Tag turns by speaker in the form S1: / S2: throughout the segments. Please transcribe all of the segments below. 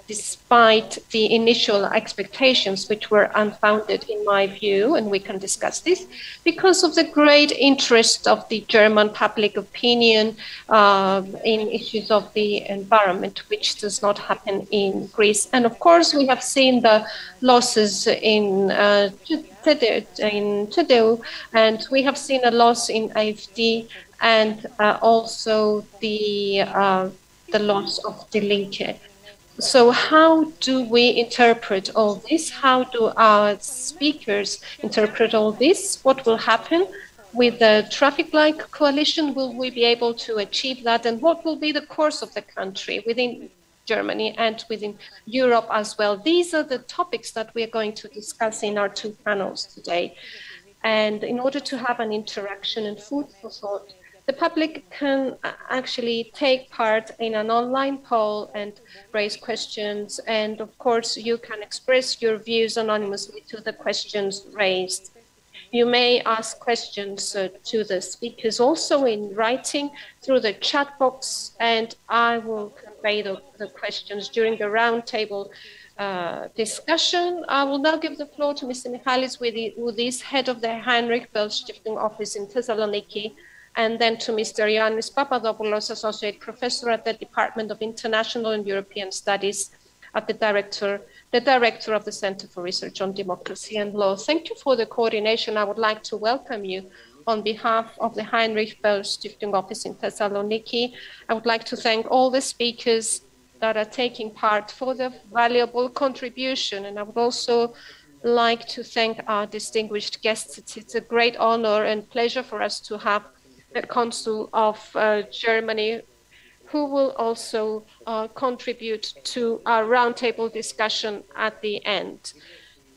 S1: despite the initial expectations, which were unfounded in my view, and we can discuss this, because of the great interest of the German public opinion in issues of the environment, which does not happen in Greece. And of course, we have seen the losses in TDU, and we have seen a loss in AfD, and also the loss of Die Linke. So how do we interpret all this? How do our speakers interpret all this? What will happen with the traffic light coalition? Will we be able to achieve that? And what will be the course of the country within Germany and within Europe as well? These are the topics that we are going to discuss in our two panels today. And in order to have an interaction and food for thought, the public can actually take part in an online poll and raise questions. And of course, you can express your views anonymously to the questions raised. You may ask questions to the speakers also in writing through the chat box, and I will convey the questions during the roundtable discussion. I will now give the floor to Mr. Michalis, who is head of the Heinrich Böll Stiftung office in Thessaloniki, and then to Mr. Ioannis Papadopoulos, Associate Professor at the Department of International and European Studies at the Director of the Center for Research on Democracy and Law. Thank you for the coordination. I would like to welcome you on behalf of the Heinrich Böll Stiftung office in Thessaloniki. I would like to thank all the speakers that are taking part for the valuable contribution. And I would also like to thank our distinguished guests. It's a great honor and pleasure for us to have the Consul of Germany, who will also contribute to our roundtable discussion at the end.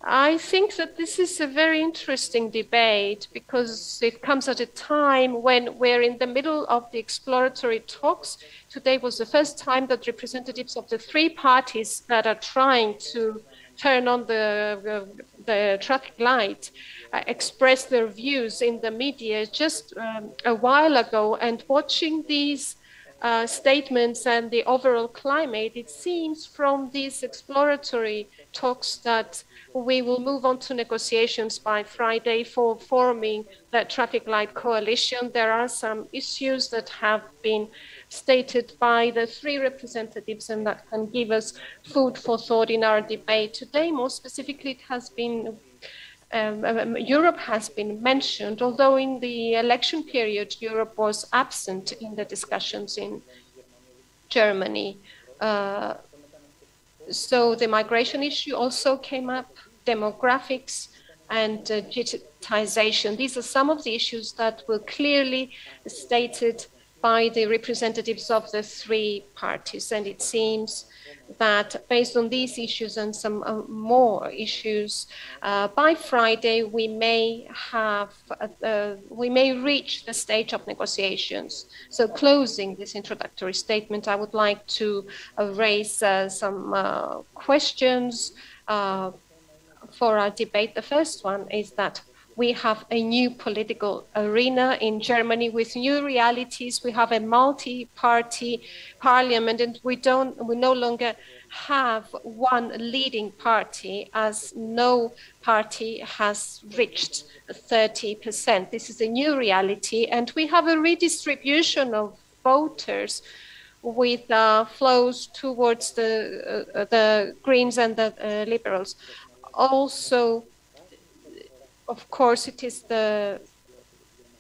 S1: I think that this is a very interesting debate because it comes at a time when we're in the middle of the exploratory talks. Today was the first time that representatives of the three parties that are trying to turn on the traffic light expressed their views in the media just a while ago. And watching these statements and the overall climate, it seems from these exploratory talks that we will move on to negotiations by Friday for forming the traffic light coalition. There are some issues that have been stated by the three representatives and that can give us food for thought in our debate today. More specifically, it has been Europe has been mentioned, although in the election period, Europe was absent in the discussions in Germany. So the migration issue also came up, demographics and digitization. These are some of the issues that were clearly stated by the representatives of the three parties. And it seems that based on these issues and some more issues, by Friday we may reach the stage of negotiations. So closing this introductory statement, I would like to raise some questions for our debate. The first one is that we have a new political arena in Germany with new realities. We have a multi-party parliament, and we no longer have one leading party, as no party has reached 30%. This is a new reality, and we have a redistribution of voters with flows towards the Greens and the Liberals. Also, of course, it is the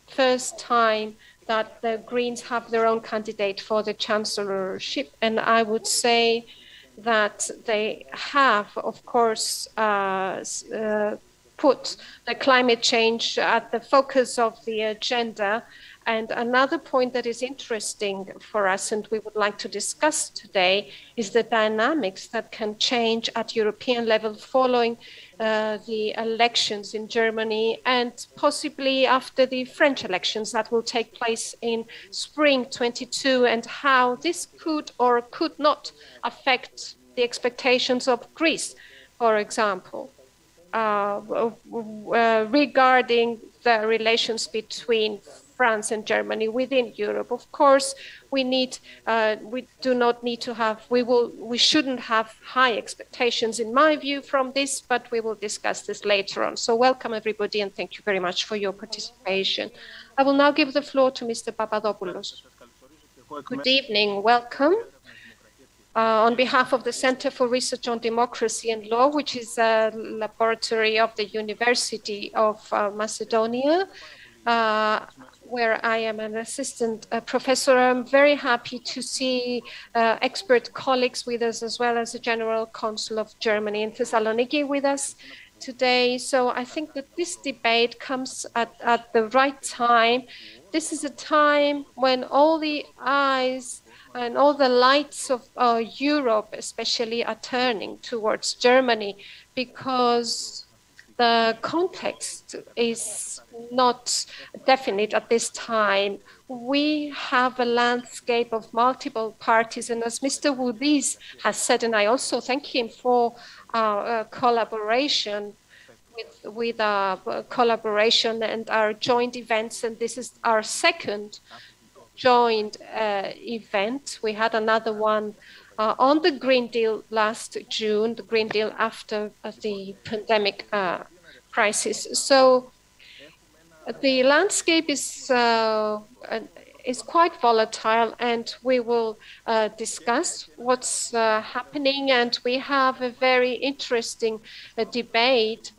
S1: first time that the Greens have their own candidate for the chancellorship. And I would say that they have, of course, put the climate change at the focus of the agenda. And another point that is interesting for us and we would like to discuss today is the dynamics that can change at European level following the elections in Germany and possibly after the French elections that will take place in spring 22, and how this could or could not affect the expectations of Greece, for example. regarding the relations between France and Germany within Europe. Of course, we do not need to have, we shouldn't have high expectations in my view from this, but we will discuss this later on. So welcome everybody and thank you very much for your participation. I will now give the floor to Mr. Papadopoulos. Good evening, welcome. On behalf of the Center for Research on Democracy and Law, which is a laboratory of the University of Macedonia, where I am an assistant professor, I'm very happy to see expert colleagues with us, as well as the General Consul of Germany in Thessaloniki with us today. So I think that this debate comes at the right time. This is a time when all the eyes and all the lights of Europe especially are turning towards Germany, because the context is not definite at this time. We have a landscape of multiple parties, and as Mr. Woodies has said, and I also thank him for our collaboration with our collaboration and our joint events, and this is our second joint event. We had another one on the Green Deal last June, the Green Deal after the pandemic crisis. So the landscape is quite volatile, and we will discuss what's happening. And we have a very interesting debate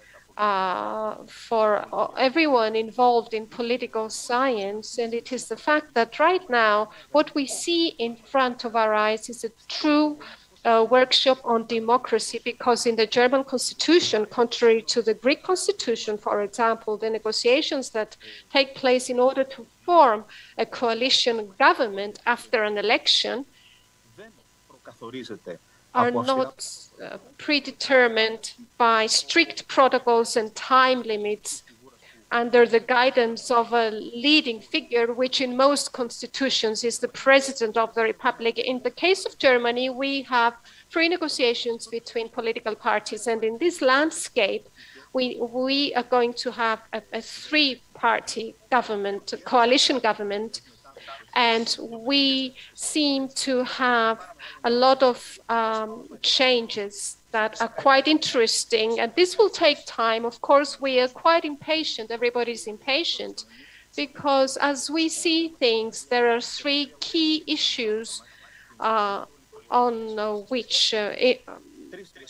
S1: for everyone involved in political science, and it is the fact that right now what we see in front of our eyes is a true workshop on democracy, because in the German constitution, contrary to the Greek constitution, for example, the negotiations that take place in order to form a coalition government after an election are not predetermined by strict protocols and time limits under the guidance of a leading figure, which in most constitutions is the president of the republic. In the case of Germany, we have free negotiations between political parties, and in this landscape, we are going to have a three-party government, a coalition government, and we seem to have a lot of changes that are quite interesting, and this will take time. Of course, we are quite impatient. Everybody's impatient, because as we see things, there are three key issues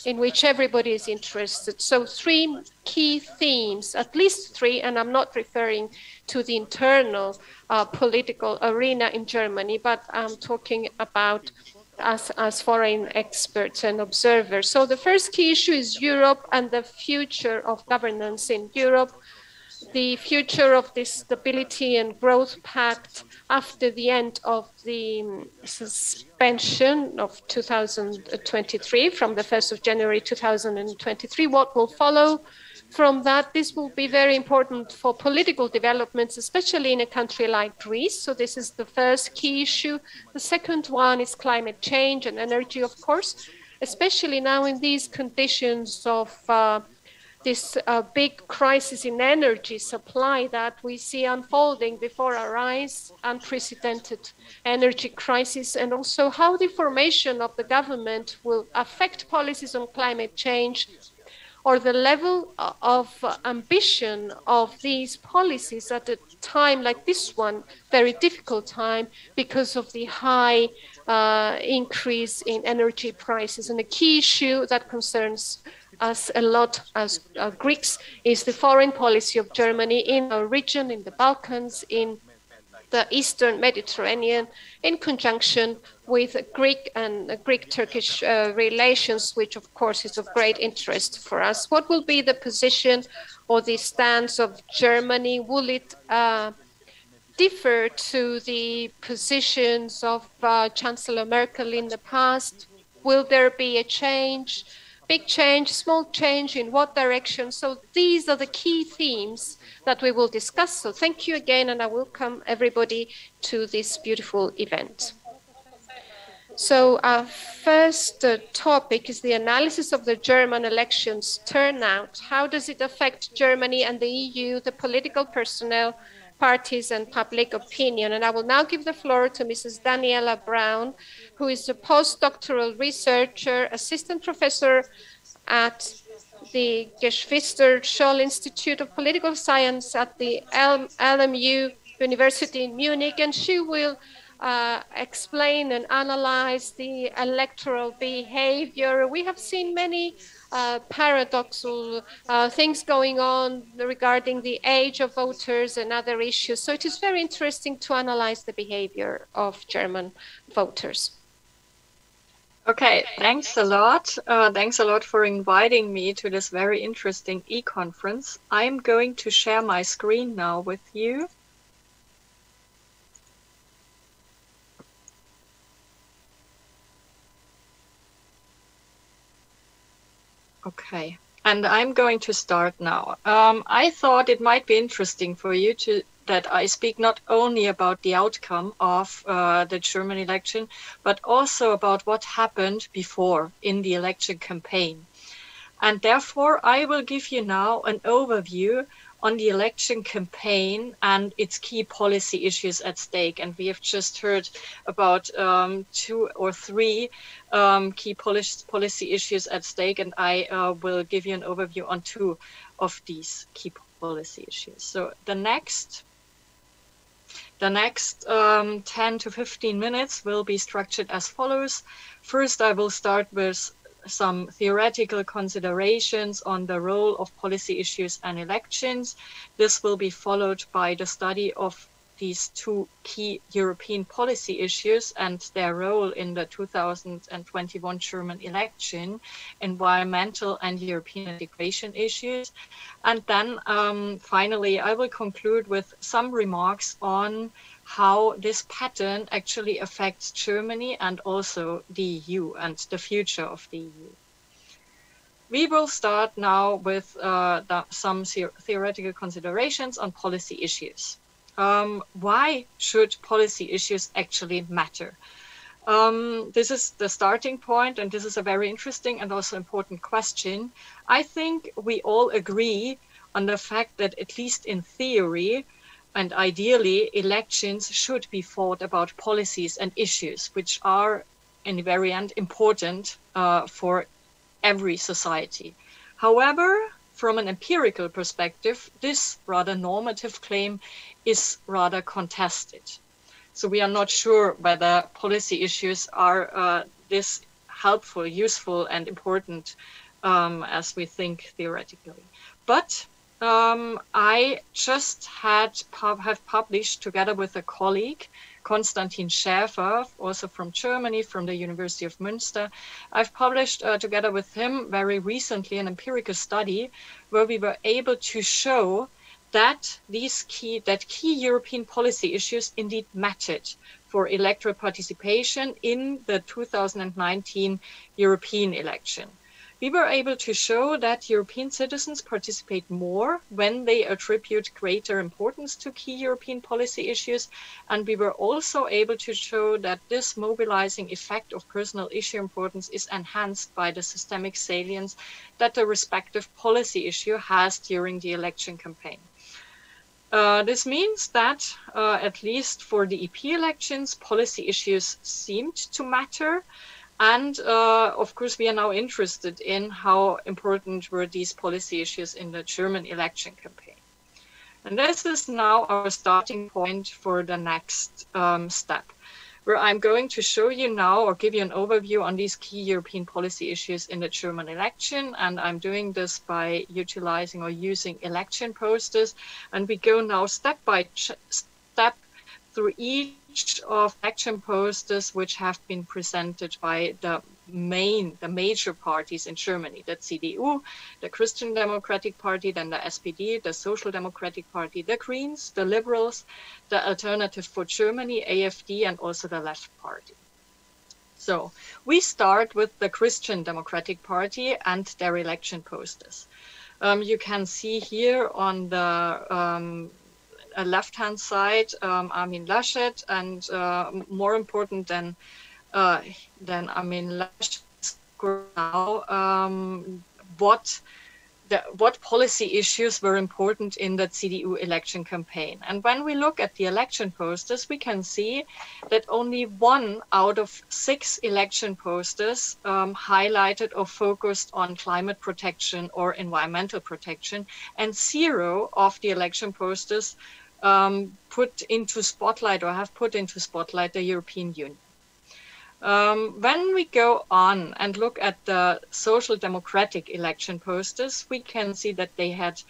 S1: in which everybody is interested. So three key themes, at least three, and I'm not referring to the internal political arena in Germany, but I'm talking about us as foreign experts and observers. So the first key issue is Europe and the future of governance in Europe, the future of this Stability and Growth Pact after the end of the suspension of 2023, from the 1st of January 2023, what will follow from that. This will be very important for political developments, especially in a country like Greece. So this is the first key issue. The second one is climate change and energy, of course, especially now in these conditions of this big crisis in energy supply that we see unfolding before our eyes, unprecedented energy crisis, and also how the formation of the government will affect policies on climate change, or the level of ambition of these policies at a time like this one, very difficult time because of the high increase in energy prices. And a key issue that concerns us a lot as Greeks is the foreign policy of Germany in our region, in the Balkans, in the Eastern Mediterranean, in conjunction with Greek and Greek-Turkish relations, which of course is of great interest for us. What will be the position or the stance of Germany? Will it differ to the positions of Chancellor Merkel in the past? Will there be a change? Big change, small change, in what direction? So these are the key themes that we will discuss. So thank you again, and I welcome everybody to this beautiful event. So our first topic is the analysis of the German elections turnout. How does it affect Germany and the EU, the political personnel, parties and public opinion? And I will now give the floor to Mrs. Daniela Brown, who is a postdoctoral researcher, assistant professor at the Geschwister Scholl Institute of Political Science at the LMU University in Munich, and she will explain and analyze the electoral behavior. We have seen many paradoxal things going on regarding the age of voters and other issues. So it is very interesting to analyze the behavior of German voters.
S2: Okay, thanks a lot. Thanks a lot for inviting me to this very interesting e-conference. I'm going to share my screen now with you. Okay, and I'm going to start now. I thought it might be interesting for you that I speak not only about the outcome of the German election, but also about what happened before in the election campaign. And therefore, I will give you now an overview on the election campaign and its key policy issues at stake. And we have just heard about 2 or 3 key policy issues at stake, and I will give you an overview on 2 of these key policy issues. So the next 10 to 15 minutes will be structured as follows. First, I will start with some theoretical considerations on the role of policy issues and elections. This will be followed by the study of these 2 key European policy issues and their role in the 2021 German election, environmental and European integration issues. And then finally, I will conclude with some remarks on how this pattern actually affects Germany and also the EU and the future of the EU. We will start now with some theoretical considerations on policy issues. Why should policy issues actually matter? This is the starting point, and this is a very interesting and also important question. I think we all agree on the fact that, at least in theory, and ideally, elections should be fought about policies and issues which are, in the very end, important for every society. However, from an empirical perspective, this rather normative claim is rather contested. So we are not sure whether policy issues are this helpful, useful, and important as we think theoretically. But I just have published, together with a colleague, Konstantin Schäfer, also from Germany, from the University of Münster. I've published together with him very recently an empirical study where we were able to show that key European policy issues indeed mattered for electoral participation in the 2019 European election. We were able to show that European citizens participate more when they attribute greater importance to key European policy issues. And we were also able to show that this mobilizing effect of personal issue importance is enhanced by the systemic salience that the respective policy issue has during the election campaign. This means that, at least for the EP elections, policy issues seemed to matter. And of course, we are now interested in how important were these policy issues in the German election campaign. And this is now our starting point for the next step, where I'm going to show you now or give you an overview on these key European policy issues in the German election. And I'm doing this by utilizing or using election posters. And we go now step by step through each of election posters which have been presented by the major parties in Germany, the CDU, the Christian Democratic Party, then the SPD, the Social Democratic Party, the Greens, the Liberals, the Alternative for Germany, AfD, and also the Left Party. So we start with the Christian Democratic Party and their election posters. You can see here on the left-hand side, Armin Laschet, and more important than then I mean, let's go now what policy issues were important in the CDU election campaign. And when we look at the election posters, we can see that only 1 out of 6 election posters highlighted or focused on climate protection or environmental protection, and 0 of the election posters put into spotlight or have put into spotlight the European Union. When we go on and look at the social democratic election posters, we can see that they had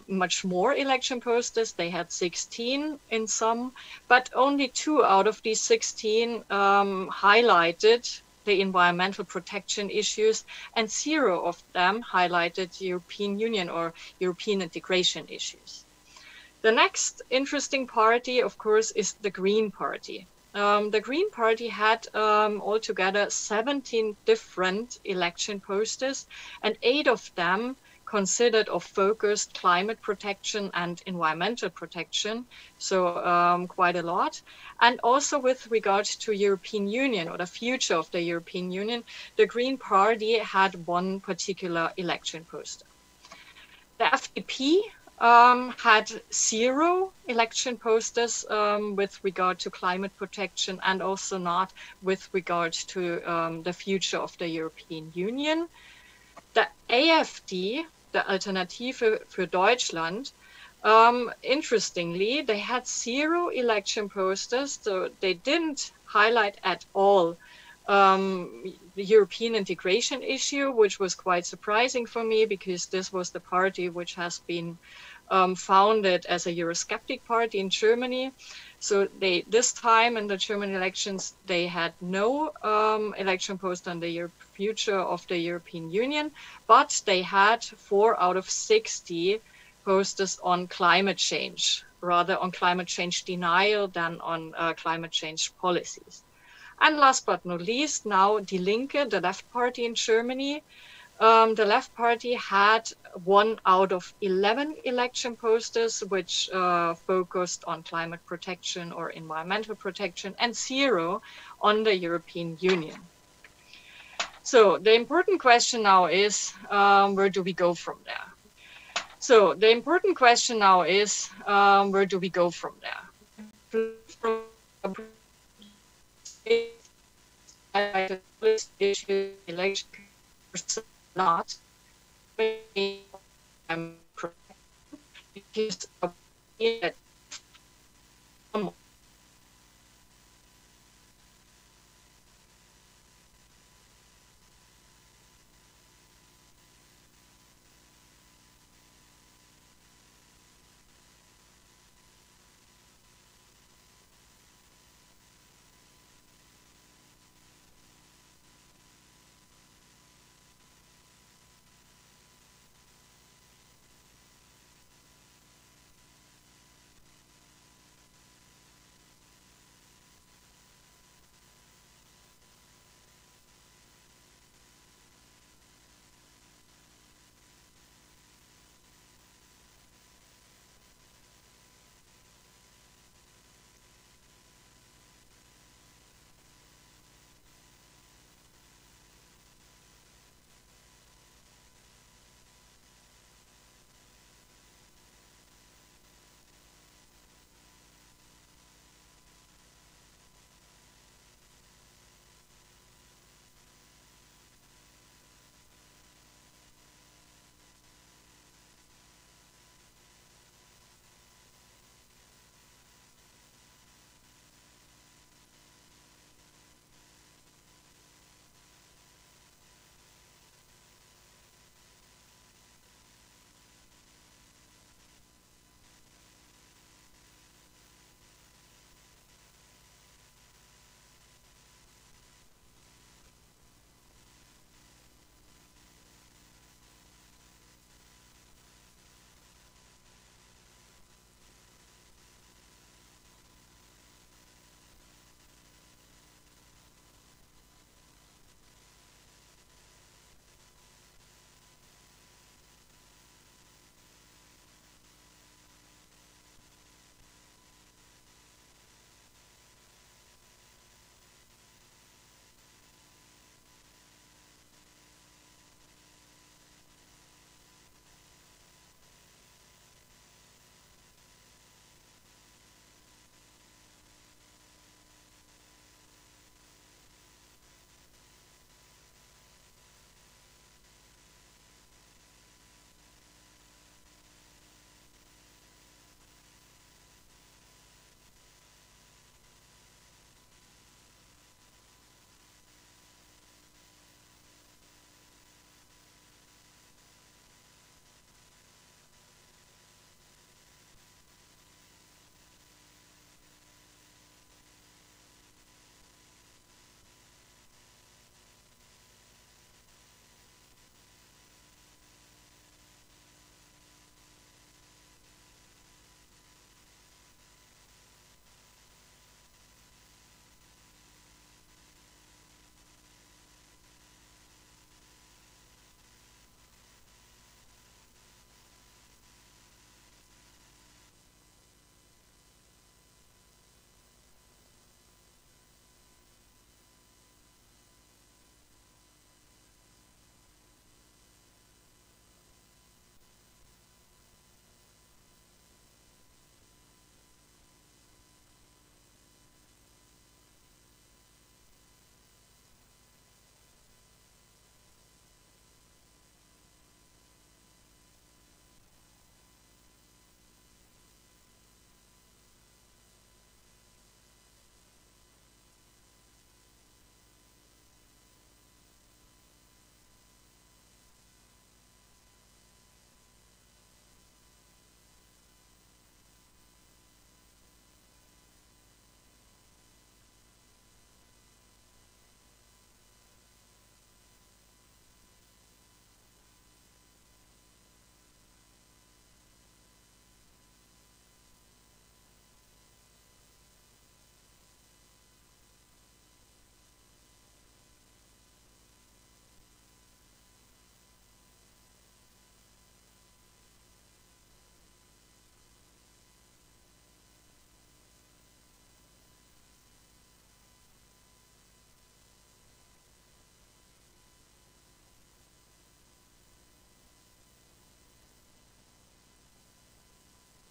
S2: much more election posters. They had 16 in some, but only 2 out of these 16 highlighted the environmental protection issues, and 0 of them highlighted European Union or European integration issues. The next interesting party, of course, is the Green Party. The Green Party had altogether 17 different election posters, and 8 of them considered or focused climate protection and environmental protection, so quite a lot. And also with regard to European Union or the future of the European Union, the Green Party had 1 particular election poster. The FDP had 0 election posters with regard to climate protection, and also not with regard to the future of the European Union. The AfD, the Alternative für Deutschland, interestingly, they had 0 election posters, so they didn't highlight at all the European integration issue, which was quite surprising for me, because this was the party which has been founded as a Eurosceptic party in Germany. So this time in the German elections, they had no election post on the future of the European Union, but they had 4 out of 60 posters on climate change, rather on climate change denial than on climate change policies. And last but not least, now Die Linke, the left party in Germany. The left party had 1 out of 11 election posters which focused on climate protection or environmental protection, and 0 on the European Union. So the important question now is, where do we go from there? So the important question now is, where do we go from there? Election not because of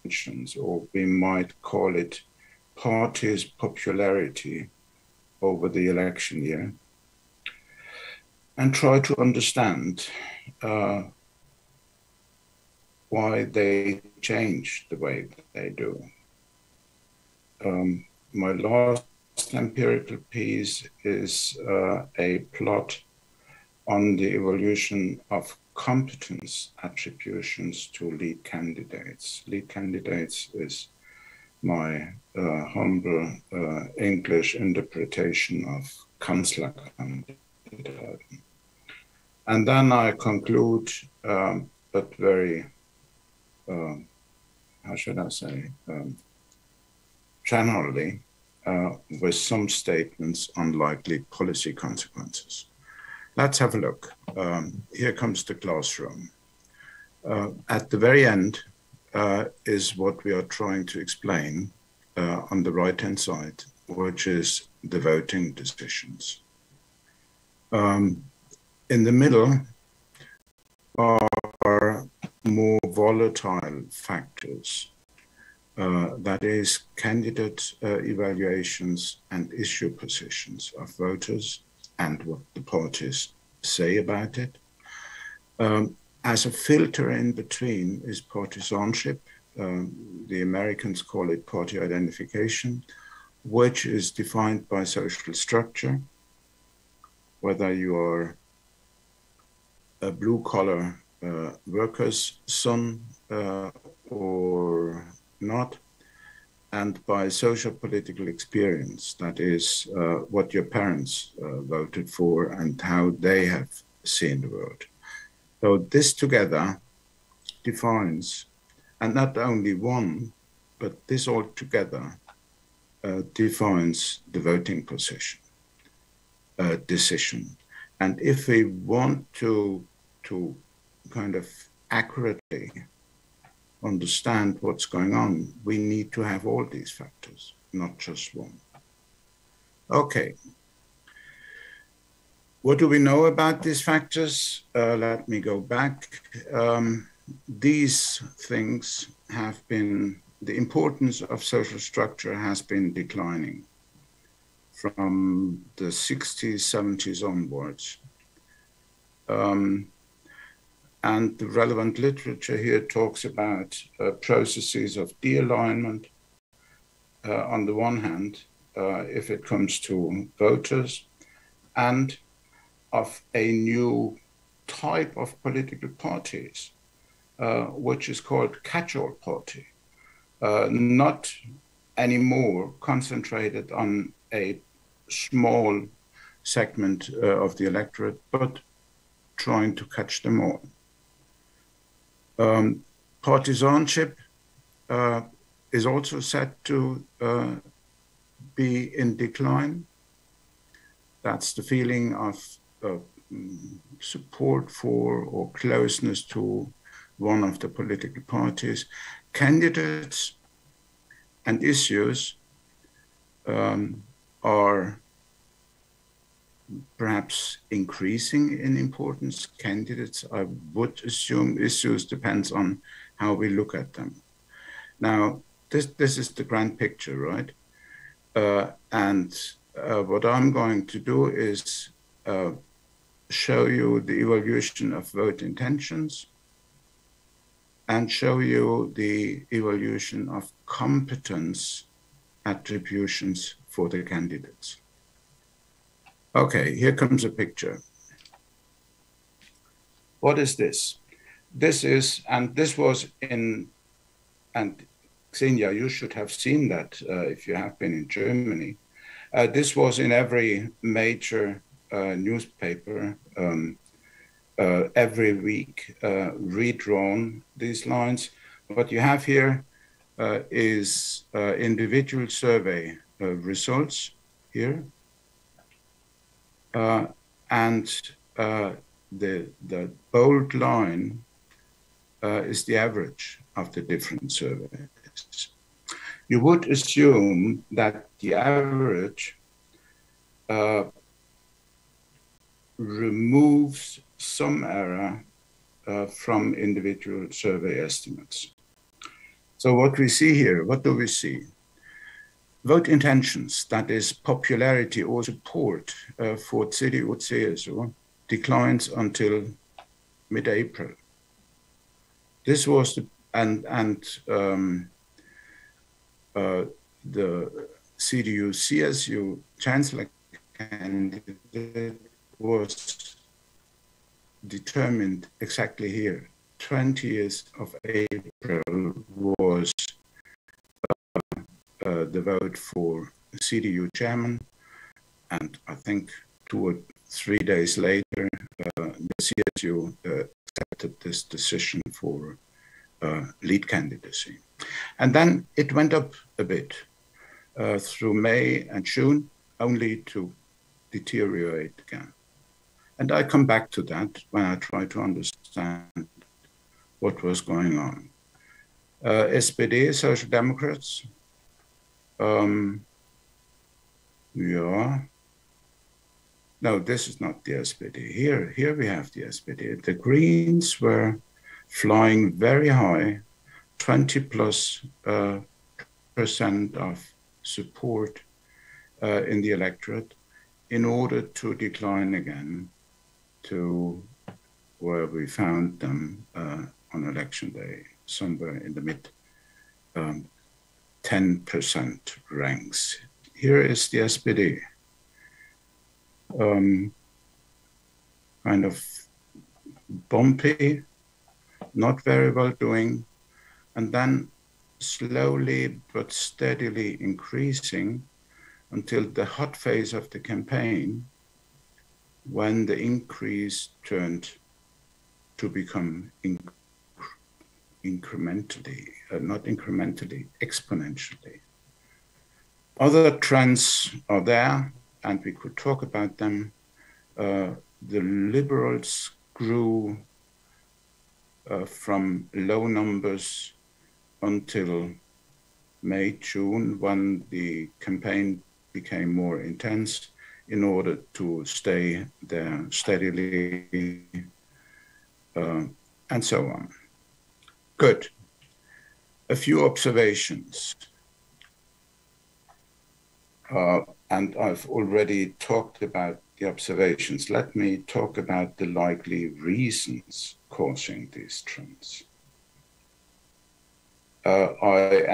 S3: intentions, or we might call it parties' popularity over the election year, and try to understand why they change the way they do. My last empirical piece is a plot on the evolution of competence attributions to lead candidates. Lead candidates is my humble English interpretation of Kanzlerkandidaten. And then I conclude, but very, how should I say, generally, with some statements on likely policy consequences. Let's have a look. Here comes the classroom. At the very end is what we are trying to explain on the right-hand side, which is the voting decisions. In the middle are more volatile factors. That is candidate evaluations and issue positions of voters and what the parties say about it. As a filter in between is partisanship. The Americans call it party identification, which is defined by social structure, whether you are a blue-collar worker's son or not, and by social political experience, that is what your parents voted for and how they have seen the world. So this together defines, and not only one, but this all together defines the voting position, decision. And if we want to kind of accurately understand what's going on, we need to have all these factors, not just one. Okay. What do we know about these factors? Let me go back. These things have been, the importance of social structure has been declining from the 60s, 70s onwards. And the relevant literature here talks about processes of de-alignment on the one hand, if it comes to voters, and of a new type of political parties, which is called catch-all party, not anymore concentrated on a small segment of the electorate, but trying to catch them all. Partisanship is also said to be in decline. That's the feeling of support for or closeness to one of the political parties. Candidates and issues are perhaps increasing in importance. Candidates, I would assume, issues depends on how we look at them. Now, this is the grand picture, right? What I'm going to do is show you the evaluation of vote intentions and show you the evaluation of competence attributions for the candidates. Okay, here comes a picture. What is this? This is, and this was in, and Xenia, you should have seen that if you have been in Germany. This was in every major newspaper every week, redrawn these lines. What you have here is individual survey results here. The bold line is the average of the different surveys. You would assume that the average removes some error from individual survey estimates. So what we see here, what do we see? Vote intentions, that is popularity or support for CDU-CSU, declines until mid-April. This was the, the CDU-CSU chancellor candidate was determined exactly here. 20th of April was the vote for CDU chairman, and I think 2 or 3 days later, the CSU accepted this decision for lead candidacy. And then it went up a bit through May and June, only to deteriorate again. And I come back to that when I try to understand what was going on. SPD, Social Democrats, yeah. No, this is not the SPD. Here we have the SPD. The Greens were flying very high, 20+% of support in the electorate, in order to decline again to where we found them on election day, somewhere in the mid 10% ranks. Here is the SPD, kind of bumpy, not very well doing, and then slowly but steadily increasing until the hot phase of the campaign, when the increase turned to become incrementally, not incrementally, exponentially. Other trends are there, and we could talk about them. The liberals grew from low numbers until May, June, when the campaign became more intense in order to stay there steadily, and so on. Good. A few observations. And I've already talked about the observations. Let me talk about the likely reasons causing these trends. I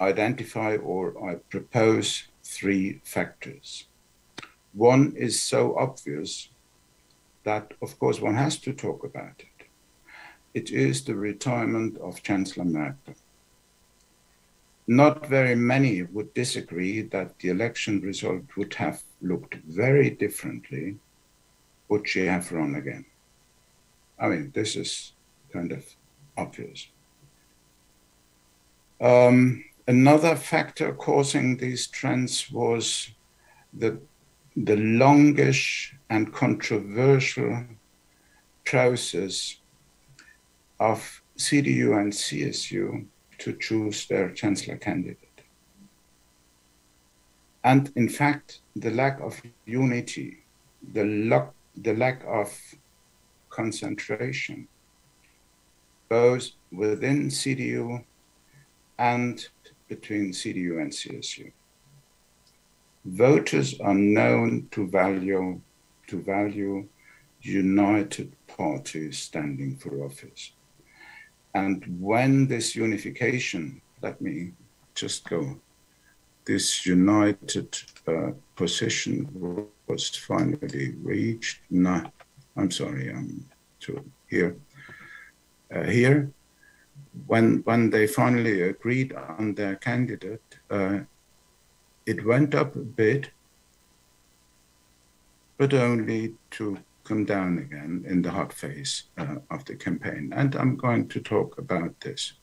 S3: identify or I propose 3 factors. One is so obvious that, of course, one has to talk about it. It is the retirement of Chancellor Merkel. Not very many would disagree that the election result would have looked very differently would she have run again. I mean, this is kind of obvious. Another factor causing these trends was the longish and controversial process of CDU and CSU to choose their chancellor candidate. And in fact, the lack of unity, the lack of concentration, both within CDU and between CDU and CSU. Voters are known to value united parties standing for office. And when this unification, let me just go, this united position was finally reached. No, I'm sorry, here. When they finally agreed on their candidate, it went up a bit, but only to come down again in the hot phase of the campaign. And I'm going to talk about this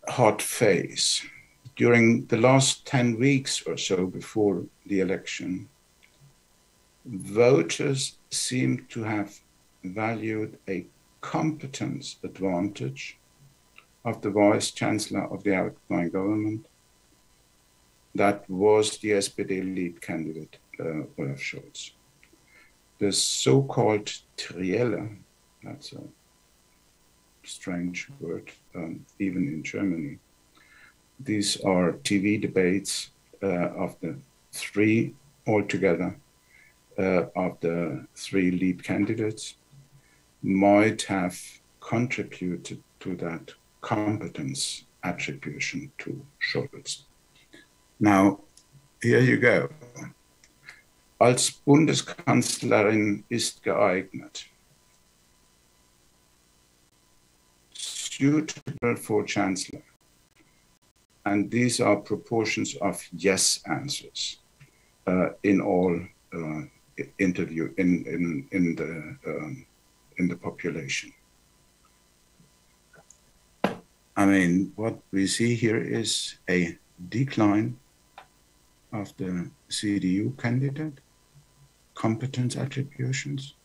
S3: hot phase. During the last 10 weeks or so before the election, voters seem to have valued a competence advantage of the vice chancellor of the outgoing government. That was the SPD lead candidate, Olaf Scholz. The so-called Trielle, that's a strange word, even in Germany. These are TV debates of the three altogether, of the three lead candidates, might have contributed to that competence attribution to Scholz. Now, here you go. Als Bundeskanzlerin ist geeignet. Suitable for Chancellor. And these are proportions of yes answers in all interview in the population. I mean, what we see here is a decline of the CDU candidate, competence attributions,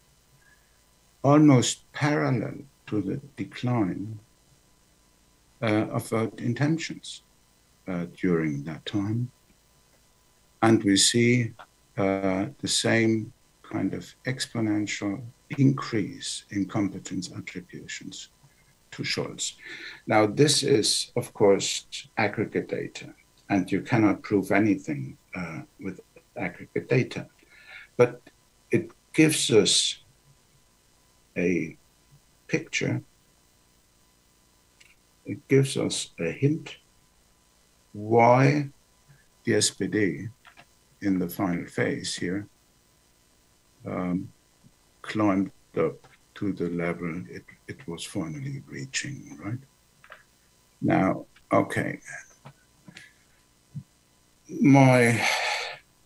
S3: almost parallel to the decline of vote intentions during that time. And we see the same kind of exponential increase in competence attributions to Scholz. Now, this is, of course, aggregate data, and you cannot prove anything with aggregate data. But it gives us a picture, it gives us a hint why the SPD in the final phase here climbed up to the level it was finally reaching, right? Now, okay. My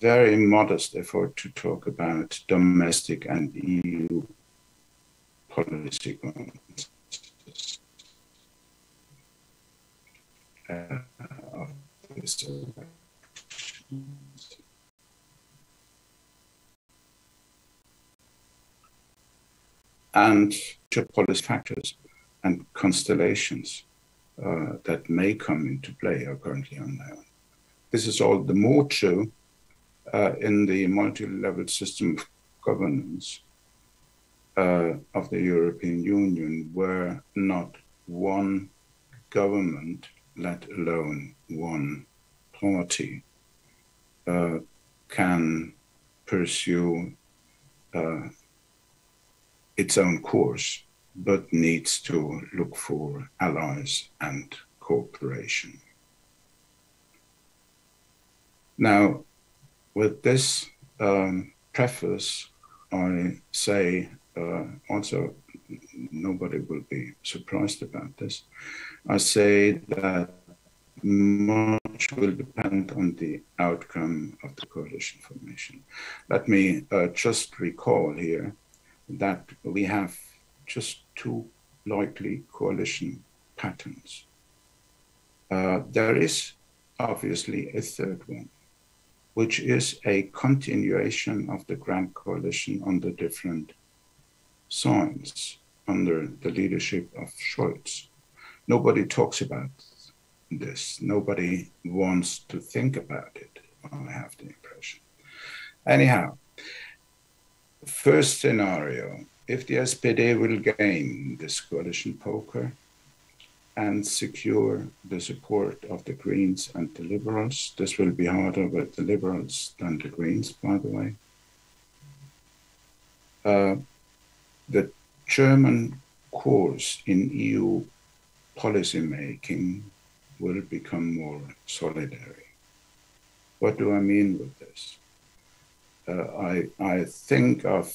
S3: very modest effort to talk about domestic and EU policy of this and policy factors and constellations that may come into play are currently unknown. This is all the more true in the multi-level system of governance of the European Union, where not one government, let alone one party, can pursue its own course, but needs to look for allies and cooperation. Now, with this preface, I say also, nobody will be surprised about this, I say that much will depend on the outcome of the coalition formation. Let me just recall here that we have just two likely coalition patterns. There is obviously a third one, which is a continuation of the Grand Coalition under different signs, under the leadership of Scholz. Nobody talks about this. Nobody wants to think about it, I have the impression. Anyhow, first scenario, if the SPD will gain this coalition poker and secure the support of the Greens and the Liberals, this will be harder with the Liberals than the Greens, by the way. The German course in EU policy making will become more solidary. What do I mean with this? I think of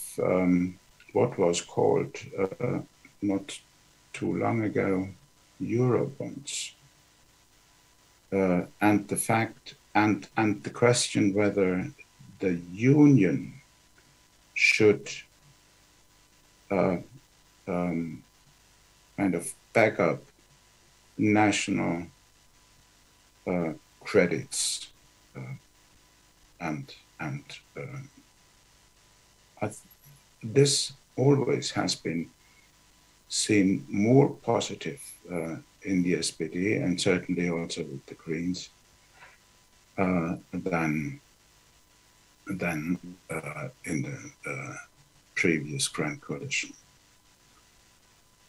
S3: what was called not too long ago Eurobonds, and the fact and the question whether the Union should kind of back up national credits this always has been seen more positive in the SPD and certainly also with the Greens than in the previous Grand Coalition.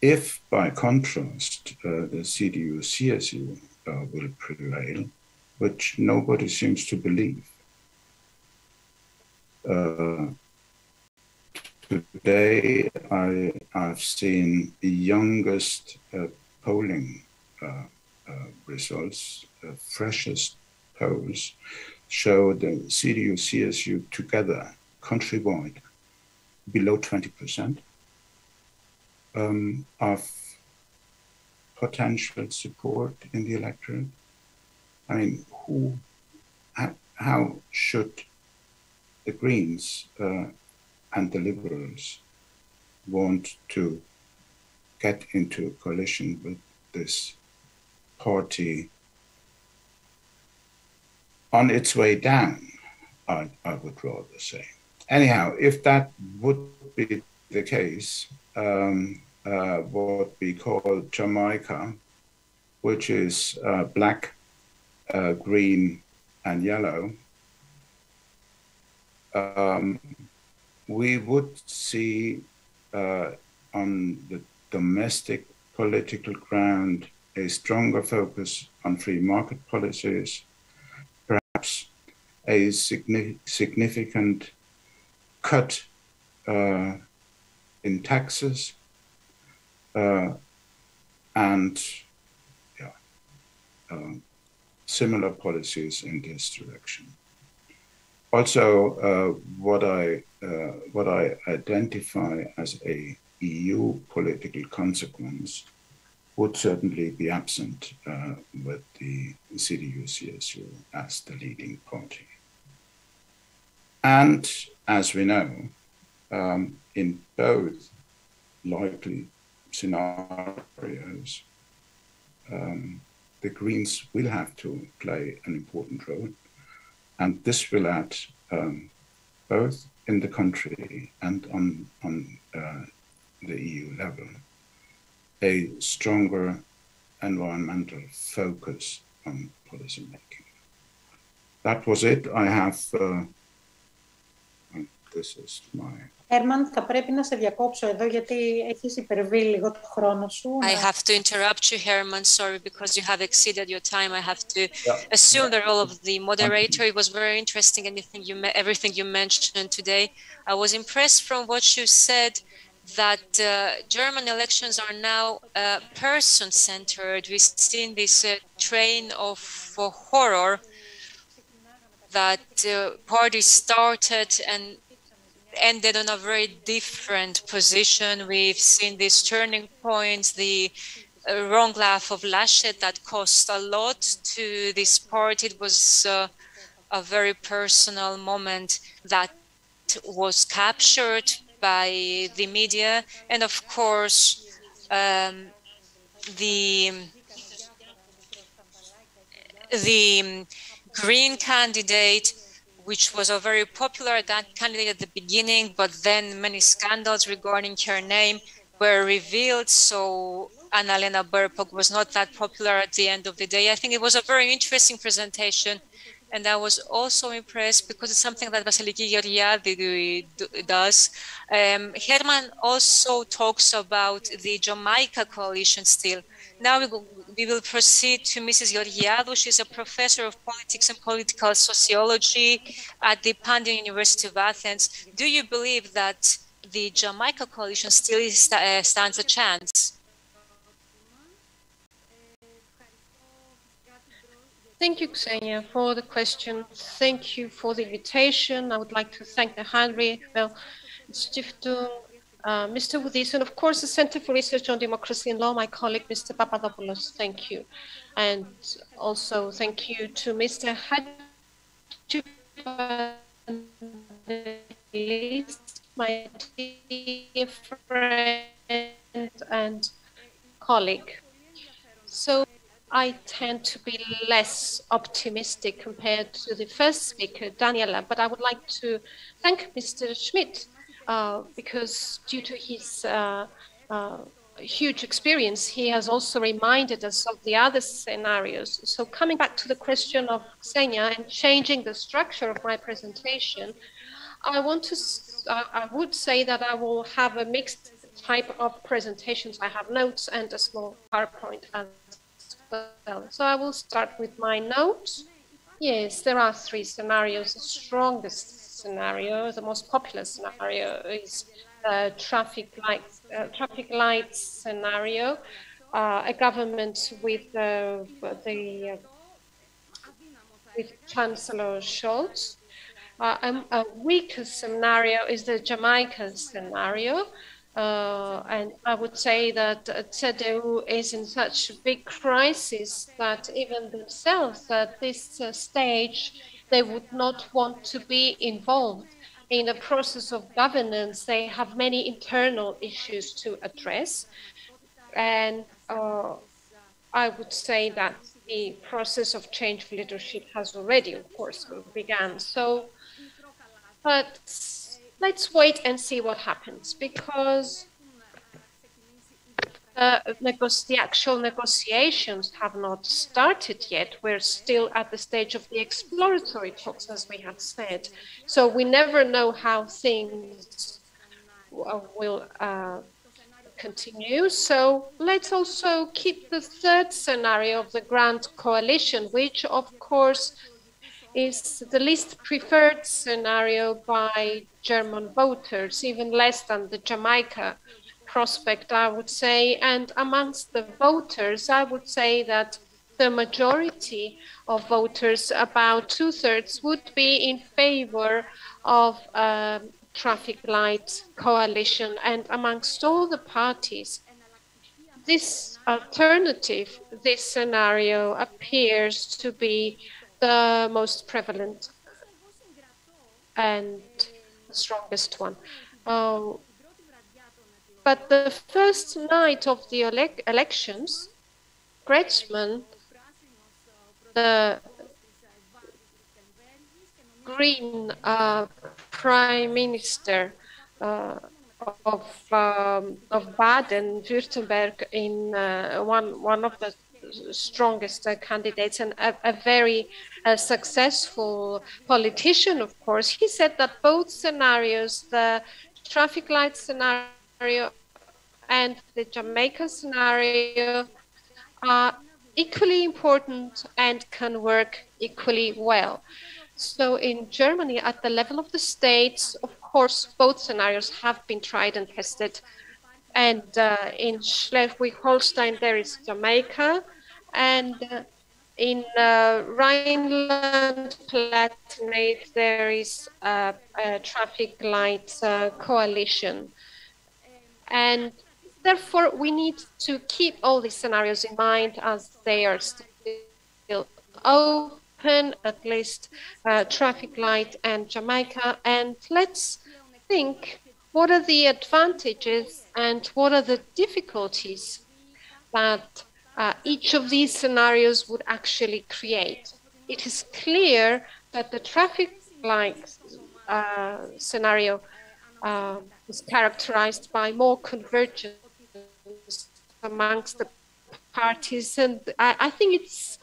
S3: If, by contrast, the CDU-CSU will prevail, which nobody seems to believe, today I've seen the youngest polling results, freshest polls, show the CDU-CSU together, countrywide, below 20% of potential support in the electorate. I mean, how should the Greens and the Liberals want to get into a coalition with this party on its way down, I would rather say. Anyhow, if that would be the case, what we call Jamaica, which is black, green, and yellow, we would see on the domestic political ground a stronger focus on free market policies, perhaps a significant cut in taxes, and similar policies in this direction. Also, what I identify as a EU political consequence would certainly be absent with the CDU-CSU as the leading party. And as we know, in both likely scenarios, the Greens will have to play an important role. And this will add, both in the country and on the EU level, a stronger environmental focus on policy making. That was it. I have, this is my...
S4: Herman, θα πρέπει να σε διακόψω εδώ γιατί έχεις υπερβεί λίγο το χρόνο σου.
S5: I have to interrupt you, Herman, sorry, because you have exceeded your time. I have to assume the role of the moderator. It was very interesting, everything you mentioned today. I was impressed from what you said that German elections are now person-centered. We've seen this train of horror that parties started and ended on a very different position. We've seen these turning points, the wrong laugh of Laschet that cost a lot to this party. It was a very personal moment that was captured by the media. And of course, the Green candidate, which was a very popular candidate at the beginning, but then many scandals regarding her name were revealed. So Annalena Baerbock was not that popular at the end of the day. I think it was a very interesting presentation. And I was also impressed because it's something that Vasiliki Georgiadou does. Herman also talks about the Jamaica Coalition still. Now we will proceed to Mrs. Georgiadou. She's a professor of politics and political sociology at the Pandion University of Athens. Do you believe that the Jamaica Coalition still stands a chance?
S1: Thank you, Ksenia, for the question. Thank you for the invitation. I would like to thank the Heinrich-Bell Stiftung, Mr. Woodis, and of course the Center for Research on Democracy and Law, my colleague, Mr. Papadopoulos. Thank you. And also thank you to Mr. Hadjivangelis, my dear friend and colleague. So I tend to be less optimistic compared to the first speaker, Daniela, but I would like to thank Mr. Schmidt because due to his huge experience, he has also reminded us of the other scenarios. So coming back to the question of Ksenia and changing the structure of my presentation, I would say that I will have a mixed type of presentations. I have notes and a small PowerPoint as well. So I will start with my notes. Yes, there are three scenarios. The strongest scenario, the most popular scenario, is traffic lights scenario. A government with Chancellor Scholz. A weaker scenario is the Jamaica scenario. And I would say that CDU is in such a big crisis that even themselves at this stage, they would not want to be involved in the process of governance. They have many internal issues to address. And I would say that the process of change of leadership has already, of course, begun. So, but let's wait and see what happens, because the actual negotiations have not started yet. We're still at the stage of the exploratory talks, as we have said. So we never know how things will continue. So let's also keep the third scenario of the Grand Coalition, which of course is the least preferred scenario by German voters, even less than the Jamaica prospect, I would say. And amongst the voters, I would say that the majority of voters, about 2/3, would be in favor of traffic light coalition. And amongst all the parties, this alternative, this scenario appears to be the most prevalent and the strongest one. But the first night of the elections, Kretschmann, the Green Prime Minister of Baden-Württemberg, in one of the strongest candidates and a very successful politician, of course, he said that both scenarios, the traffic light scenario and the Jamaica scenario, are equally important and can work equally well. So in Germany, at the level of the states, of course, both scenarios have been tried and tested. And in Schleswig-Holstein, there is Jamaica. And in Rhineland-Palatinate, there is a traffic light coalition. And therefore, we need to keep all these scenarios in mind as they are still open, at least traffic light and Jamaica. And let's think, what are the advantages and what are the difficulties that each of these scenarios would actually create? It is clear that the traffic light scenario is characterized by more convergence amongst the parties. And I think it's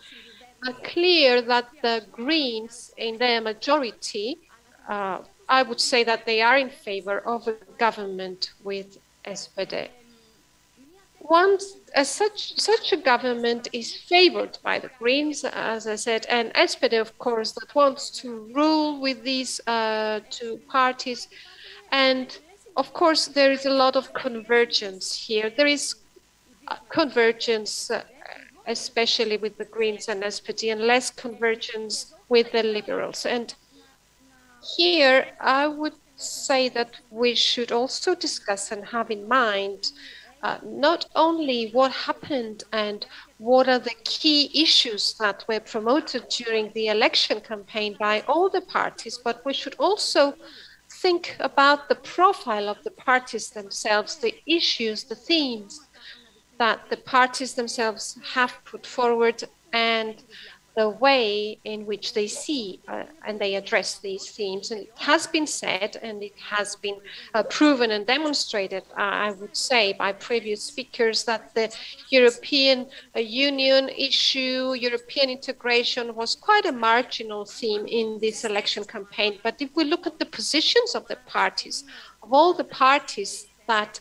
S1: clear that the Greens, in their majority, I would say that they are in favor of a government with SPD. Such a government is favored by the Greens, as I said, and SPD, of course, that wants to rule with these two parties. And of course, there is a lot of convergence here. There is convergence, especially with the Greens and SPD, and less convergence with the Liberals. And here, I would say that we should also discuss and have in mind not only what happened and what are the key issues that were promoted during the election campaign by all the parties, but we should also think about the profile of the parties themselves, the issues, the themes that the parties themselves have put forward, and the way in which they see and they address these themes. And it has been said, and it has been proven and demonstrated, I would say, by previous speakers, that the European Union issue, European integration, was quite a marginal theme in this election campaign. But if we look at the positions of the parties, of all the parties that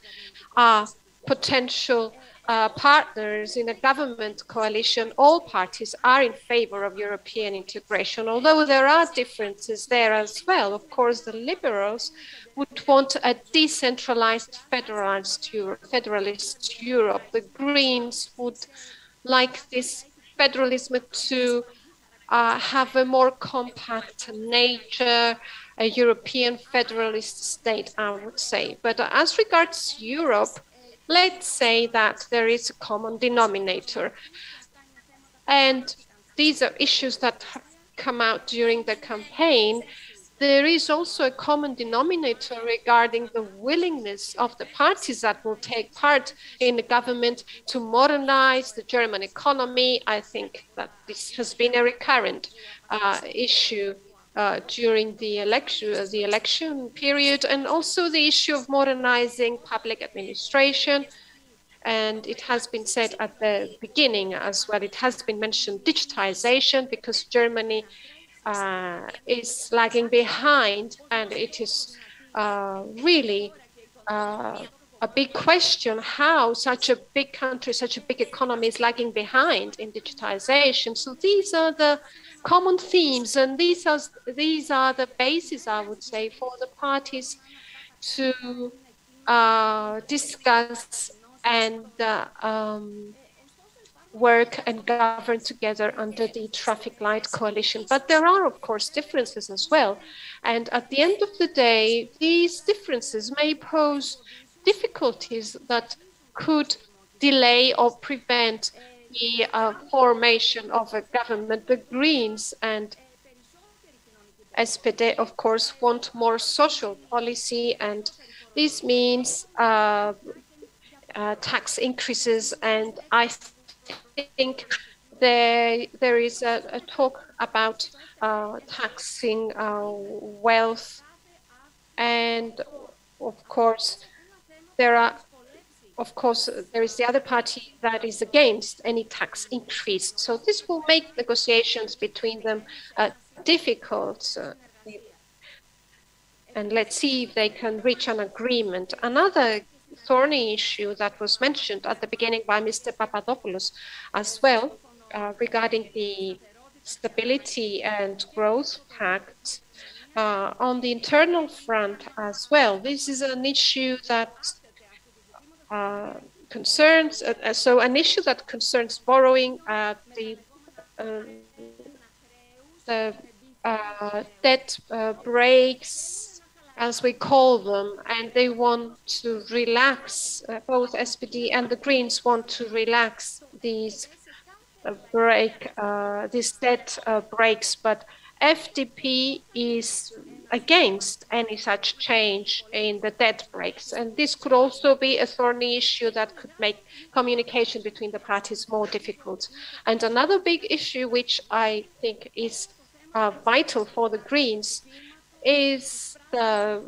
S1: are potential partners in a government coalition, all parties are in favor of European integration, although there are differences there as well. Of course, the liberals would want a decentralized federalist Europe. The Greens would like this federalism to have a more compact nature, a European federalist state, I would say. But as regards Europe, let's say that there is a common denominator. And these are issues that have come out during the campaign. There is also a common denominator regarding the willingness of the parties that will take part in the government to modernize the German economy. I think that this has been a recurrent issue during the election period, and also the issue of modernizing public administration. And it has been said at the beginning as well, it has been mentioned, digitization, because Germany is lagging behind, and it is really a big question how such a big country, such a big economy is lagging behind in digitization. So these are the common themes, and these are the basis, I would say, for the parties to discuss and work and govern together under the traffic light coalition. But there are, of course, differences as well. And at the end of the day, these differences may pose difficulties that could delay or prevent the formation of a government. The Greens and SPD, of course, want more social policy, and this means tax increases. And I think there is a talk about taxing wealth, and of course there is the other party that is against any tax increase. So this will make negotiations between them difficult, and let's see if they can reach an agreement. Another thorny issue that was mentioned at the beginning by Mr. Papadopoulos as well, regarding the Stability and Growth Pact on the internal front as well. This is an issue that concerns borrowing, the debt breaks, as we call them, and they want to relax, both SPD and the Greens want to relax these debt breaks, but FDP is against any such change in the debt breaks. And this could also be a thorny issue that could make communication between the parties more difficult. And another big issue, which I think is vital for the Greens, is the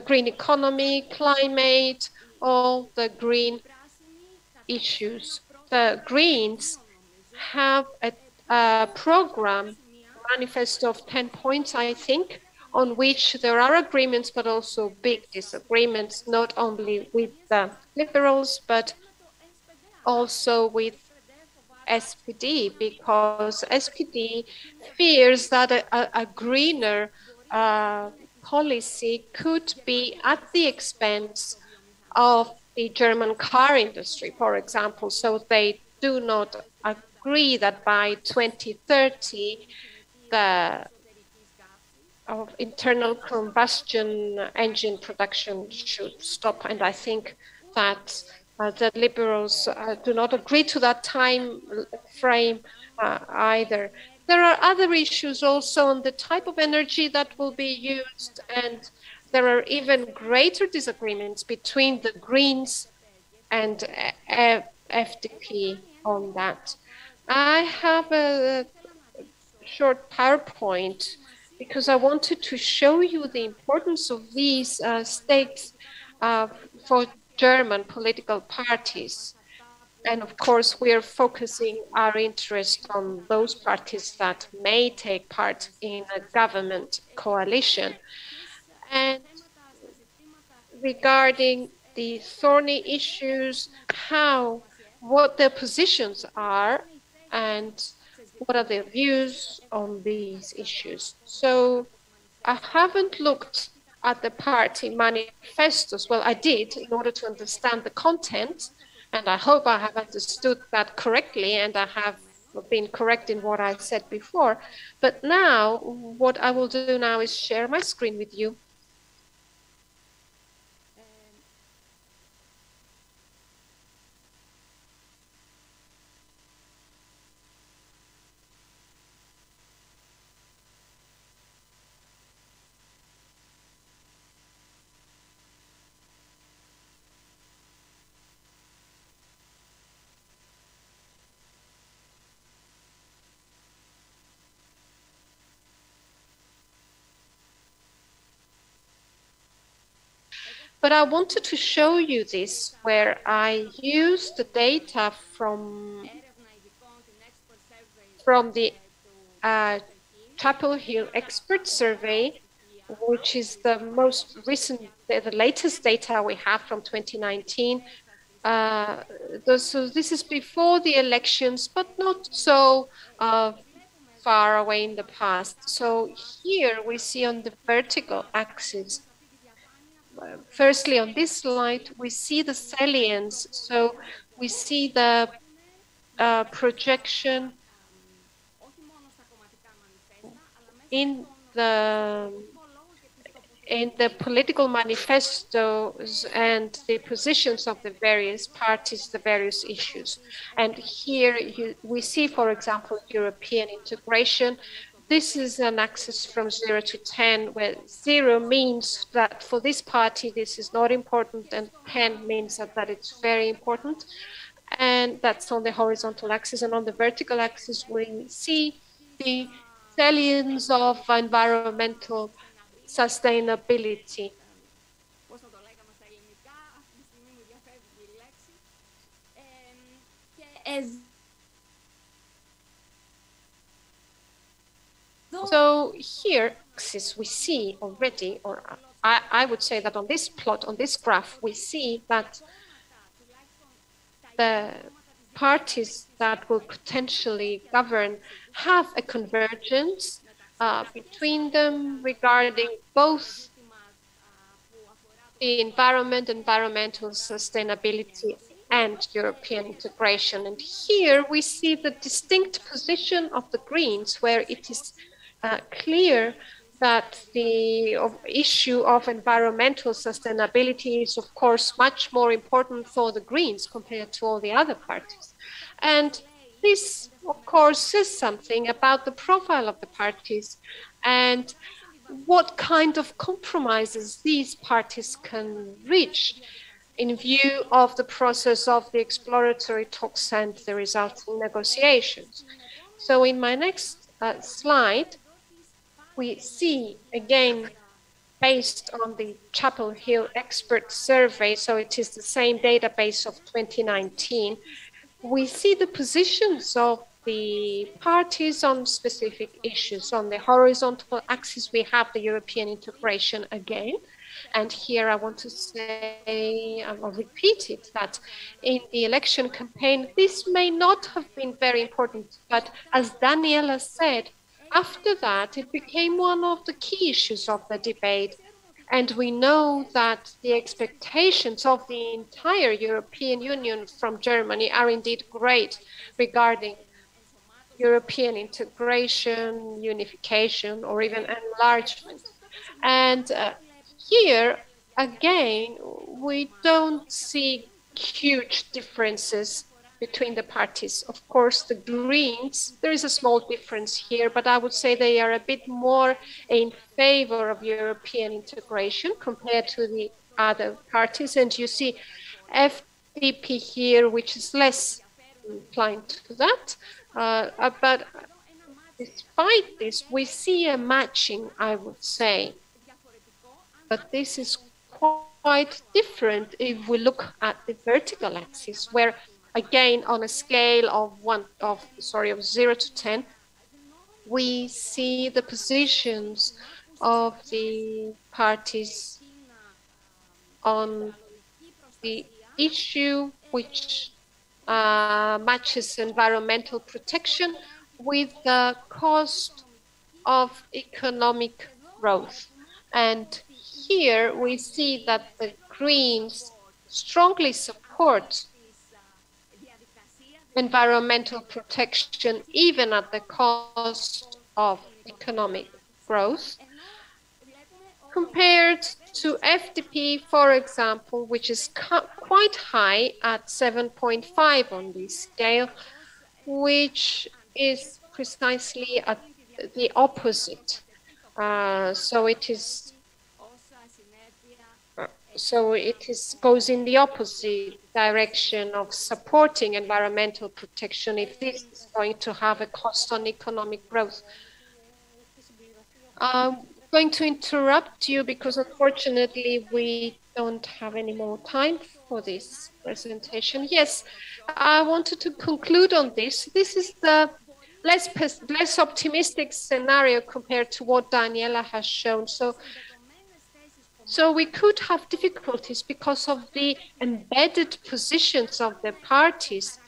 S1: green economy, climate, all the green issues. The Greens have a program, manifesto of 10 points, I think, on which there are agreements, but also big disagreements, not only with the liberals, but also with SPD, because SPD fears that a greener policy could be at the expense of the German car industry, for example. So they do not agree that by 2030 the internal combustion engine production should stop. And I think that the liberals do not agree to that time frame either. There are other issues also on the type of energy that will be used, and there are even greater disagreements between the Greens and FDP on that. I have a short PowerPoint because I wanted to show you the importance of these stakes for German political parties. And of course, we are focusing our interest on those parties that may take part in a government coalition. And regarding the thorny issues, what their positions are, and what are their views on these issues. So I haven't looked at the party manifestos. Well, I did in order to understand the content, and I hope I have understood that correctly, and I have been correct in what I said before. But now, what I will do now is share my screen with you. But I wanted to show you this where I used the data from the Chapel Hill Expert Survey, which is the most recent, the latest data we have from 2019. So this is before the elections, but not so far away in the past. So here we see on the vertical axis, firstly on this slide, we see the salience. So we see the projection in the political manifestos and the positions of the various parties, the various issues. And here we see, for example, European integration. This is an axis from 0 to 10, where 0 means that for this party, this is not important, and 10 means that it's very important. And that's on the horizontal axis. And on the vertical axis, we see the salience of environmental sustainability. So here we see already, or I would say that on this plot, on this graph, we see that the parties that will potentially govern have a convergence between them regarding both the environment, environmental sustainability, and European integration. And here we see the distinct position of the Greens, where it is clear that the issue of environmental sustainability is, of course, much more important for the Greens compared to all the other parties. And this, of course, says something about the profile of the parties and what kind of compromises these parties can reach in view of the process of the exploratory talks and the resulting negotiations. So in my next slide, we see again, based on the Chapel Hill Expert Survey, so it is the same database of 2019, we see the positions of the parties on specific issues. On the horizontal axis, we have the European integration again. And here I want to say, I'll repeat it, that in the election campaign, this may not have been very important, but as Daniela said, after that, it became one of the key issues of the debate. And we know that the expectations of the entire European Union from Germany are indeed great regarding European integration, unification, or even enlargement. And here, again, we don't see huge differences between the parties. Of course, the Greens, there is a small difference here, but I would say they are a bit more in favor of European integration compared to the other parties. And you see FDP here, which is less inclined to that. But despite this, we see a matching, I would say. But this is quite different if we look at the vertical axis, where again, on a scale of 0 to 10, we see the positions of the parties on the issue which matches environmental protection with the cost of economic growth. And here we see that the Greens strongly support environmental protection, even at the cost of economic growth, compared to FDP, for example, which is quite high at 7.5 on this scale, which is precisely at the opposite. So it goes in the opposite direction of supporting environmental protection if this is going to have a cost on economic growth. I'm going to interrupt you because unfortunately we don't have any more time for this presentation. Yes, I wanted to conclude on this. This is the less optimistic scenario compared to what Daniela has shown. So we could have difficulties because of the embedded positions of the parties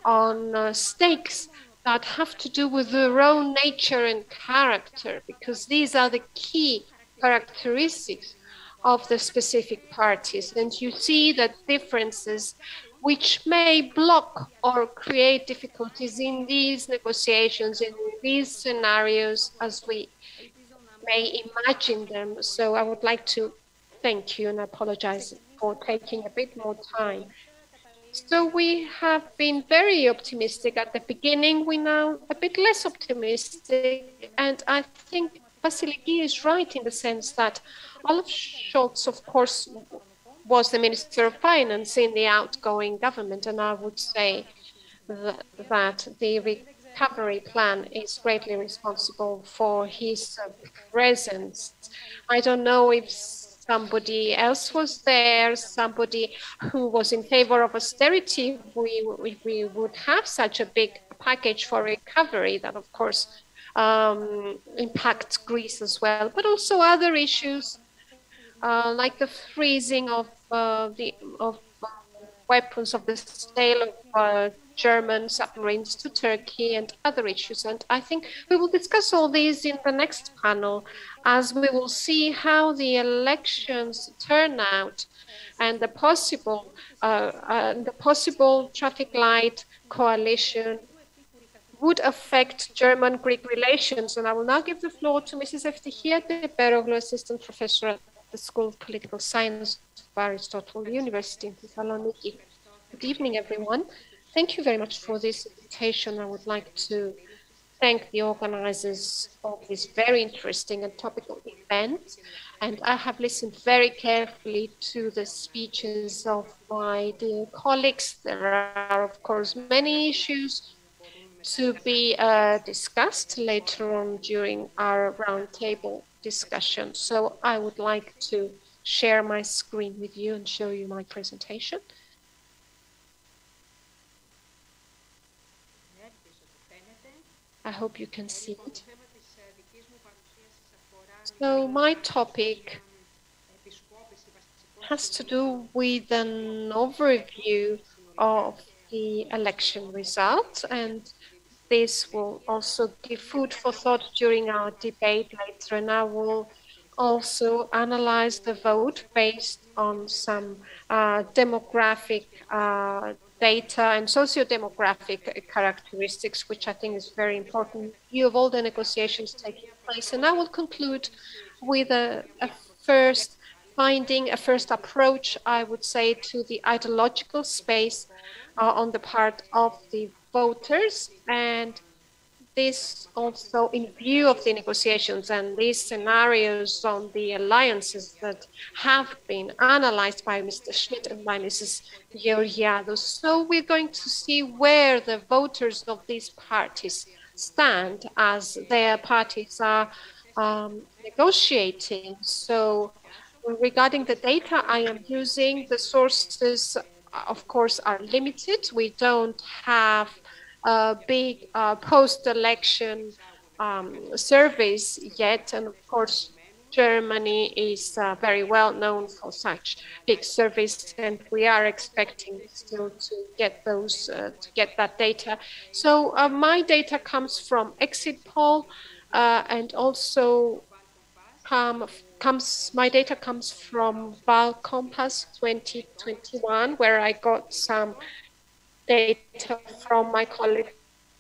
S1: on stakes that have to do with their own nature and character, because these are the key characteristics of the specific parties. And you see that differences which may block or create difficulties in these negotiations, in these scenarios, as we may imagine them. So I would like to thank you and apologize for taking a bit more time. So we have been very optimistic at the beginning. We're now a bit less optimistic. And I think Vasiliki is right in the sense that Olaf Scholz, of course, was the Minister of Finance in the outgoing government. And I would say that the recovery plan is greatly responsible for his presence. I don't know if somebody else was there, somebody who was in favor of austerity, if we would have such a big package for recovery that, of course, impacts Greece as well, but also other issues like the freezing of weapons, of the sale of German submarines to Turkey and other issues. And I think we will discuss all these in the next panel, as we will see how the elections turn out and the possible traffic light coalition would affect German-Greek relations. And I will now give the floor to Mrs. Eftihia Teperoglu, Assistant Professor at the School of Political Science of Aristotle University in Thessaloniki. Good evening, everyone. Thank you very much for this invitation. I would like to thank the organizers of this very interesting and topical event. And I have listened very carefully to the speeches of my dear colleagues. There are, of course, many issues to be discussed later on during our roundtable discussion. So I would like to share my screen with you and show you my presentation. I hope you can see it. So my topic has to do with an overview of the election results, and this will also give food for thought during our debate later, and I will also analyze the vote based on some demographic data and socio-demographic characteristics, which I think is very important in view of all the negotiations taking place. And I will conclude with a first finding, a first approach, I would say, to the ideological space on the part of the voters, and this also in view of the negotiations and these scenarios on the alliances that have been analyzed by Mr. Schmidt and by Mrs. Georgiadou. So we're going to see where the voters of these parties stand as their parties are negotiating. So regarding the data I am using, the sources, of course, are limited. We don't have big post-election surveys yet, and of course Germany is very well known for such big surveys, and we are expecting still to get those to get that data. So my data comes from exit poll, and also my data comes from Val Compass 2021, where I got some data from my colleague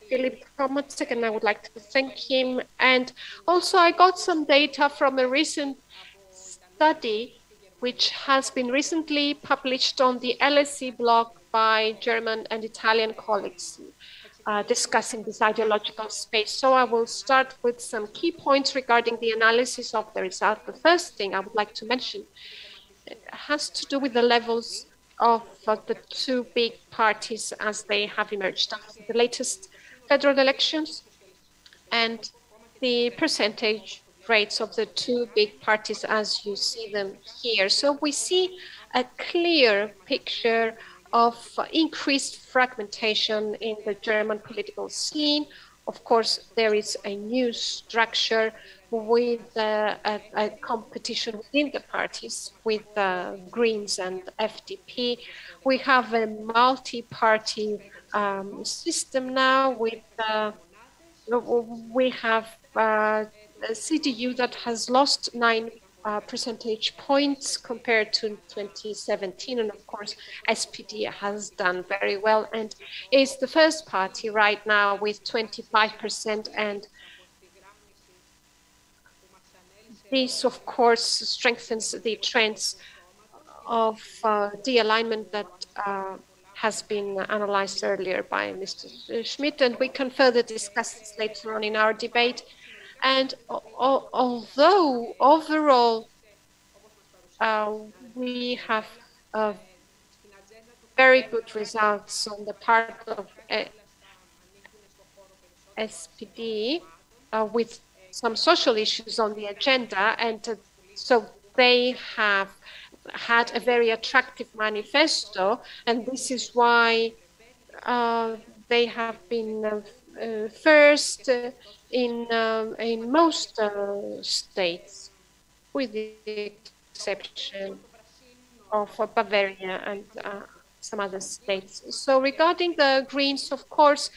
S1: Philip Tomatek, and I would like to thank him. And also I got some data from a recent study which has been recently published on the LSE blog by German and Italian colleagues discussing this ideological space. So I will start with some key points regarding the analysis of the result. The first thing I would like to mention has to do with the levels of the two big parties as they have emerged after the latest federal elections, and the percentage rates of the two big parties as you see them here. So we see a clear picture of increased fragmentation in the German political scene. Of course, there is a new structure with a competition within the parties with Greens and FDP. We have a multi-party system now with we have a CDU that has lost 9 percentage points compared to 2017, and of course SPD has done very well and is the first party right now with 25%, and this of course strengthens the trends of the alignment that has been analyzed earlier by Mr. Schmidt, and we can further discuss this later on in our debate. And although overall we have very good results on the part of SPD with some social issues on the agenda, and so they have had a very attractive manifesto, and this is why they have been first in most states, with the exception of Bavaria and some other states. So regarding the Greens, of course,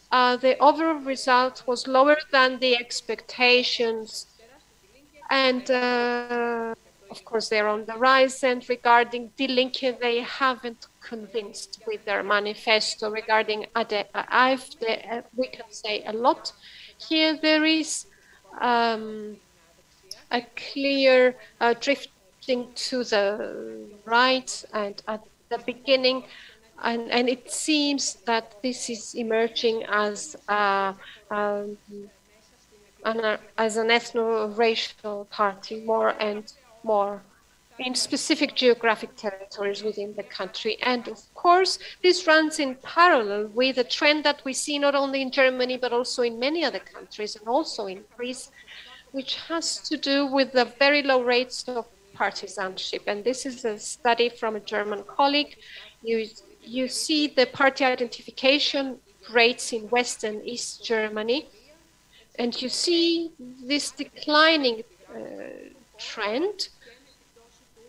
S1: the overall result was lower than the expectations, and of course, they're on the rise. And regarding Die Linke, they haven't convinced with their manifesto. Regarding AfD, we can say a lot. Here there is a clear drifting to the right, and at the beginning, and it seems that this is emerging as an ethno-racial party more and more in specific geographic territories within the country. And of course, this runs in parallel with a trend that we see not only in Germany, but also in many other countries, and also in Greece, which has to do with the very low rates of partisanship. And this is a study from a German colleague. You see the party identification rates in West and East Germany, and you see this declining trend.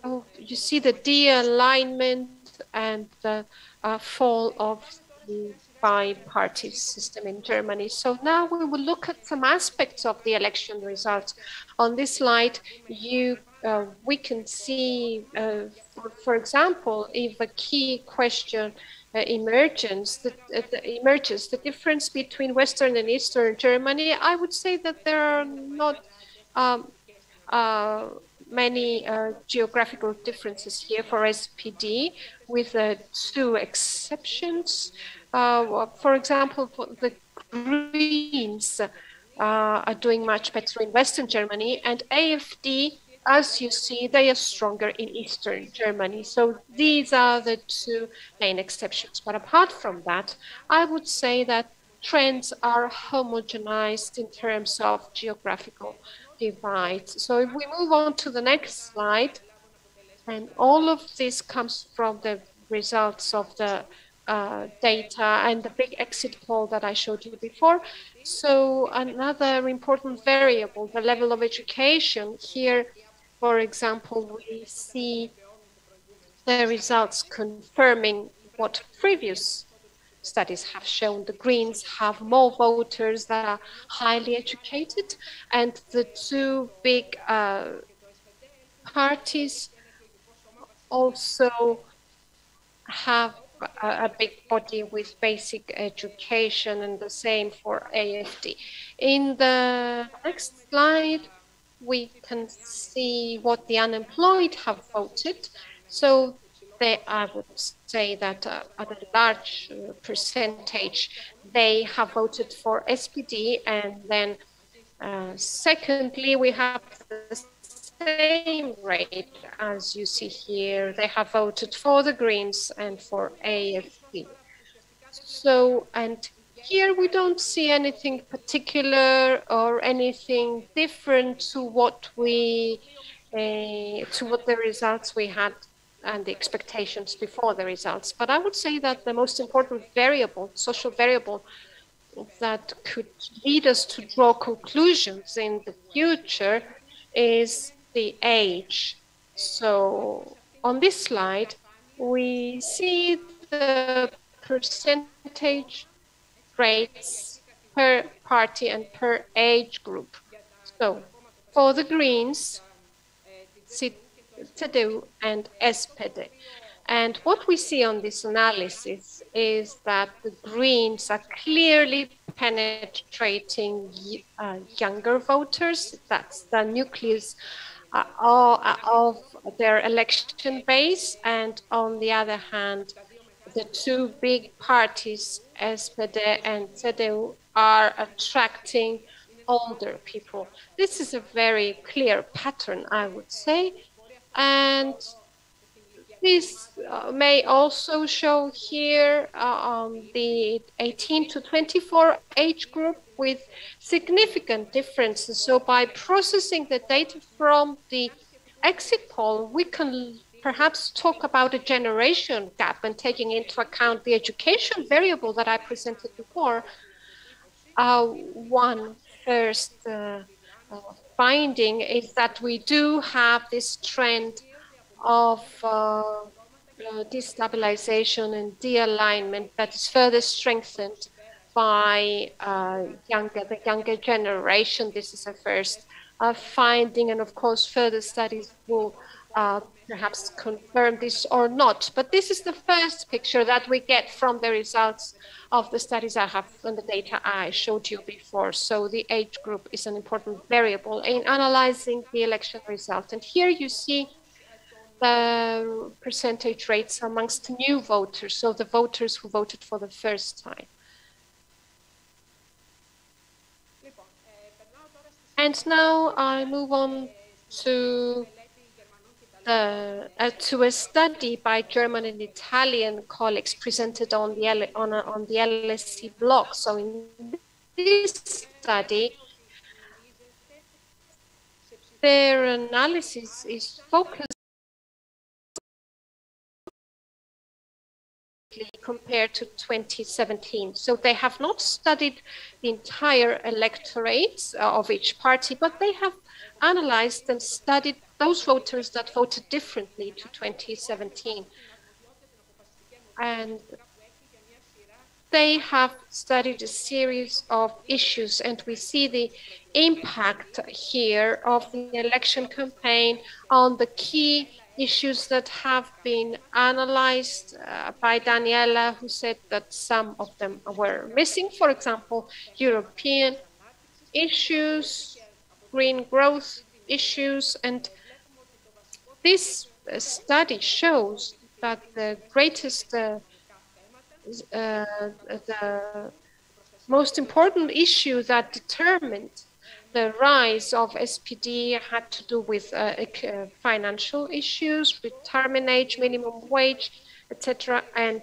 S1: Oh, you see the de-alignment and the fall of the bi-party system in Germany. So now we will look at some aspects of the election results. On this slide, we can see, for example, if a key question emerges, the difference between Western and Eastern Germany, I would say that there are not many geographical differences here for SPD, with 2 exceptions. For example, the Greens are doing much better in Western Germany, and AfD, as you see, they are stronger in Eastern Germany. So these are the 2 main exceptions. But apart from that, I would say that trends are homogenized in terms of geographical divides. So if we move on to the next slide, and all of this comes from the results of the data and the big exit poll that I showed you before. So another important variable, the level of education. Here, for example, we see the results confirming what previous studies have shown. The Greens have more voters that are highly educated, and the two big parties also have a big body with basic education, and the same for AFD. In the next slide, we can see what the unemployed have voted. So I would say that at a large percentage, they have voted for SPD, and then secondly, we have the same rate as you see here. They have voted for the Greens and for AFD. So, and here we don't see anything particular or anything different to what the results we had and the expectations before the results. But I would say that the most important variable, social variable, that could lead us to draw conclusions in the future is the age. So on this slide, we see the percentage rates per party and per age group. So for the Greens, CDU and SPD. And what we see on this analysis is that the Greens are clearly penetrating younger voters. That's the nucleus of their election base. And on the other hand, the two big parties, SPD and CDU, are attracting older people. This is a very clear pattern, I would say. And this may also show here the 18 to 24 age group with significant differences. So by processing the data from the exit poll, we can perhaps talk about a generation gap, and taking into account the education variable that I presented before. One first finding is that we do have this trend of destabilization and de-alignment that is further strengthened by the younger generation. This is a first finding, and of course further studies will perhaps confirm this or not. But this is the first picture that we get from the results of the studies I have and the data I showed you before. So the age group is an important variable in analyzing the election result. And here you see the percentage rates amongst new voters, so the voters who voted for the first time. And now I move on to a study by German and Italian colleagues presented on the LSE blog. So in this study, their analysis is focused compared to 2017. So they have not studied the entire electorates of each party, but they have analyzed and studied those voters that voted differently to 2017. And they have studied a series of issues, and we see the impact here of the election campaign on the key issues that have been analyzed by Daniela, who said that some of them were missing. For example, European issues, green growth issues. And this study shows that the greatest, the most important issue that determined the rise of SPD had to do with financial issues, retirement age, minimum wage, etc., and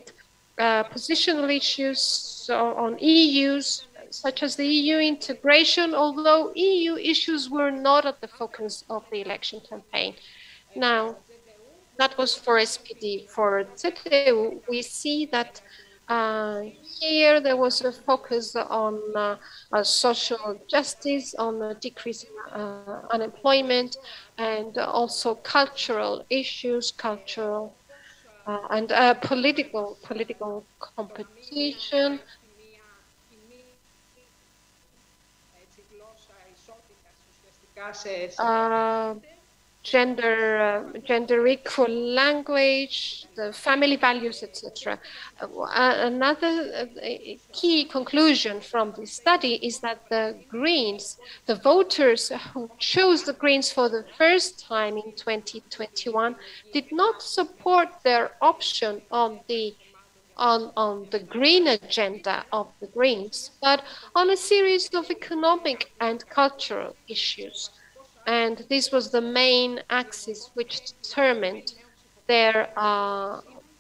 S1: positional issues on EUs, such as the EU integration, although EU issues were not at the focus of the election campaign. Now, that was for SPD. For CDU, we see that Here there was a focus on social justice, on decreasing unemployment, and also cultural issues, cultural and political competition. Gender equal language, the family values, etc. Another key conclusion from this study is that the Greens, the voters who chose the Greens for the first time in 2021, did not support their option on the green agenda of the Greens, but on a series of economic and cultural issues. And this was the main axis which determined their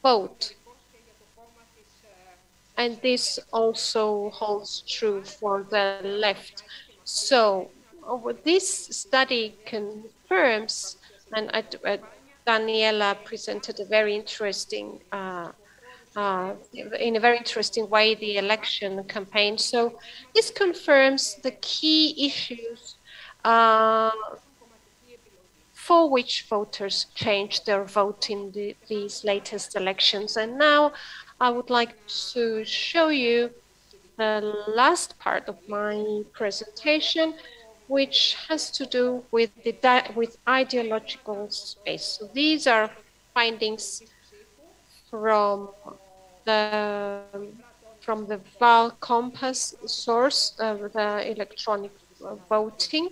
S1: vote. And this also holds true for the left. So this study confirms, and Daniela presented a very interesting in a very interesting way, the election campaign. So this confirms the key issues for which voters changed their vote in these latest elections. And now I would like to show you the last part of my presentation, which has to do with with ideological space. So these are findings from the Val Compass source, the electronic voting.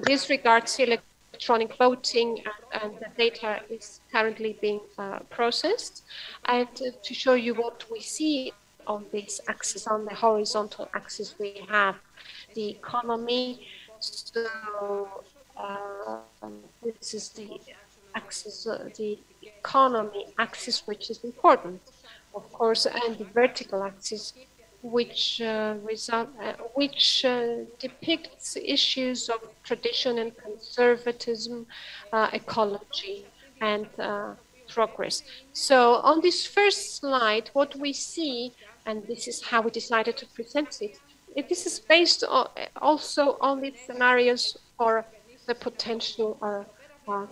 S1: This regards electronic voting, and the data is currently being processed. And to show you what we see on this axis, on the horizontal axis, we have the economy. So this is the axis, the economy axis, which is important, of course, and the vertical axis, which depicts issues of tradition and conservatism, ecology, and progress. So on this first slide, what we see, and this is how we decided to present it, this is based also on the scenarios for the potential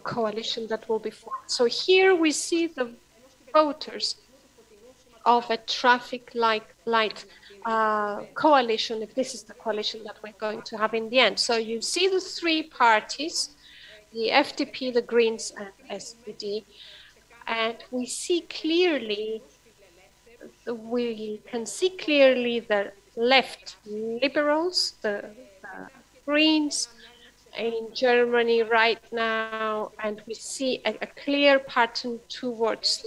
S1: coalition that will be formed. So here we see the voters of a traffic light coalition, if this is the coalition that we're going to have in the end. So you see the three parties, the FDP, the Greens, and SPD, and we can see clearly the left liberals, the Greens in Germany right now, and we see a clear pattern towards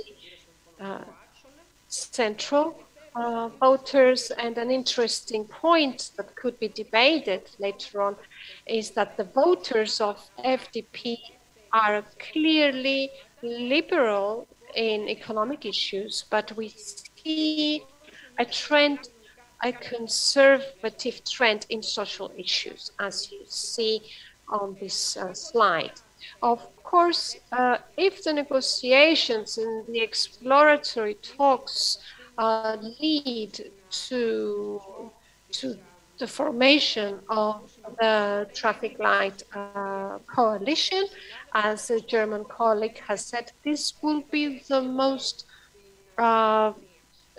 S1: the central voters. And an interesting point that could be debated later on is that the voters of FDP are clearly liberal in economic issues, but we see a trend, a conservative trend in social issues, as you see on this slide. Of course, if the negotiations and the exploratory talks lead to the formation of the traffic light coalition, as a German colleague has said, this will be the most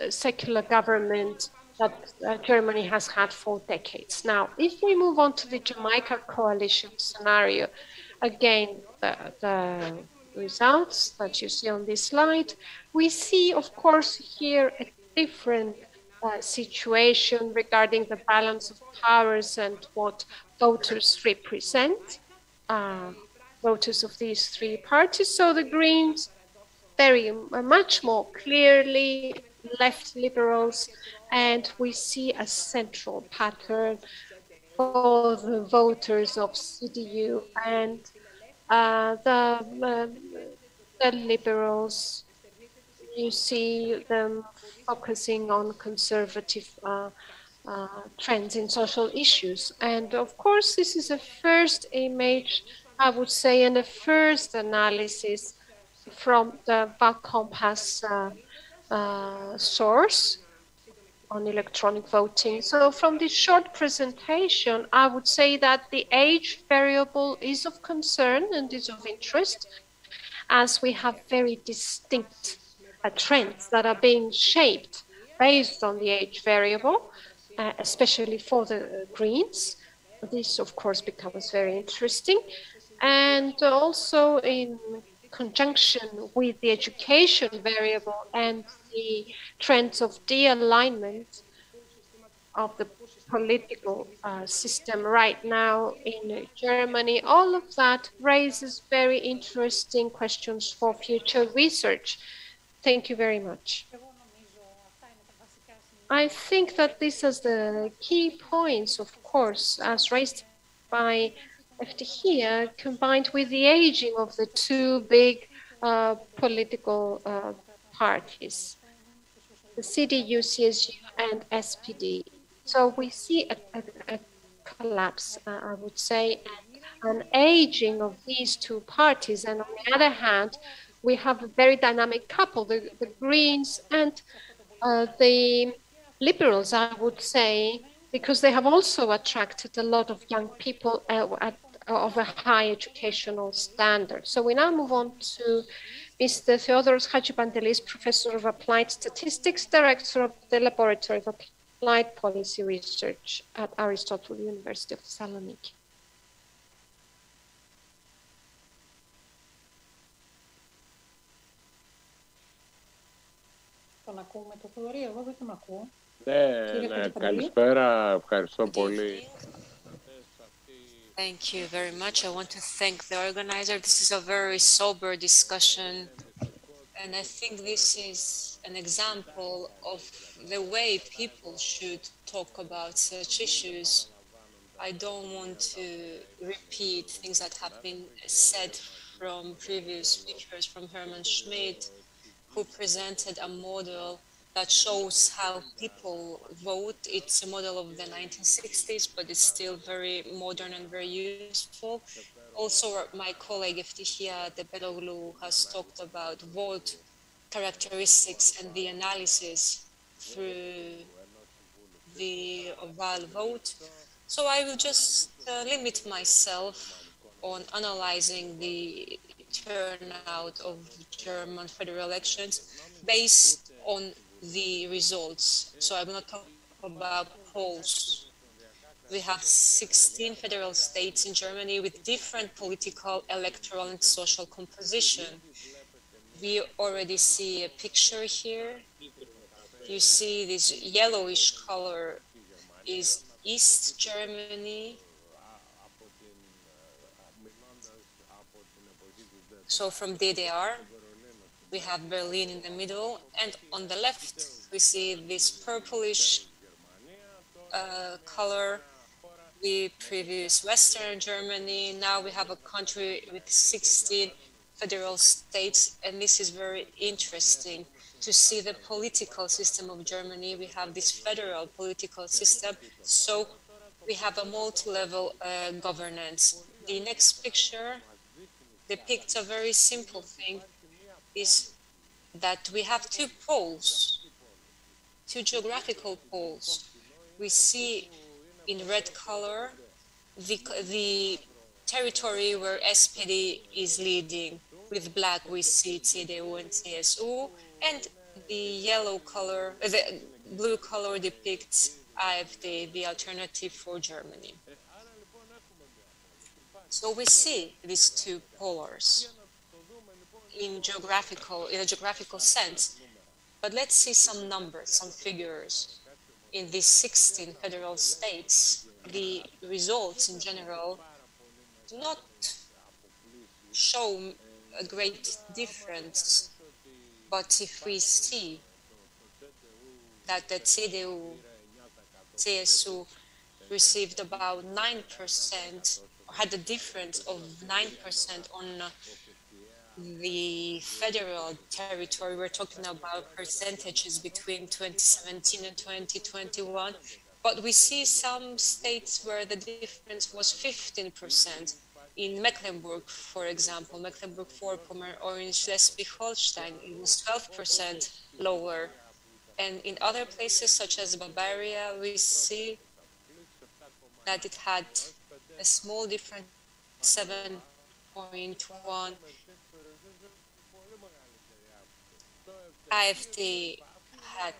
S1: secular government that Germany has had for decades. Now, if we move on to the Jamaica Coalition scenario, again, the results that you see on this slide, we see, of course, here a different situation regarding the balance of powers and what voters represent, voters of these three parties. So the Greens, very much more clearly left liberals, and we see a central pattern for the voters of CDU and the liberals. You see them focusing on conservative trends in social issues. And of course, this is a first image, I would say, and a first analysis from the Val Compass source. on electronic voting. So from this short presentation, I would say that the age variable is of concern and is of interest, as we have very distinct trends that are being shaped based on the age variable, especially for the Greens. This, of course, becomes very interesting. And also in conjunction with the education variable and the trends of de-alignment of the political system right now in Germany, all of that raises very interesting questions for future research. Thank you very much. I think that these are the key points, of course, as raised by here, combined with the aging of the two big political parties, the CDU, CSU, and SPD. So we see a collapse, I would say, and an aging of these two parties. And on the other hand, we have a very dynamic couple, the Greens and the Liberals, I would say, because they have also attracted a lot of young people of a high educational standard. So we now move on to Mr. Theodoros Hadjipantelis, Professor of Applied Statistics, Director of the Laboratory of Applied Policy Research at Aristotle University of Thessaloniki.
S4: Τον ακούμε το Θοδωρή, εγώ δεν τον ακούω.
S6: Ναι, καλησπέρα, ευχαριστώ πολύ.
S5: Thank you very much. I want to thank the organizer. This is a very sober discussion, and I think this is an example of the way people should talk about such issues. I don't want to repeat things that have been said from previous speakers, from Hermann Schmidt, who presented a model that shows how people vote. It's a model of the 1960s, but it's still very modern and very useful. Also, my colleague Eftichia Tepeloglu has talked about vote characteristics and the analysis through the oval vote. So I will just limit myself on analyzing the turnout of German federal elections based on the results. So I will not talk about polls. We have 16 federal states in Germany with different political, electoral, and social composition. We already see a picture here. You see this yellowish color is East Germany. So from DDR, we have Berlin in the middle, and on the left, we see this purplish color, the previous Western Germany. Now we have a country with 16 federal states, and this is very interesting to see the political system of Germany. We have this federal political system, so we have a multi-level governance. The next picture depicts a very simple thing, is that we have two poles, two geographical poles. We see in red color the territory where SPD is leading. With black we see CDU and CSU, and the yellow color, the blue color depicts AfD, the Alternative for Germany. So we see these two polars in a geographical sense. But let's see some numbers, some figures. In these 16 federal states, the results in general do not show a great difference. But if we see that the CDU, CSU received about 9%, or had a difference of 9% on the federal territory, we're talking about percentages between 2017 and 2021, but we see some states where the difference was 15%. In Mecklenburg, for example, Mecklenburg-Vorpommern, Orange, Schleswig-Holstein, it was 12% lower. And in other places, such as Bavaria, we see that it had a small difference, 7.1. AfD had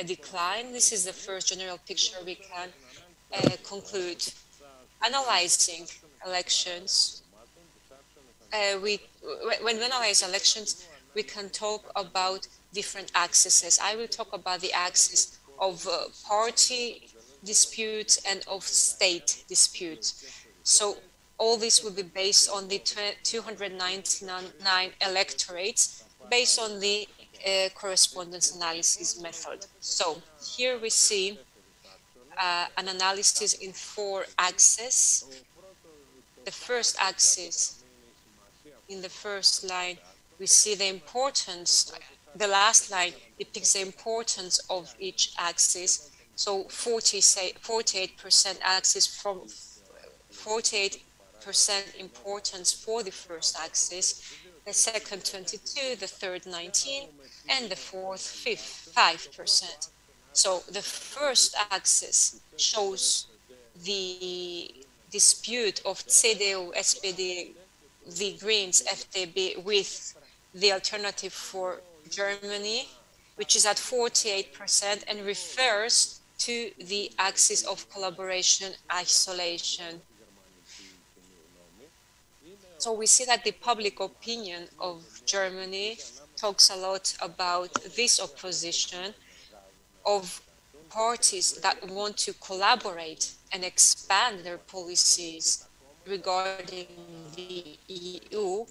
S5: a decline. This is the first general picture we can conclude. Analyzing elections, when we analyze elections, we can talk about different axes. I will talk about the axis of party disputes and of state disputes. So all this will be based on the 299 electorates, based on the correspondence analysis method. So here we see an analysis in 4 axes. The first axis, in the first line, we see the importance, the last line depicts the importance of each axis. So 48% axis from 48% importance for the first axis, the second 22, the third 19, and the fourth 5%. So the first axis shows the dispute of CDU, SPD, the Greens, FDP with the Alternative for Germany, which is at 48% and refers to the axis of collaboration isolation. So we see that the public opinion of Germany talks a lot about this opposition of parties that want to collaborate and expand their policies regarding the EU,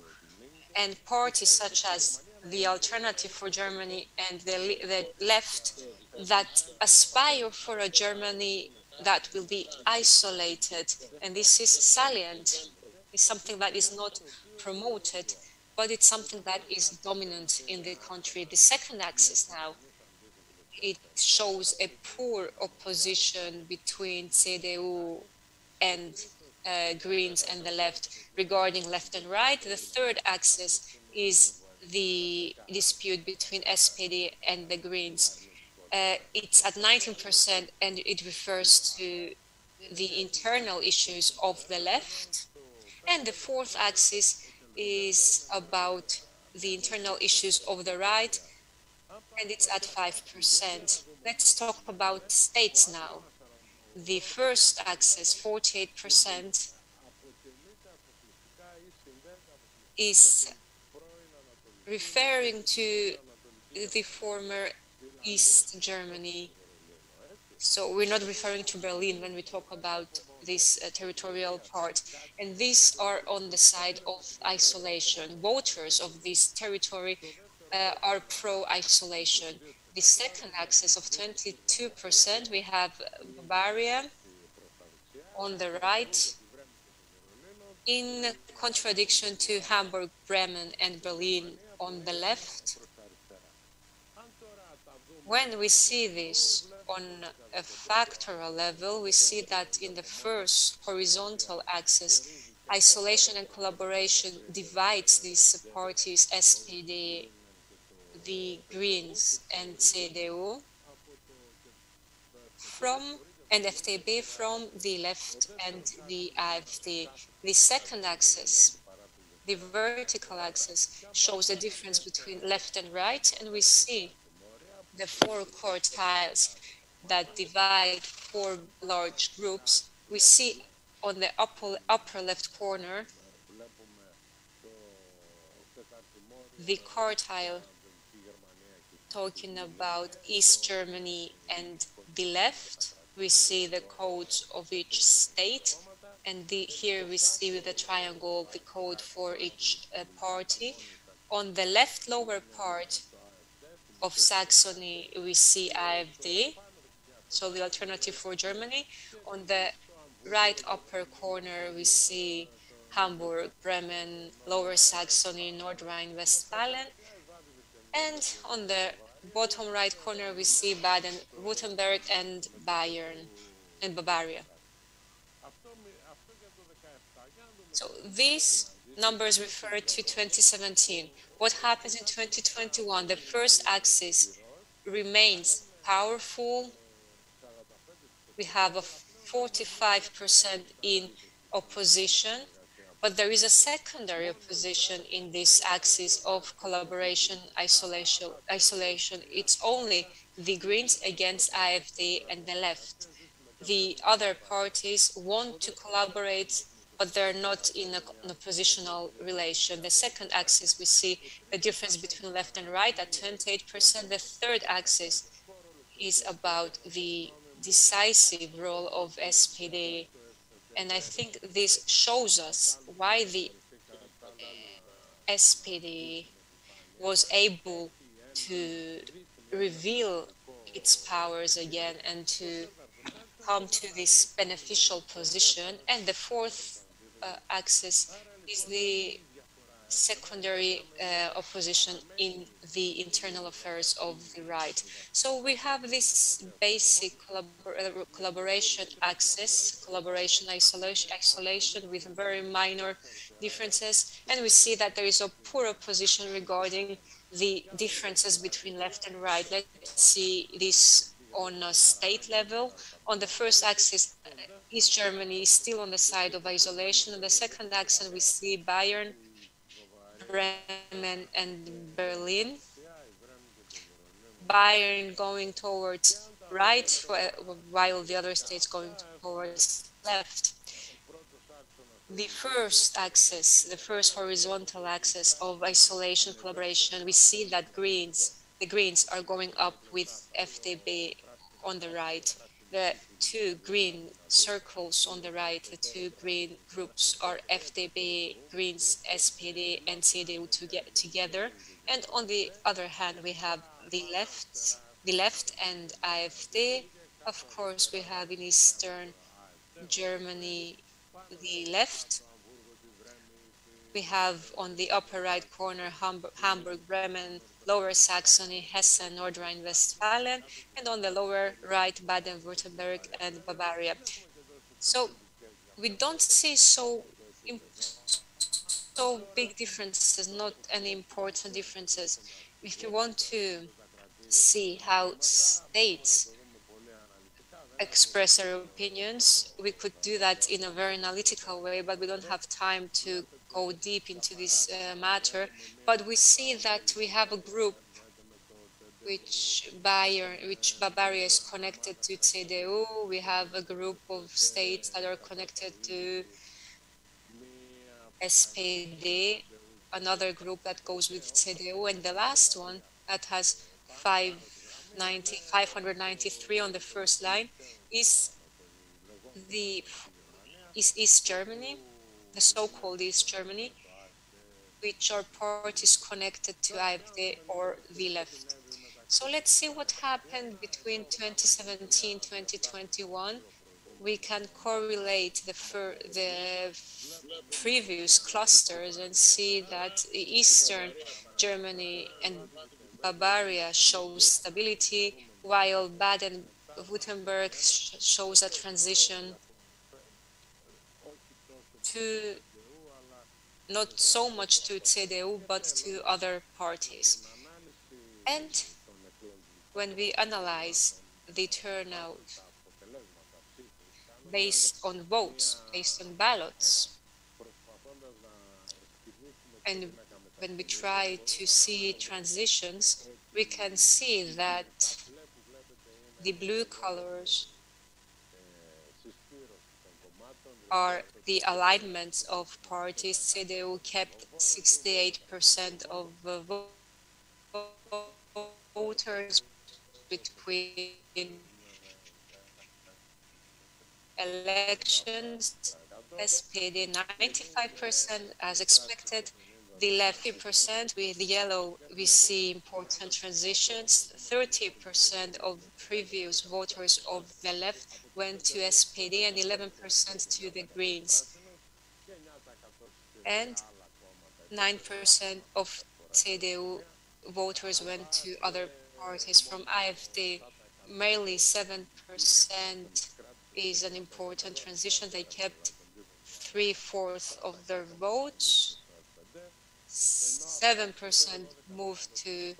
S5: and parties such as the Alternative for Germany and the left that aspire for a Germany that will be isolated. And this is salient. It's something that is not promoted, but it's something that is dominant in the country. The second axis now, it shows a poor opposition between CDU and Greens and the left regarding left and right. The third axis is the dispute between SPD and the Greens. It's at 19% and it refers to the internal issues of the left. And the fourth axis is about the internal issues of the right, and it's at 5%. Let's talk about states now. The first axis, 48%, is referring to the former East Germany. So we're not referring to Berlin when we talk about this territorial part. And these are on the side of isolation. Voters of this territory are pro-isolation. The second axis of 22%, we have Bavaria on the right, in contradiction to Hamburg, Bremen, and Berlin on the left. When we see this on a factorial level, we see that in the first horizontal axis, isolation and collaboration divides these parties, SPD, the Greens, and CDU, and FDP from the left and the AfD. The second axis, the vertical axis, shows the difference between left and right, and we see the 4 quartiles that divide 4 large groups. We see on the upper left corner the quartile talking about East Germany and the left. We see the codes of each state, and here we see with the triangle the code for each party. On the left lower part of Saxony, we see AfD, so the Alternative for Germany. On the right upper corner, we see Hamburg, Bremen, Lower Saxony, North Rhine-Westphalen. And on the bottom right corner, we see Baden-Württemberg and Bayern and Bavaria. So these numbers refer to 2017. What happens in 2021? The first axis remains powerful. We have a 45% in opposition, but there is a secondary opposition in this axis of collaboration, isolation. It's only the Greens against AfD and the left. The other parties want to collaborate, but they're not in a positional relation. The second axis, we see the difference between left and right at 28%. The third axis is about the decisive role of SPD. And I think this shows us why the SPD was able to reveal its powers again and to come to this beneficial position. And the fourth axis is the secondary opposition in the internal affairs of the right. So we have this basic collaboration axis, collaboration isolation with very minor differences, and we see that there is a poor opposition regarding the differences between left and right. Let's see this on a state level. On the first axis, East Germany is still on the side of isolation. On the second axis, we see Bayern, Bremen and Berlin. Bayern going towards right, while the other states going towards left. The first axis, the first horizontal axis of isolation collaboration, we see that the Greens are going up with FDP on the right. The two green circles on the right, the two green groups are FDP, Greens, SPD, and CDU together. And on the other hand, we have the left and AfD. Of course, we have in Eastern Germany the left. We have on the upper right corner Hamburg, Bremen, Lower Saxony, Hesse, North Rhine-Westphalia, and on the lower right, Baden-Württemberg and Bavaria. So we don't see so big differences, not any important differences. If you want to see how states express our opinions, we could do that in a very analytical way, but we don't have time to go deep into this matter. But we see that we have a group which Bavaria is connected to CDU. We have a group of states that are connected to SPD, another group that goes with CDU, and the last one that has 593 on the first line is East Germany, the so-called East Germany, which are parties connected to AfD or the left. So let's see what happened between 2017 2021. We can correlate the previous clusters and see that Eastern Germany and Bavaria shows stability, while Baden-Württemberg shows a transition to not so much to CDU, but to other parties. And when we analyze the turnout based on votes, based on ballots, and when we try to see transitions, we can see that the blue colors are the alignments of parties. CDU kept 68% of voters between elections. SPD 95% as expected. The left 50%. With the yellow, we see important transitions. 30% of previous voters of the left went to SPD and 11% to the Greens. And 9% of CDU voters went to other parties from AfD. Merely 7% is an important transition. They kept 3/4 of their votes. 7% moved to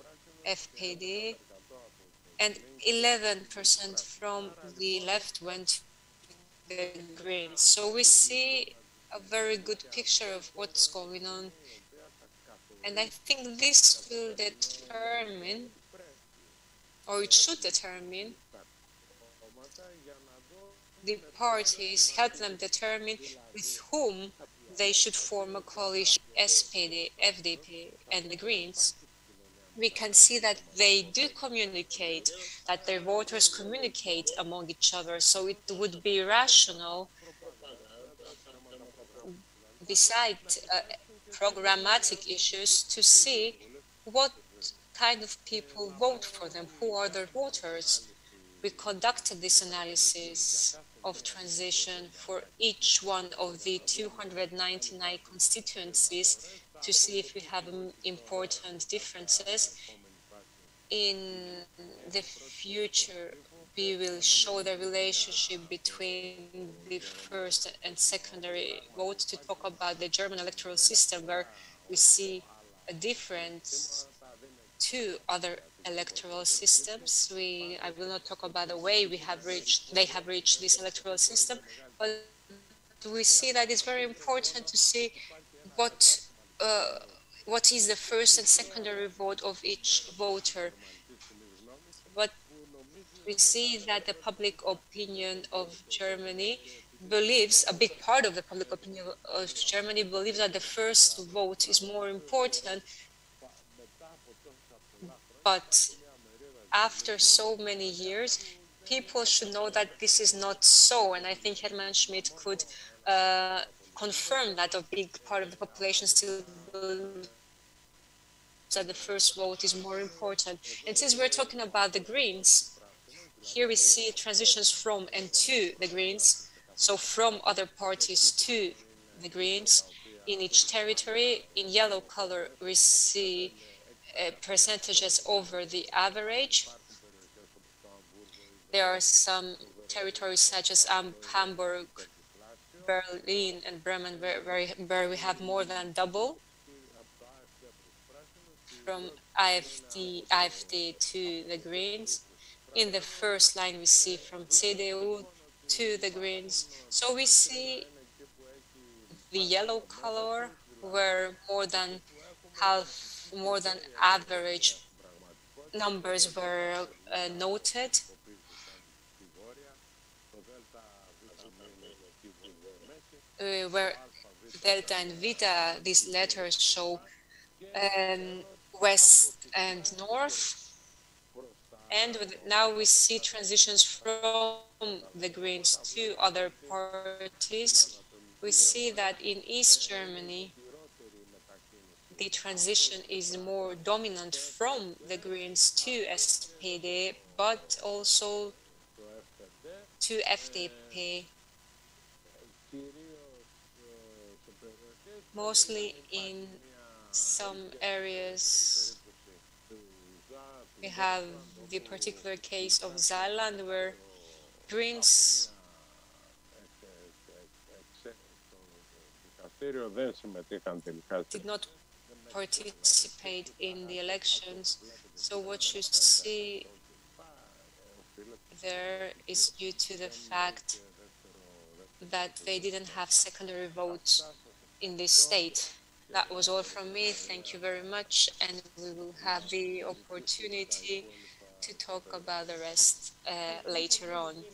S5: FPD, and 11% from the left went to the Greens. So we see a very good picture of what's going on. And I think this will determine, or it should determine, the parties, help them determine with whom they should form a coalition, SPD, FDP, and the Greens. We can see that they do communicate, that their voters communicate among each other. So it would be rational, besides programmatic issues, to see what kind of people vote for them, who are their voters. We conducted this analysis of transition for each one of the 299 constituencies to see if we have important differences. In the future, we will show the relationship between the first and secondary vote to talk about the German electoral system, where we see a difference to other electoral systems. I will not talk about the way they have reached this electoral system, but we see that it's very important to see what is the first and secondary vote of each voter. But we see that the public opinion of Germany believes, a big part of the public opinion of Germany believes that the first vote is more important. But after so many years, people should know that this is not so. And I think Hermann Schmidt could confirm that a big part of the population still believes that the first vote is more important. And since we're talking about the Greens, here we see transitions from and to the Greens. So from other parties to the Greens in each territory. In yellow color, we see percentages over the average. There are some territories such as Hamburg, Berlin, and Bremen where we have more than double from AfD to the Greens. In the first line, we see from CDU to the Greens. So we see the yellow color where more than average numbers were noted. Where Delta and Vita, these letters show west and north. And now we see transitions from the Greens to other parties. We see that in East Germany, the transition is more dominant from the Greens to SPD, but also to FDP. Mostly in some areas, we have the particular case of Saarland, where Greens did not participate in the elections. So what you see there is due to the fact that they didn't have secondary votes in this state. That was all from me. Thank you very much. And we will have the opportunity to talk about the rest later on.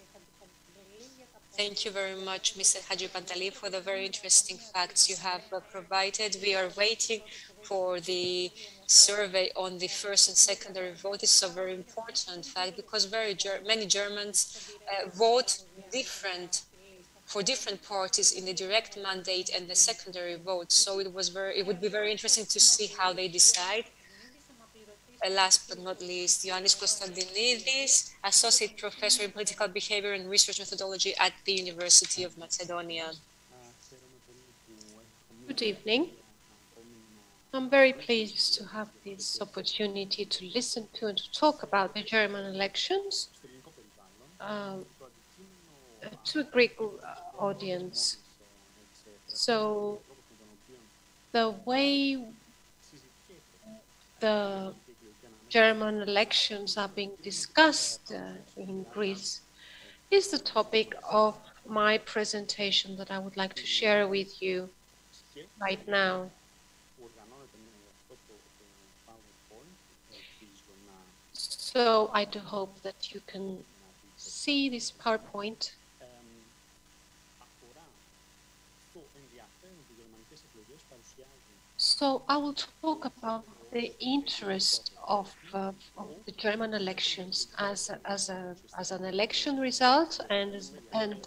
S5: Thank you very much, Mr. Hadji Pantali, for the very interesting facts you have provided. We are waiting for the survey on the first and secondary vote. This is a very important fact because many Germans vote for different parties in the direct mandate and the secondary vote. So it would be very interesting to see how they decide. Last but not least, Ioannis Konstantinidis, Associate Professor in Political Behavior and Research Methodology at the University of Macedonia.
S1: Good evening. I'm very pleased to have this opportunity to listen to and to talk about the German elections to a Greek audience. So the way the German elections are being discussed in Greece is the topic of my presentation that I would like to share with you right now. So I do hope that you can see this PowerPoint. So I will talk about the interest of the German elections as an election result and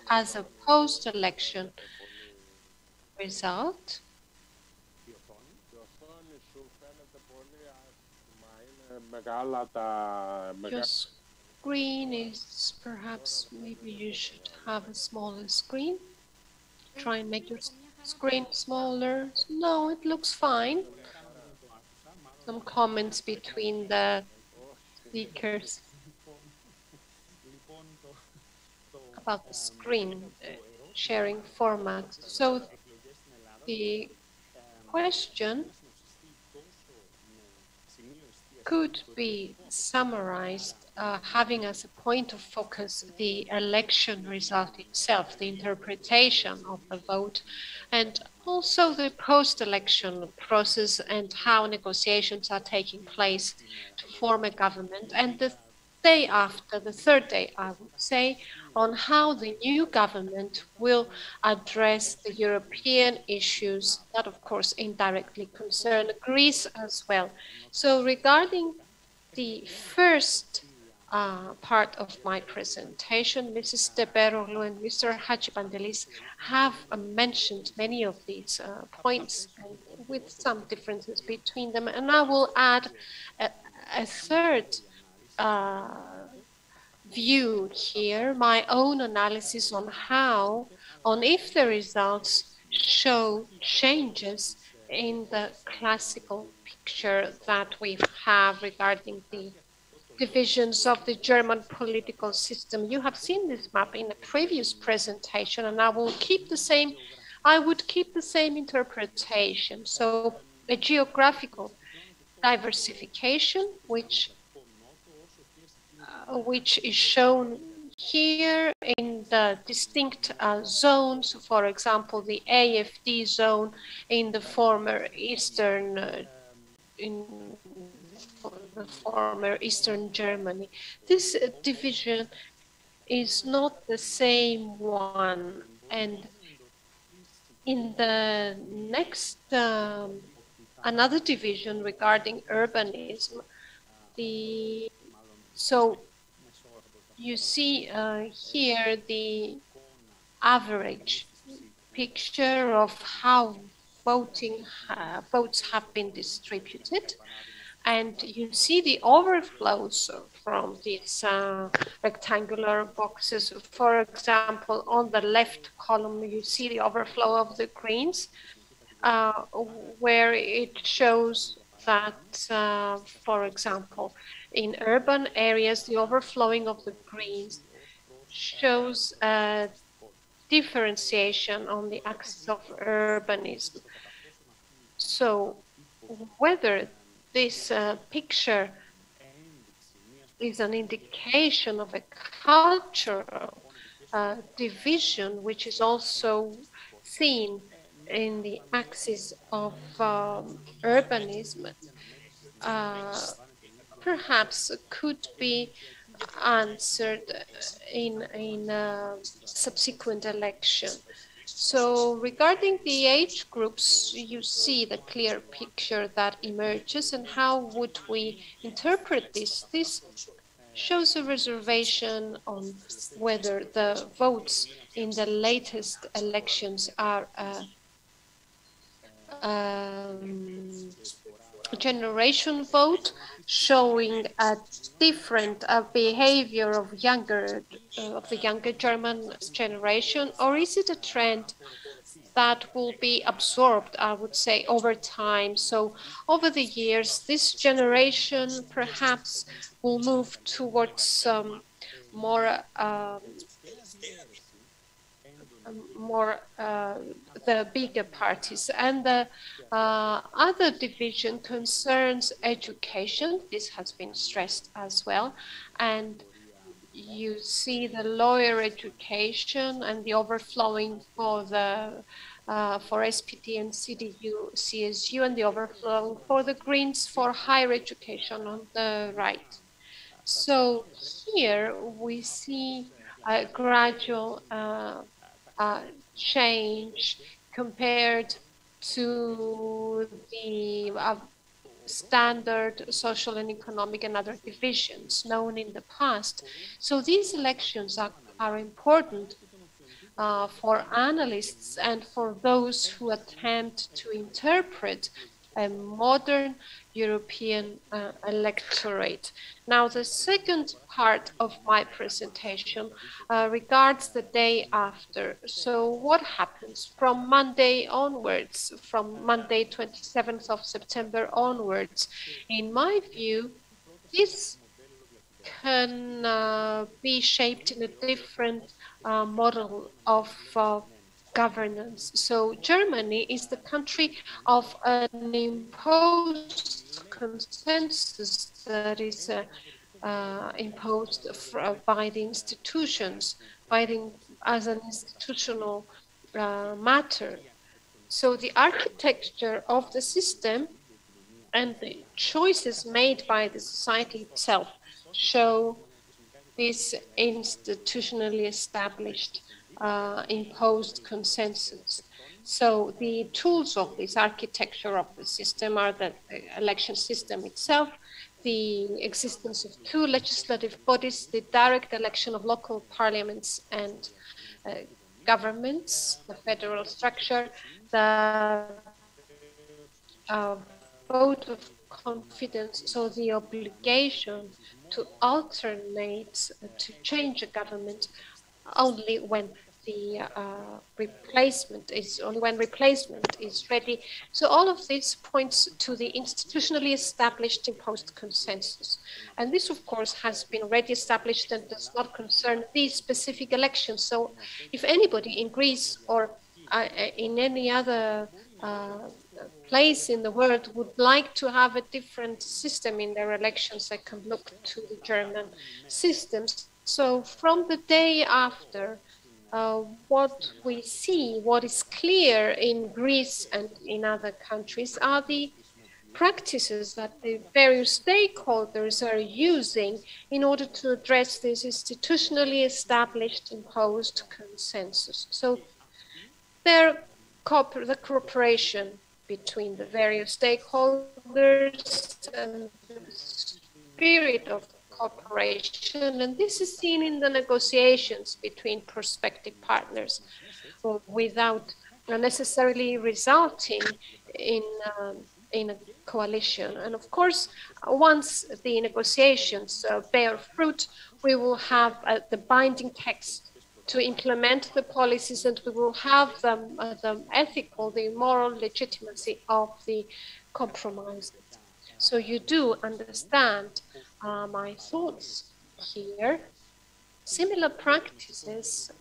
S1: as a post-election result. Your screen is perhaps, maybe you should have a smaller screen. Try and make your screen smaller. No, it looks fine. Some comments between the speakers about the screen sharing format. So the question could be summarized having as a point of focus the election result itself, the interpretation of the vote, and also the post-election process and how negotiations are taking place to form a government, and the day after, the third day, I would say, on how the new government will address the European issues that, of course, indirectly concern Greece as well. So regarding the first part of my presentation, Mrs. Teberoglu and Mr. Hachipandelis have mentioned many of these points and with some differences between them. And I will add a third view here, my own analysis on if the results show changes in the classical picture that we have regarding the divisions of the German political system. You have seen this map in a previous presentation, and I would keep the same interpretation. So a geographical diversification, which is shown here in the distinct zones, for example, the AFD zone in the former Eastern Germany. This division is not the same one, and in the next another division regarding urbanism, so you see here the average picture of how votes have been distributed, and you see the overflows from these rectangular boxes. For example, on the left column, you see the overflow of the Greens, where it shows that, for example, in urban areas, the overflowing of the Greens shows a differentiation on the axis of urbanism. So whether this picture is an indication of a cultural division, which is also seen in the axis of urbanism, perhaps could be answered in a subsequent election. So regarding the age groups, you see the clear picture that emerges, and how would we interpret this? This shows a reservation on whether the votes in the latest elections are generation vote, showing a different behavior of the younger German generation, or is it a trend that will be absorbed, I would say, over time? So over the years, this generation perhaps will move towards more more the bigger parties. And the other division concerns education. This has been stressed as well. And you see the lawyer education and the overflowing for the for SPD and CDU, CSU, and the overflowing for the Greens for higher education on the right. So here we see a gradual change compared to the standard social and economic and other divisions known in the past. So these elections are important for analysts and for those who attempt to interpret a modern European electorate. Now, the second part of my presentation regards the day after. So what happens from Monday onwards, from Monday 27th of September onwards? In my view, this can be shaped in a different model of governance. So Germany is the country of an imposed consensus that is imposed by the institutions, as an institutional matter. So the architecture of the system and the choices made by the society itself show this institutionally established imposed consensus. So the tools of this architecture of the system are the election system itself, the existence of two legislative bodies, the direct election of local parliaments and governments, the federal structure, the vote of confidence, so the obligation to alternate, to change a government only when the replacement is ready. So all of this points to the institutionally established imposed consensus. And this, of course, has been already established and does not concern these specific elections. So if anybody in Greece or in any other place in the world would like to have a different system in their elections, I can look to the German systems. So from the day after, what we see, what is clear in Greece and in other countries are the practices that the various stakeholders are using in order to address this institutionally established imposed consensus. So the cooperation between the various stakeholders and the spirit of cooperation, and this is seen in the negotiations between prospective partners without necessarily resulting in a coalition. And of course, once the negotiations bear fruit, we will have the binding text to implement the policies, and we will have the ethical, the moral legitimacy of the compromises. So you do understand my thoughts here. Similar practices,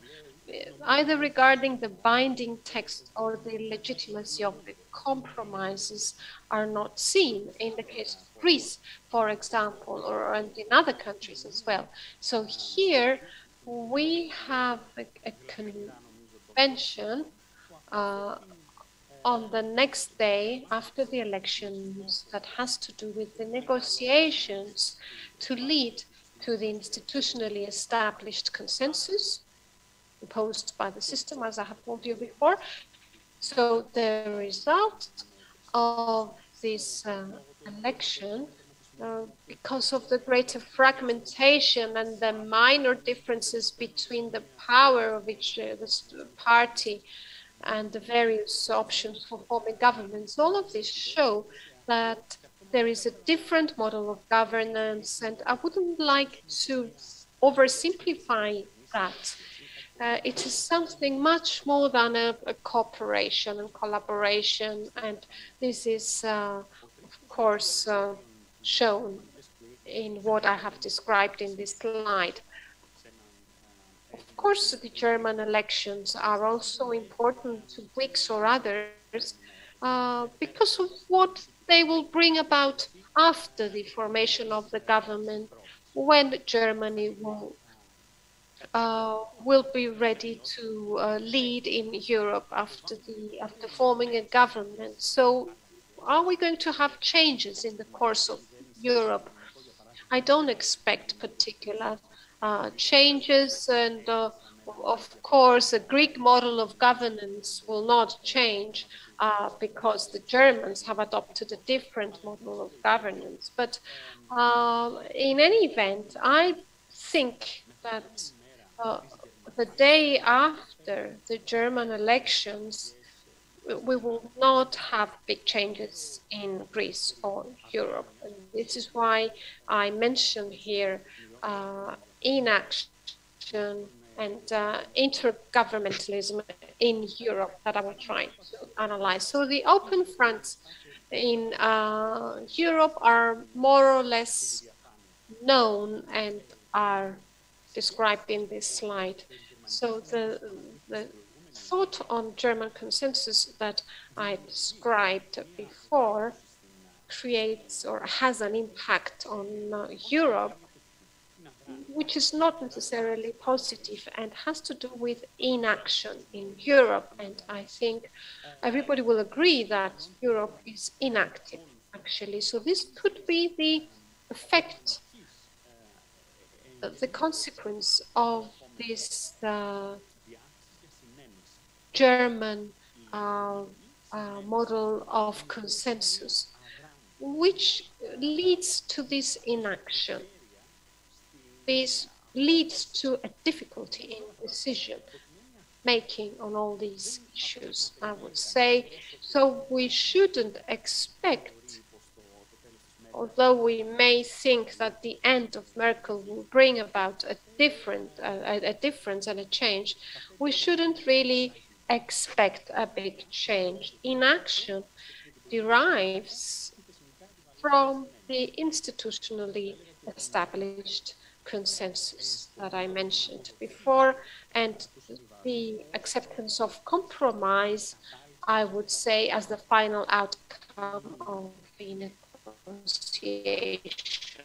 S1: either regarding the binding text or the legitimacy of the compromises, are not seen in the case of Greece, for example, or in other countries as well. So here we have a convention on the next day after the elections that has to do with the negotiations to lead to the institutionally established consensus imposed by the system, as I have told you before. So the result of this election, because of the greater fragmentation and the minor differences between the power of each party and the various options for forming governments, all of this show that there is a different model of governance, and I wouldn't like to oversimplify that. It is something much more than a cooperation and collaboration, and this is, of course, shown in what I have described in this slide. Of course, the German elections are also important to Greeks or others because of what they will bring about after the formation of the government, when Germany will be ready to lead in Europe after forming a government. So, are we going to have changes in the course of Europe? I don't expect particular changes, and of course, the Greek model of governance will not change because the Germans have adopted a different model of governance. But in any event, I think that the day after the German elections, we will not have big changes in Greece or Europe. And this is why I mentioned here inaction and intergovernmentalism in Europe that I will try to analyze. So the open fronts in Europe are more or less known and are described in this slide. So the thought on German consensus that I described before creates or has an impact on Europe, which is not necessarily positive and has to do with inaction in Europe. And I think everybody will agree that Europe is inactive, actually. So this could be the effect, the consequence of this German model of consensus, which leads to this inaction. This leads to a difficulty in decision making on all these issues, I would say. So we shouldn't expect, although we may think that the end of Merkel will bring about a difference and a change, we shouldn't really expect a big change. Inaction derives from the institutionally established consensus that I mentioned before, and the acceptance of compromise, I would say, as the final outcome of the negotiation.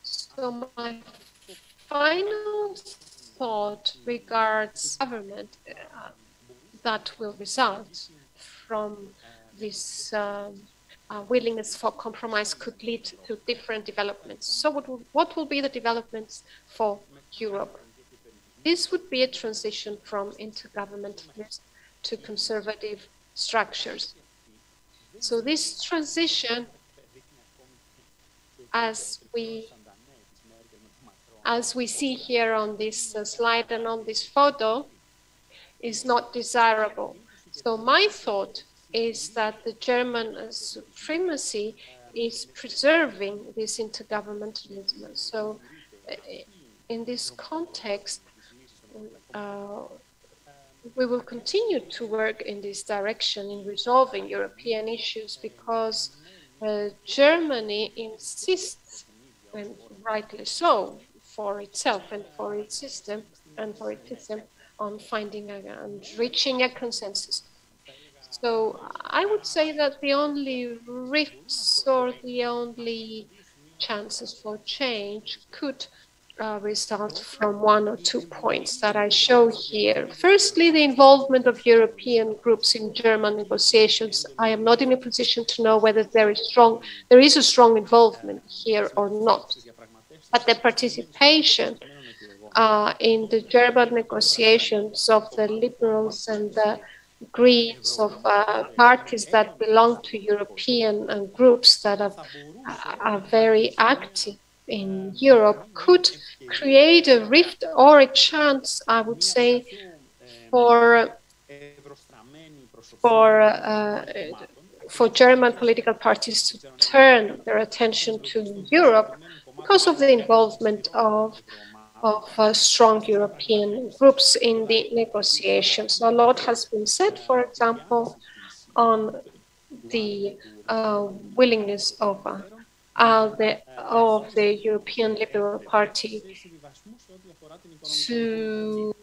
S1: So my final thought regards government that will result from this willingness for compromise could lead to different developments. So what will be the developments for Europe? This would be a transition from intergovernmentalism to conservative structures. So this transition, as we see here on this slide and on this photo, is not desirable. So my thought is that the German supremacy is preserving this intergovernmentalism. So in this context, we will continue to work in this direction in resolving European issues, because Germany insists, and rightly so, for itself and for its system on finding and reaching a consensus. So I would say that the only rifts or the only chances for change could result from one or 2 points that I show here. Firstly, the involvement of European groups in German negotiations. I am not in a position to know whether there is a strong involvement here or not. But the participation in the German negotiations of the liberals and the Greens, of parties that belong to European groups that are very active in Europe, could create a rift or a chance, I would say, for German political parties to turn their attention to Europe because of the involvement of strong European groups in the negotiations. A lot has been said, for example, on the willingness of of the European Liberal Party to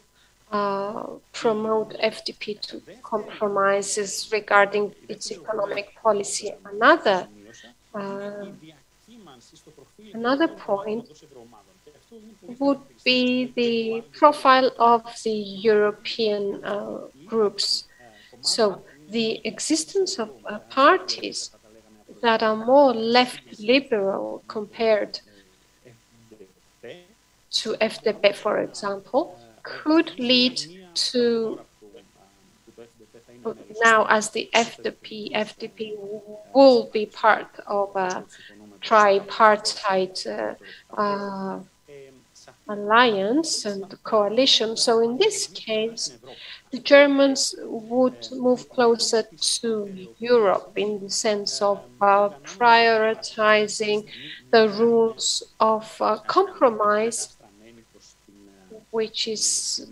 S1: promote FDP to compromises regarding its economic policy. Another point would be the profile of the European groups. So the existence of parties that are more left liberal compared to FDP, for example, could lead to, now as the FDP will be part of a tripartite alliance and coalition. So in this case, the Germans would move closer to Europe in the sense of prioritizing the rules of compromise, which is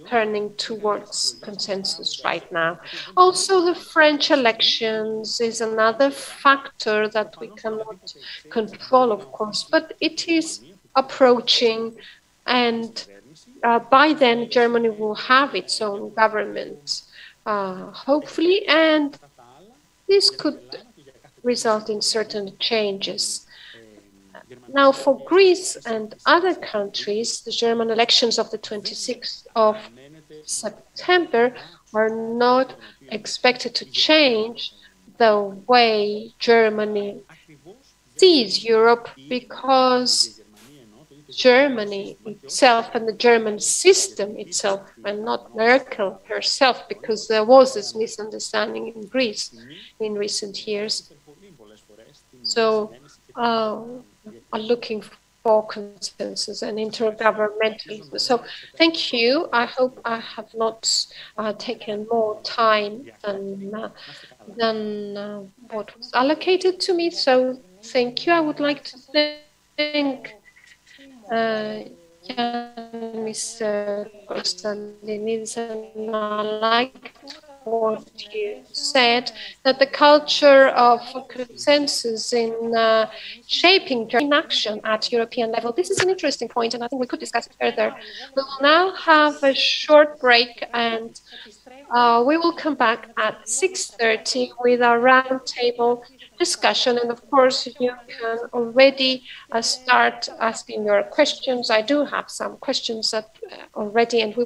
S1: turning towards consensus right now. Also, the French elections is another factor that we cannot control, of course, but it is approaching, and by then Germany will have its own government, hopefully, and this could result in certain changes. Now, for Greece and other countries, the German elections of the 26th of September are not expected to change the way Germany sees Europe, because Germany itself and the German system itself, and not Merkel herself, because there was this misunderstanding in Greece in recent years. So, are looking for consensus and intergovernmentalism. So thank you. I hope I have not taken more time than what was allocated to me. So thank you. I would like to thank Mr. Konstantinidis, and I like what you said, that the culture of consensus in shaping action at European level. This is an interesting point, and I think we could discuss it further. We will now have a short break, and we will come back at 6:30 with our roundtable discussion. And of course, you can already start asking your questions. I do have some questions already, and we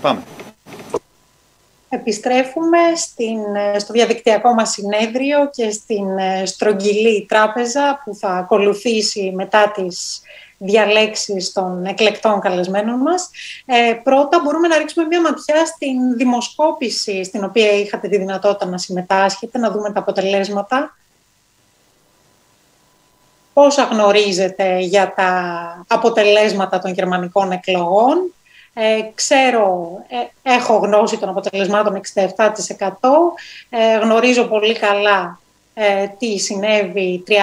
S7: Πάμε.
S4: Επιστρέφουμε στο διαδικτυακό μας συνέδριο και στην στρογγυλή τράπεζα που θα ακολουθήσει μετά τις διαλέξεις των εκλεκτών καλεσμένων μας. Πρώτα μπορούμε να ρίξουμε μια ματιά στην δημοσκόπηση στην οποία είχατε τη δυνατότητα να συμμετάσχετε, να δούμε τα αποτελέσματα. Πόσα γνωρίζετε για τα αποτελέσματα των γερμανικών εκλογών? Έχω γνώση των αποτελεσμάτων 67%, γνωρίζω πολύ καλά τι συνέβη 30%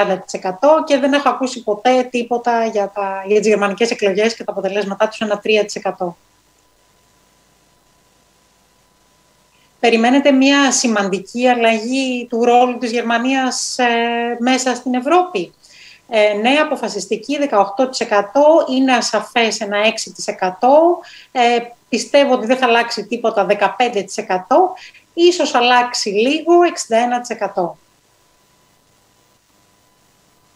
S4: και δεν έχω ακούσει ποτέ τίποτα για τις γερμανικές εκλογές και τα αποτελέσματά τους ένα 3%. Περιμένετε μια σημαντική αλλαγή του ρόλου της Γερμανίας μέσα στην Ευρώπη? Ναι, αποφασιστική 18%, είναι ασαφές ένα 6%, πιστεύω ότι δεν θα αλλάξει τίποτα 15%, ίσως αλλάξει λίγο 61%.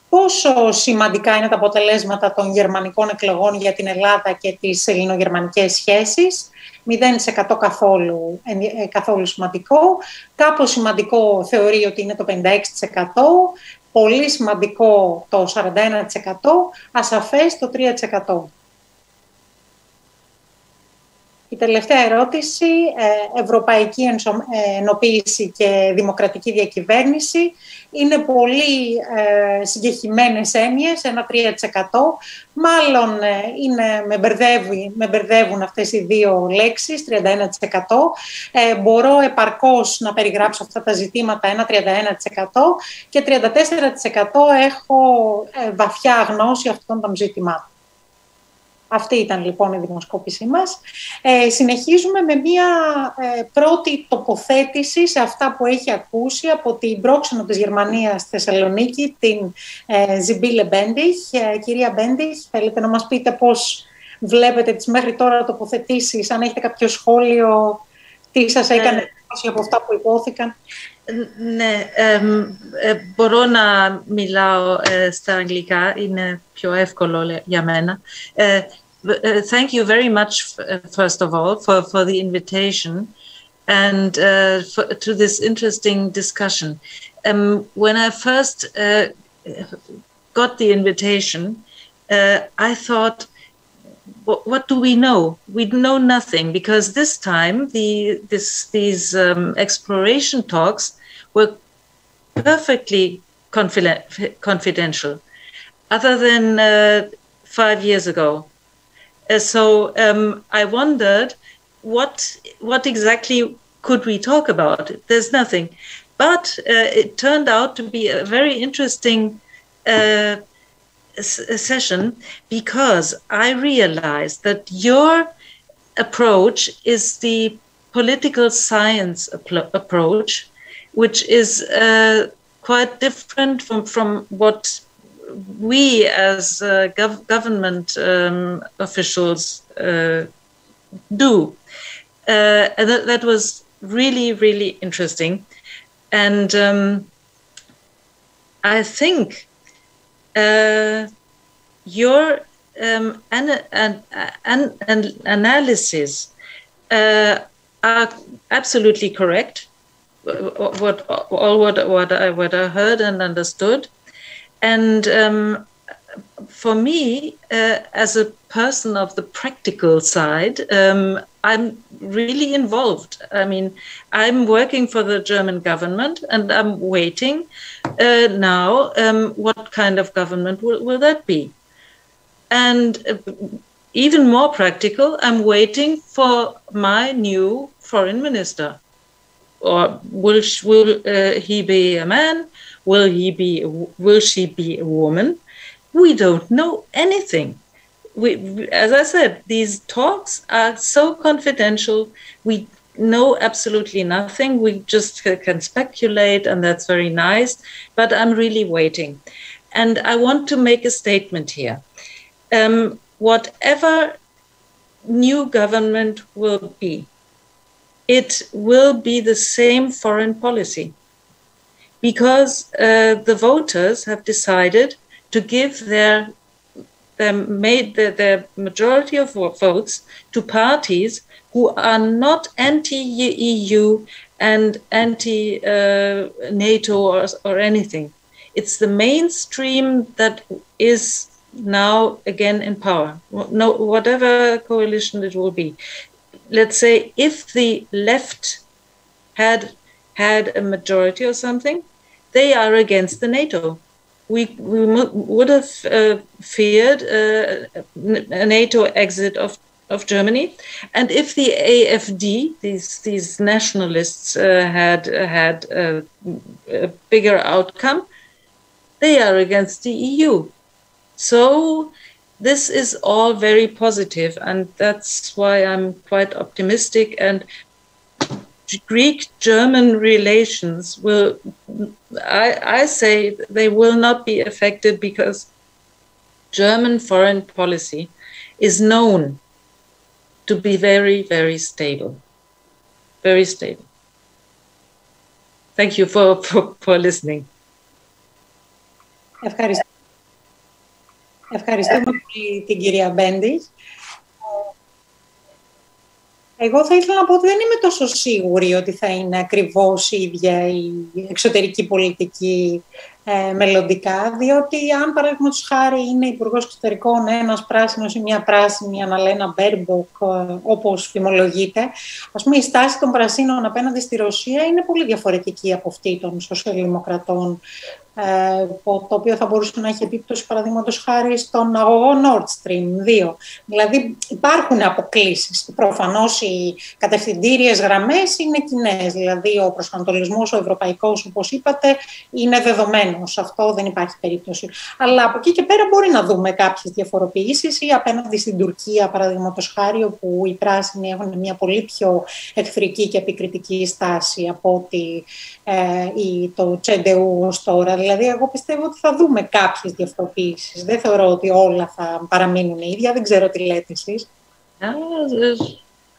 S4: Πόσο σημαντικά είναι τα αποτελέσματα των γερμανικών εκλογών για την Ελλάδα και τις ελληνογερμανικές σχέσεις? 0% καθόλου σημαντικό. Κάπως σημαντικό θεωρεί ότι είναι το 56%. Πολύ σημαντικό το 41%, ασαφές το 3%. Η τελευταία ερώτηση, ευρωπαϊκή ενοποίηση και δημοκρατική διακυβέρνηση. Είναι πολύ συγκεκριμένες έννοιες, ένα 3%. Μάλλον με μπερδεύουν αυτές οι δύο λέξεις, 31%. Μπορώ επαρκώς να περιγράψω αυτά τα ζητήματα, ένα 31%. Και 34% έχω βαθιά γνώση αυτών των ζητημάτων. Αυτή ήταν λοιπόν η δημοσκόπησή μας. Συνεχίζουμε με μία πρώτη τοποθέτηση σε αυτά που έχει ακούσει από την πρόξενο της Γερμανίας στη Θεσσαλονίκη, την Ζιμπίλε Μπέντιχ. Κυρία Μπέντιχ, θέλετε να μας πείτε πώς βλέπετε τις μέχρι τώρα τοποθετήσεις, αν έχετε κάποιο σχόλιο, τι σας έκανε εντύπωση από αυτά που υπόθηκαν?
S8: Ναι, μπορώ να μιλάω στα αγγλικά, είναι πιο εύκολο για μένα. Thank you very much, first of all, for the invitation and to this interesting discussion. When I first got the invitation, I thought, what do we know? We know nothing, because this time these exploration talks were perfectly confidential, other than 5 years ago. So I wondered, what exactly could we talk about? There's nothing. But it turned out to be a very interesting session, because I realized that your approach is the political science approach, which is quite different from what we as government officials do. That was really, really interesting. And I think your analysis are absolutely correct. What I heard and understood. And for me, as a person of the practical side, I'm really involved. I mean, I'm working for the German government, and I'm waiting now, what kind of government will that be? And even more practical, I'm waiting for my new foreign minister. Or will he be a man? Will she be a woman? We don't know anything. As I said, these talks are so confidential. We know absolutely nothing. We just can speculate, and that's very nice. But I'm really waiting. And I want to make a statement here. Whatever new government will be, it will be the same foreign policy, because the voters have decided to give their the majority of votes to parties who are not anti-EU and anti-NATO or anything. It's the mainstream that is now again in power, no, whatever coalition it will be. Let's say if the left had a majority or something, they are against the NATO. We would have feared a NATO exit of Germany, and if the AfD, these nationalists, had a bigger outcome, they are against the EU. So this is all very positive, and that's why I'm quite optimistic. And Greek-German relations will, I say, they will not be affected because German foreign policy is known to be very, very stable. Very stable. Thank you for listening.
S4: Ευχαριστούμε πολύ την κυρία Μπέντη. Εγώ θα ήθελα να πω ότι δεν είμαι τόσο σίγουρη ότι θα είναι ακριβώς η ίδια η εξωτερική πολιτική μελλοντικά, διότι αν παραδείγματος χάρη είναι υπουργός εξωτερικών ένας πράσινος ή μια πράσινη, η Αναλένα Μπέρμποκ, όπως φημολογείται, ας πούμε η στάση των πρασίνων απέναντι στη Ρωσία είναι πολύ διαφορετική από αυτή των σοσιαλδημοκρατών, το οποίο θα μπορούσε να έχει επίπτωση παραδείγματος χάρη στον αγωγό Nord Stream 2. Δηλαδή υπάρχουν αποκλίσεις. Προφανώς οι κατευθυντήριες γραμμές είναι κοινές. Δηλαδή ο προσανατολισμός ο ευρωπαϊκός, όπως είπατε, είναι δεδομένος. Αυτό δεν υπάρχει περίπτωση. Αλλά από εκεί και πέρα μπορεί να δούμε κάποιες διαφοροποιήσεις ή απέναντι στην Τουρκία, παραδείγματος χάρη, όπου οι πράσινοι έχουν μια πολύ πιο εχθρική και επικριτική στάση από ότι το Τσεντεού ως τώρα. Δηλαδή, εγώ πιστεύω ότι θα δούμε κάποιες διαφοροποιήσεις. Δεν θεωρώ ότι όλα θα παραμείνουν ίδια. Δεν ξέρω τι λέτε εσείς.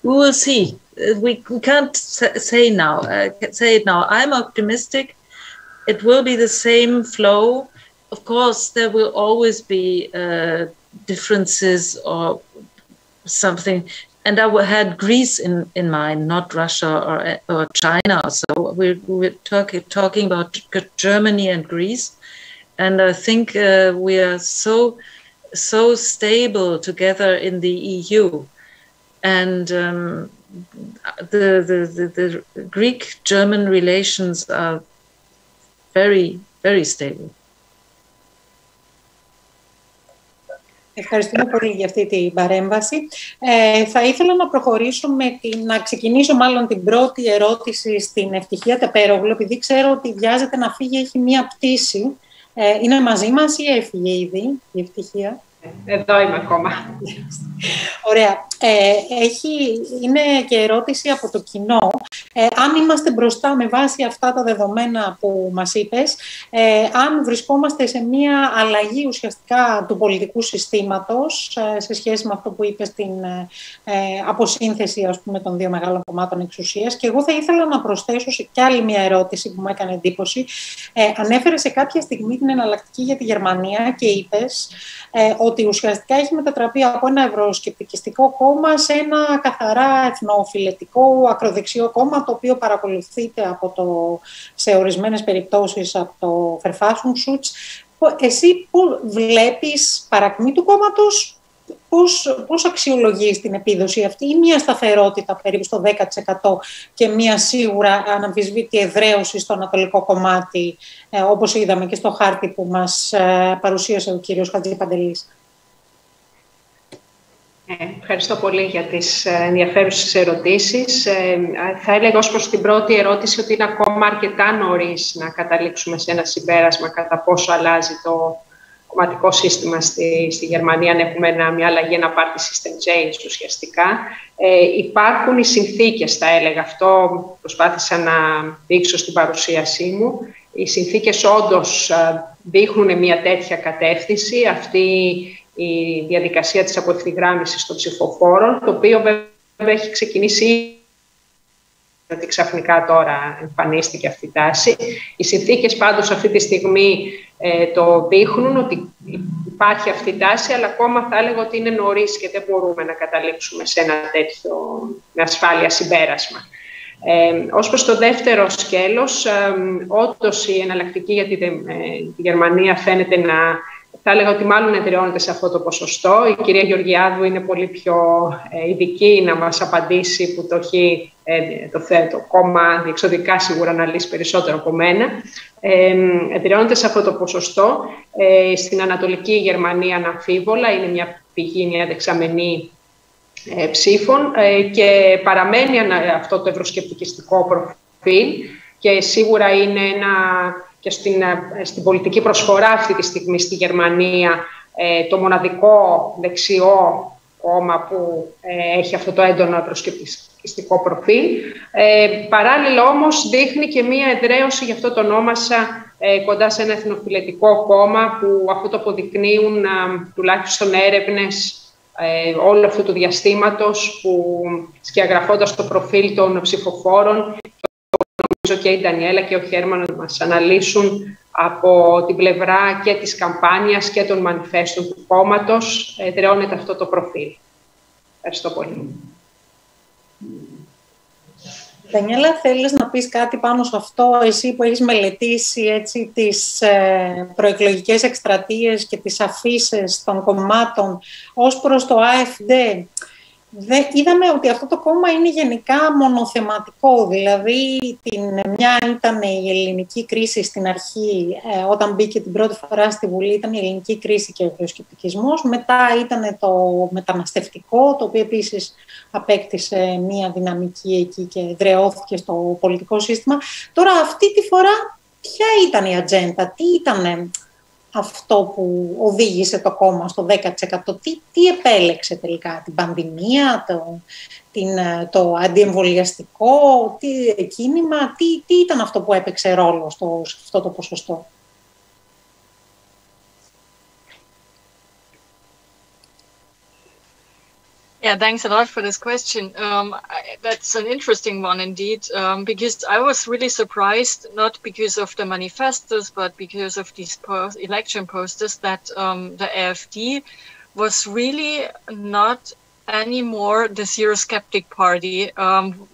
S8: We will see. We can't say it now. I'm optimistic. It will be the same flow. Of course, there will always be differences or something. And I had Greece in mind, not Russia or China. So we're talking about Germany and Greece. And I think we are so stable together in the EU. And the Greek-German relations are very, very stable.
S4: Ευχαριστούμε πολύ για αυτή την παρέμβαση. Θα ήθελα να προχωρήσω να ξεκινήσω μάλλον την πρώτη ερώτηση στην Ευτυχία Τεπέρογλου, επειδή ξέρω ότι βιάζεται να φύγει, έχει μία πτήση. Είναι μαζί μας ή έφυγε ήδη η Ευτυχία?
S7: Εδώ είμαι ακόμα.
S4: Ωραία. Είναι και ερώτηση από το κοινό. Αν είμαστε μπροστά με βάση αυτά τα δεδομένα που μας είπες, αν βρισκόμαστε σε μία αλλαγή ουσιαστικά του πολιτικού συστήματος σε σχέση με αυτό που είπες, την αποσύνθεση, ας πούμε, των δύο μεγάλων κομμάτων εξουσίας. Και εγώ θα ήθελα να προσθέσω και άλλη μία ερώτηση που μου έκανε εντύπωση. Ανέφερε σε κάποια στιγμή την εναλλακτική για τη Γερμανία και είπες ότι ουσιαστικά έχει μετατραπεί από ένα ευρωσκεπτικιστικό κόμμα σε ένα καθαρά εθνοφιλετικό ακροδεξιό κόμμα, το οποίο παρακολουθείται σε ορισμένες περιπτώσεις από το Verfassungsschutz. Εσύ που βλέπεις παρακμή του κόμματος, πώς αξιολογείς την επίδοση αυτή, ή μια σταθερότητα περίπου στο 10% και μια σίγουρα αναμφισβήτη εδραίωση στο ανατολικό κομμάτι, όπως είδαμε και στο χάρτη που μας παρουσίασε ο κύριος Χατζηπαντελής?
S7: Ευχαριστώ πολύ για τις ενδιαφέρουσες ερωτήσεις. Θα έλεγα ως προς την πρώτη ερώτηση ότι είναι ακόμα αρκετά νωρίς να καταλήξουμε σε ένα συμπέρασμα κατά πόσο αλλάζει το κομματικό σύστημα στη Γερμανία, αν έχουμε μια αλλαγή, ένα party system change ουσιαστικά. Υπάρχουν οι συνθήκες, θα έλεγα. Αυτό προσπάθησα να δείξω στην παρουσίασή μου. Οι συνθήκες όντως δείχνουν μια τέτοια κατεύθυνση, αυτή η διαδικασία της αποευθυγράμμισης των ψηφοφόρων, το οποίο βέβαια έχει ξεκινήσει ότι ξαφνικά τώρα εμφανίστηκε αυτή η τάση. Οι συνθήκες πάντως αυτή τη στιγμή το δείχνουν ότι υπάρχει αυτή η τάση, αλλά ακόμα θα έλεγα ότι είναι νωρίς και δεν μπορούμε να καταλήξουμε σε ένα τέτοιο με ασφάλεια συμπέρασμα. Ως προς το δεύτερο σκέλος, όντως η εναλλακτική για τη Γερμανία φαίνεται να, θα έλεγα ότι μάλλον εδραιώνεται σε αυτό το ποσοστό. Η κυρία Γεωργιάδου είναι πολύ πιο ειδική να μας απαντήσει, που το έχει το κόμμα διεξοδικά σίγουρα να λύσει περισσότερο από μένα. Εδραιώνεται σε αυτό το ποσοστό. Στην Ανατολική Γερμανία αναμφίβολα είναι μια πηγή, μια δεξαμενή ψήφων και παραμένει αυτό το ευρωσκεπτικιστικό προφίλ και σίγουρα είναι και στην πολιτική προσφορά αυτή τη στιγμή στη Γερμανία το μοναδικό δεξιό κόμμα που έχει αυτό το έντονο ευρωσκεπτικιστικό προφίλ. Παράλληλα όμως δείχνει και μία εδραίωση, γι' αυτό το ονόμασα, κοντά σε ένα εθνοφιλετικό κόμμα που αυτό το αποδεικνύουν τουλάχιστον έρευνες όλου αυτού του διαστήματος που σκιαγραφώντας το προφίλ των ψηφοφόρων, νομίζω και η Ντανιέλα και ο Χέρμαν να μας αναλύσουν από την πλευρά και της καμπάνιας και των μανιφέστων του κόμματος, εδραιώνεται αυτό το προφίλ. Ευχαριστώ πολύ.
S4: Ντανιέλα, θέλεις να πεις κάτι πάνω σε αυτό, εσύ που έχεις μελετήσει έτσι, τις προεκλογικές εκστρατείες και τις αφίσες των κομμάτων ως προς το AfD. Είδαμε ότι αυτό το κόμμα είναι γενικά μονοθεματικό, δηλαδή μια ήταν η ελληνική κρίση στην αρχή, όταν μπήκε την πρώτη φορά στη Βουλή ήταν η ελληνική κρίση και ο ευρωσκεπτικισμός, μετά ήταν το μεταναστευτικό, το οποίο επίσης απέκτησε μια δυναμική εκεί και εδραιώθηκε στο πολιτικό σύστημα. Τώρα αυτή τη φορά ποια ήταν η ατζέντα, τι ήταν αυτό που οδήγησε το κόμμα στο 10%, τι επέλεξε τελικά, την πανδημία, το αντιεμβολιαστικό, κίνημα, τι ήταν αυτό που έπαιξε ρόλο σε αυτό το ποσοστό?
S2: Yeah, thanks a lot for this question. That's an interesting one indeed, because I was really surprised, not because of the manifestos, but because of these election posters, that the AfD was really not anymore the Eurosceptic party,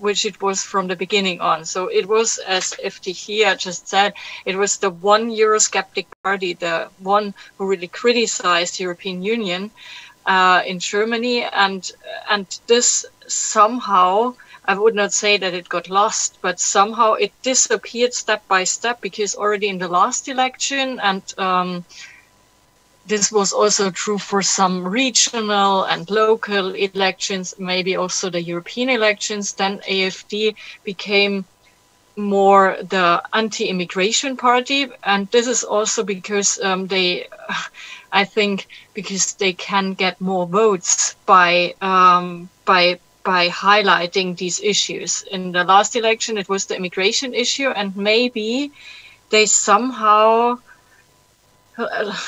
S2: which it was from the beginning on. So it was, as Eftihia just said, it was the one Eurosceptic party, the one who really criticized the European Union in Germany, and this somehow, I would not say that it got lost, but somehow it disappeared step by step, because already in the last election, and this was also true for some regional and local elections, maybe also the European elections, then AfD became more the anti-immigration party, and this is also because I think because they can get more votes by highlighting these issues. In the last election, it was the immigration issue, and maybe they somehow,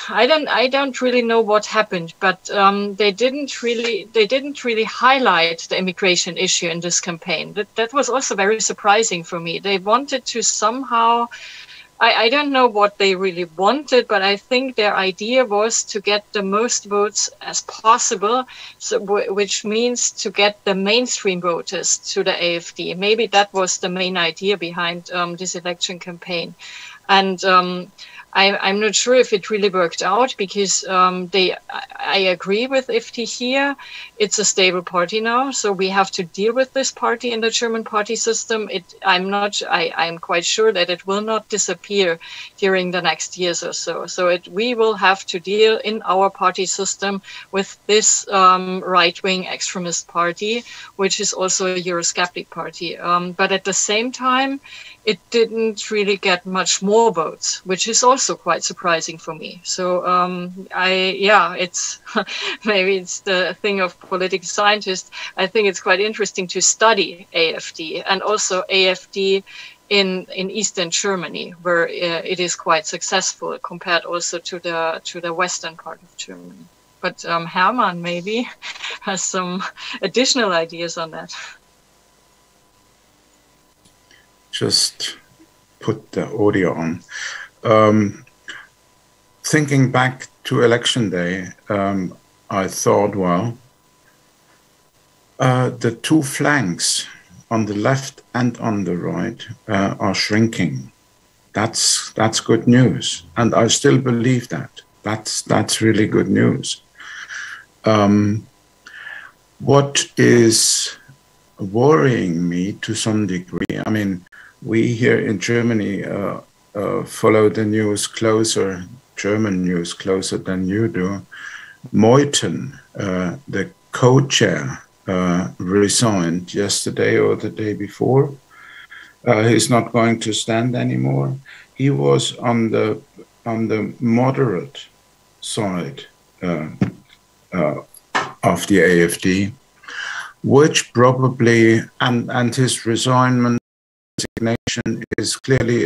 S2: I don't really know what happened, but they didn't really highlight the immigration issue in this campaign. That was also very surprising for me. They wanted to somehow, I don't know what they really wanted, but I think their idea was to get the most votes as possible, so, which means to get the mainstream voters to the AfD. Maybe that was the main idea behind this election campaign. And I'm not sure if it really worked out, because I agree with Eftihia. It's a stable party now, so we have to deal with this party in the German party system. I'm quite sure that it will not disappear during the next years or so. So we will have to deal in our party system with this right-wing extremist party, which is also a Eurosceptic party. But at the same time, it didn't really get much more votes, which is also quite surprising for me. So it's maybe it's the thing of political scientists. I think it's quite interesting to study AfD, and also AfD in Eastern Germany, where it is quite successful compared also to the western part of Germany. But Hermann maybe has some additional ideas on that.
S3: Just put the audio on. thinking back to election day, I thought, well, the two flanks on the left and on the right are shrinking. That's good news, and I still believe that. That's really good news. What is worrying me to some degree, I mean, we here in Germany follow the news closer, German news closer than you do. Meuthen, the co-chair, resigned yesterday or the day before. He's not going to stand anymore. He was on the moderate side of the AfD, which probably, and his resignation is clearly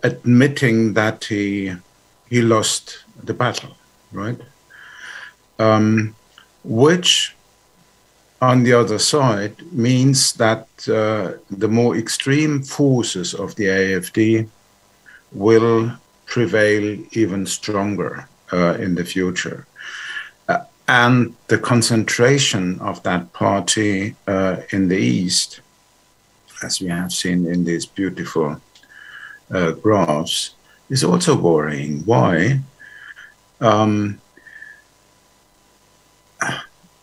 S3: admitting that he lost the battle, right? Which, on the other side, means that the more extreme forces of the AfD will prevail even stronger in the future. And the concentration of that party in the East, as we have seen in these beautiful graphs, is also worrying. Why?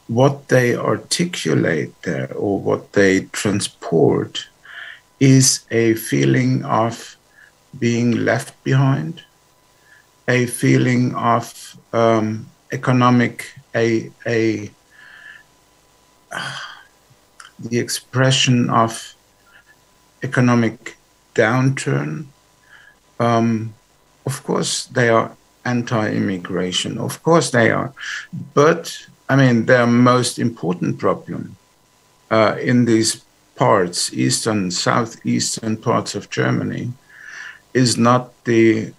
S3: What they articulate there, or what they transport, is a feeling of being left behind, a feeling of economic, the expression of economic downturn. Of course, they are anti-immigration. Of course they are. But, I mean, their most important problem in these parts, eastern, southeastern parts of Germany, is not the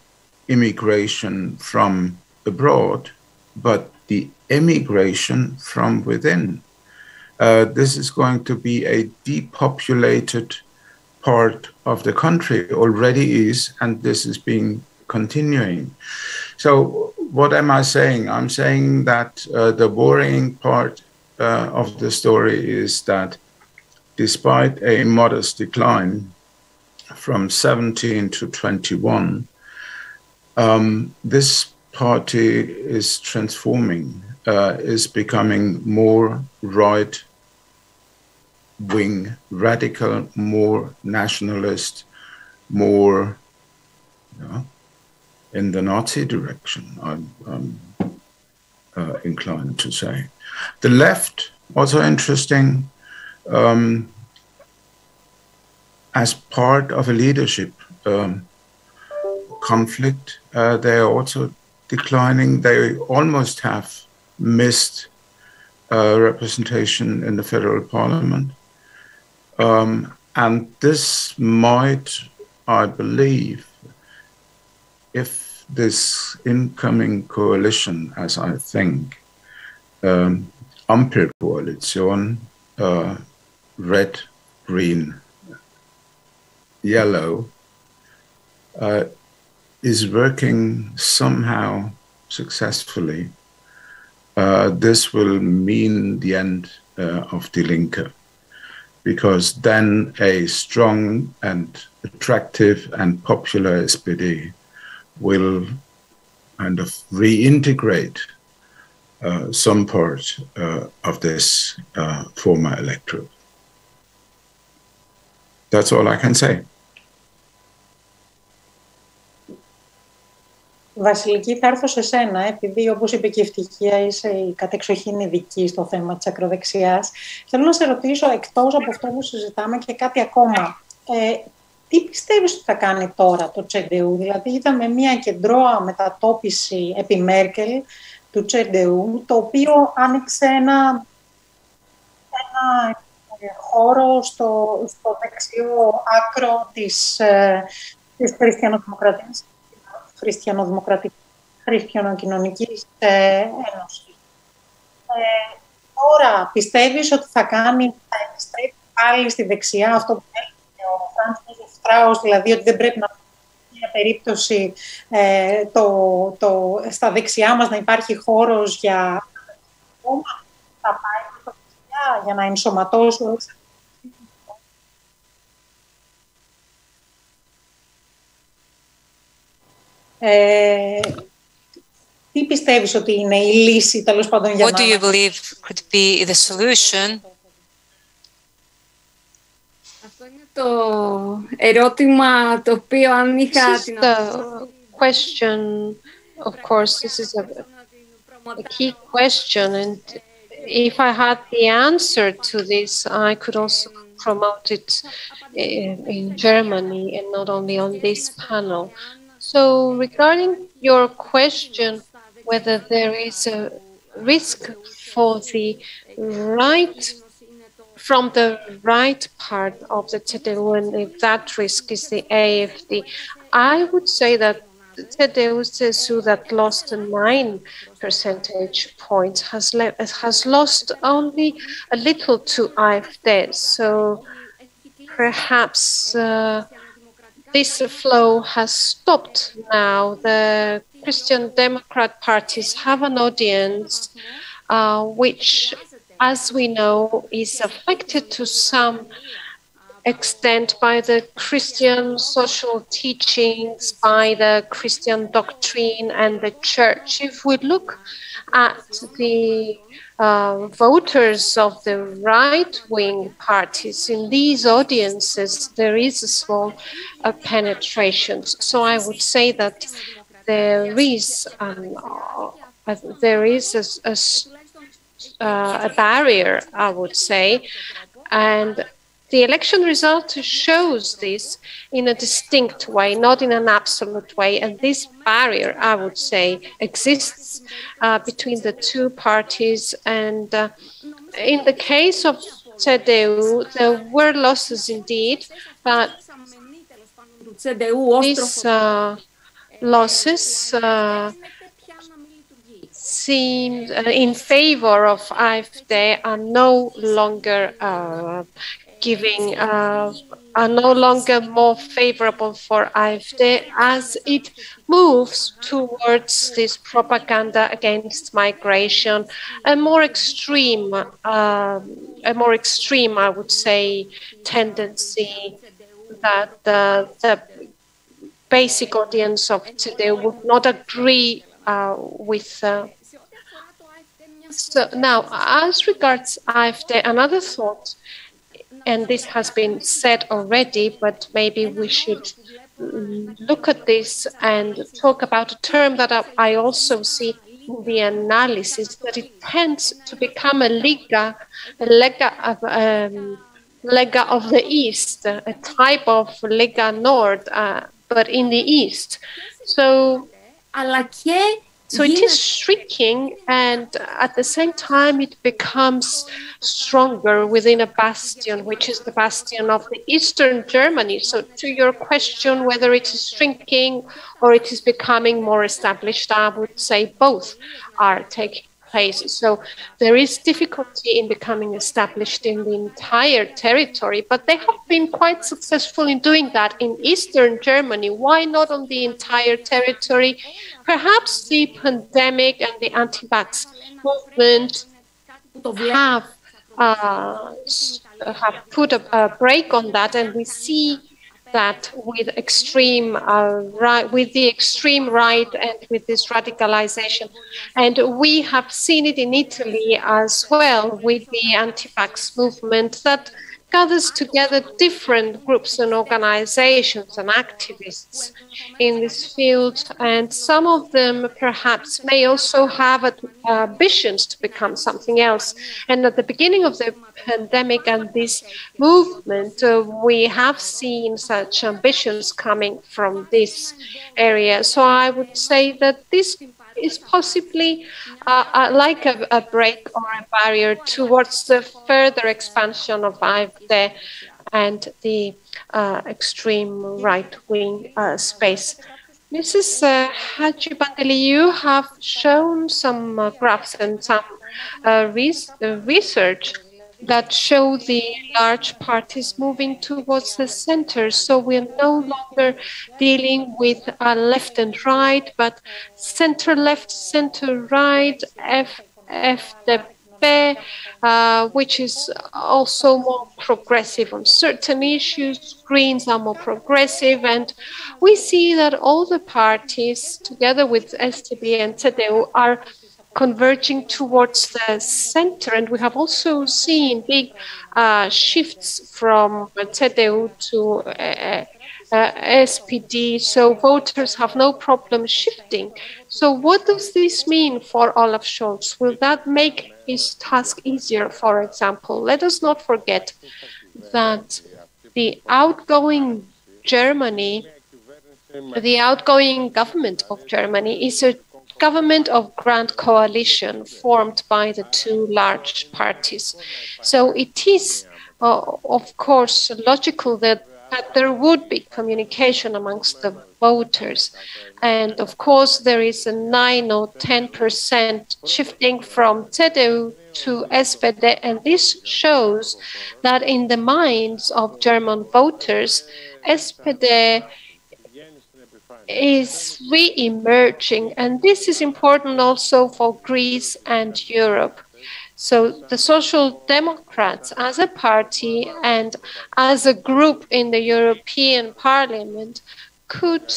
S3: immigration from abroad, but the emigration from within. This is going to be a depopulated part of the country, already is, and this is being continuing. So what am I saying? I'm saying that the worrying part of the story is that despite a modest decline from 17 to 21, this party is transforming, is becoming more right-wing, radical, more nationalist, more in the Nazi direction, I'm inclined to say. The left, also interesting, as part of a leadership conflict, they are also declining. They almost have missed representation in the federal parliament. And this might, I believe, if this incoming coalition, as I think, Untitled Coalition, red, green, yellow, is working somehow successfully, this will mean the end of Die Linke, because then a strong and attractive and popular SPD will kind of reintegrate some part of this former electorate. That's all I can say.
S4: Βασιλική, θα έρθω σε σένα, επειδή όπως είπε και η Ευτυχία είσαι η κατεξοχήν ειδική στο θέμα της ακροδεξιάς. Θέλω να σε ρωτήσω, εκτός από αυτό που συζητάμε, και κάτι ακόμα. Τι πιστεύεις ότι θα κάνει τώρα το CDU? Δηλαδή είδαμε μια κεντρώα μετατόπιση επί Μέρκελ του CDU, το οποίο άνοιξε ένα χώρο στο δεξιό άκρο της χριστιανοκοινωνικής ένωσης. Τώρα πιστεύεις ότι θα επιστρέψει πάλι στη δεξιά αυτό που έλεγε ο Φρανς Γιώσεφ Στράους, δηλαδή ότι δεν πρέπει να είναι κάποια περίπτωση στα δεξιά μας να υπάρχει χώρος για κόμμα, θα πάει στο δεξιά για να ενσωματώσουν. Τι πιστεύεις ότι είναι η λύση, τέλος πάντων, για
S5: What do you believe could be the solution?
S9: Αυτό είναι το ερώτημα το οποίο αν είχα την
S1: question, of course, this is a key question, and if I had the answer to this, I could also promote it in Germany and not only on this panel. So regarding your question, whether there is a risk for the right, from the right part of the CDU, and if that risk is the AFD, I would say that the CDU that lost 9 percentage points has lost only a little to AfD. So perhaps this flow has stopped now. The Christian Democrat parties have an audience which, as we know, is affected to some extent by the Christian social teachings, by the Christian doctrine and the church. If we look at the voters of the right-wing parties in these audiences, there is a small penetration. So I would say that there is a barrier, I would say, and the election result shows this in a distinct way, not in an absolute way. And this barrier, I would say, exists between the two parties. And in the case of CDU, there were losses indeed, but these losses seem in favor of AfD are no longer are no longer more favorable for AfD as it moves towards this propaganda against migration, a more extreme, I would say, tendency that the basic audience of today would not agree with. So now, as regards AfD, another thought, and this has been said already, but maybe we should look at this and talk about a term that I also see in the analysis, that it tends to become a Lega of the East, a type of Lega Nord, but in the East. So it is shrinking, and at the same time it becomes stronger within a bastion, which is the bastion of the Eastern Germany. So to your question, whether it is shrinking or it is becoming more established, I would say both are taking place. So there is difficulty in becoming established in the entire territory, but they have been quite successful in doing that in Eastern Germany. Why not on the entire territory? Perhaps the pandemic and the anti-vax movement have put a break on that, and we see that with the extreme right and with this radicalization. And we have seen it in Italy as well with the anti-vax movement that gathers together different groups and organizations and activists in this field. And some of them perhaps may also have ambitions to become something else. And at the beginning of the pandemic and this movement, we have seen such ambitions coming from this area. So I would say that this is possibly like a break or a barrier towards the further expansion of AfD and the extreme right-wing space. Mrs. Hajibandeli, you have shown some graphs and some research that show the large parties moving towards the center. So we're no longer dealing with left and right, but center left, center right, FDP, which is also more progressive on certain issues. Greens are more progressive, and we see that all the parties, together with STB and CDU, are converging towards the center. And we have also seen big shifts from CDU to SPD, so voters have no problem shifting. So what does this mean for Olaf Scholz? Will that make his task easier, for example? Let us not forget that the outgoing government of Germany is a government of grand coalition formed by the two large parties. So it is, of course, logical that there would be communication amongst the voters. And of course, there is a 9 or 10% shifting from CDU to SPD. And this shows that in the minds of German voters, SPD is re-emerging. And this is important also for Greece and Europe. So the Social Democrats as a party and as a group in the European Parliament could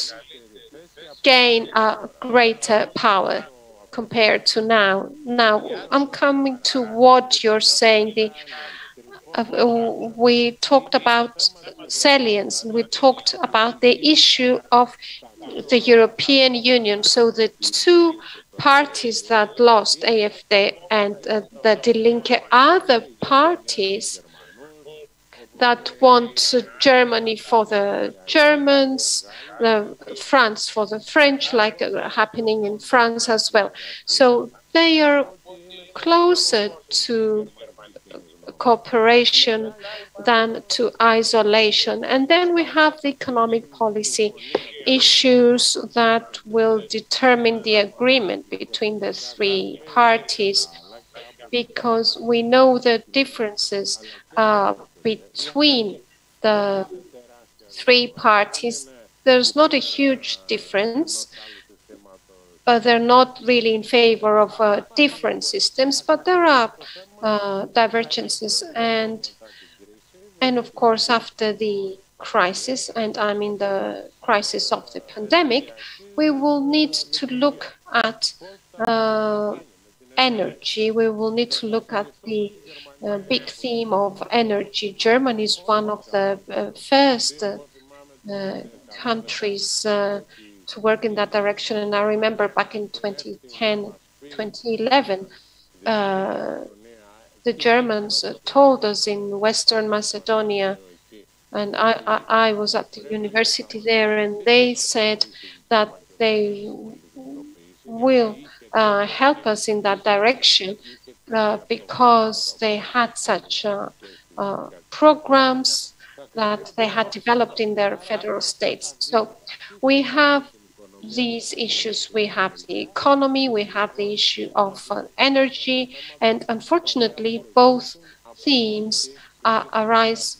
S1: gain a greater power compared to now. Now, I'm coming to what you're saying. We talked about salience, and we talked about the issue of the European Union. So the two parties that lost, AfD and the Die Linke, are the parties that want Germany for the Germans, France for the French, like happening in France as well. So they are closer to cooperation than to isolation. And then we have the economic policy issues that will determine the agreement between the three parties, because we know the differences between the three parties. There's not a huge difference, but they're not really in favor of different systems, but there are divergences. And of course, after the crisis, and I mean the crisis of the pandemic, we will need to look at energy. We will need to look at the big theme of energy. Germany is one of the first countries to work in that direction. And I remember back in 2010, 2011, the Germans told us in Western Macedonia, and I was at the university there, and they said that they will help us in that direction because they had such programs that they had developed in their federal states. So we have these issues. We have the economy, we have the issue of energy, and unfortunately both themes arise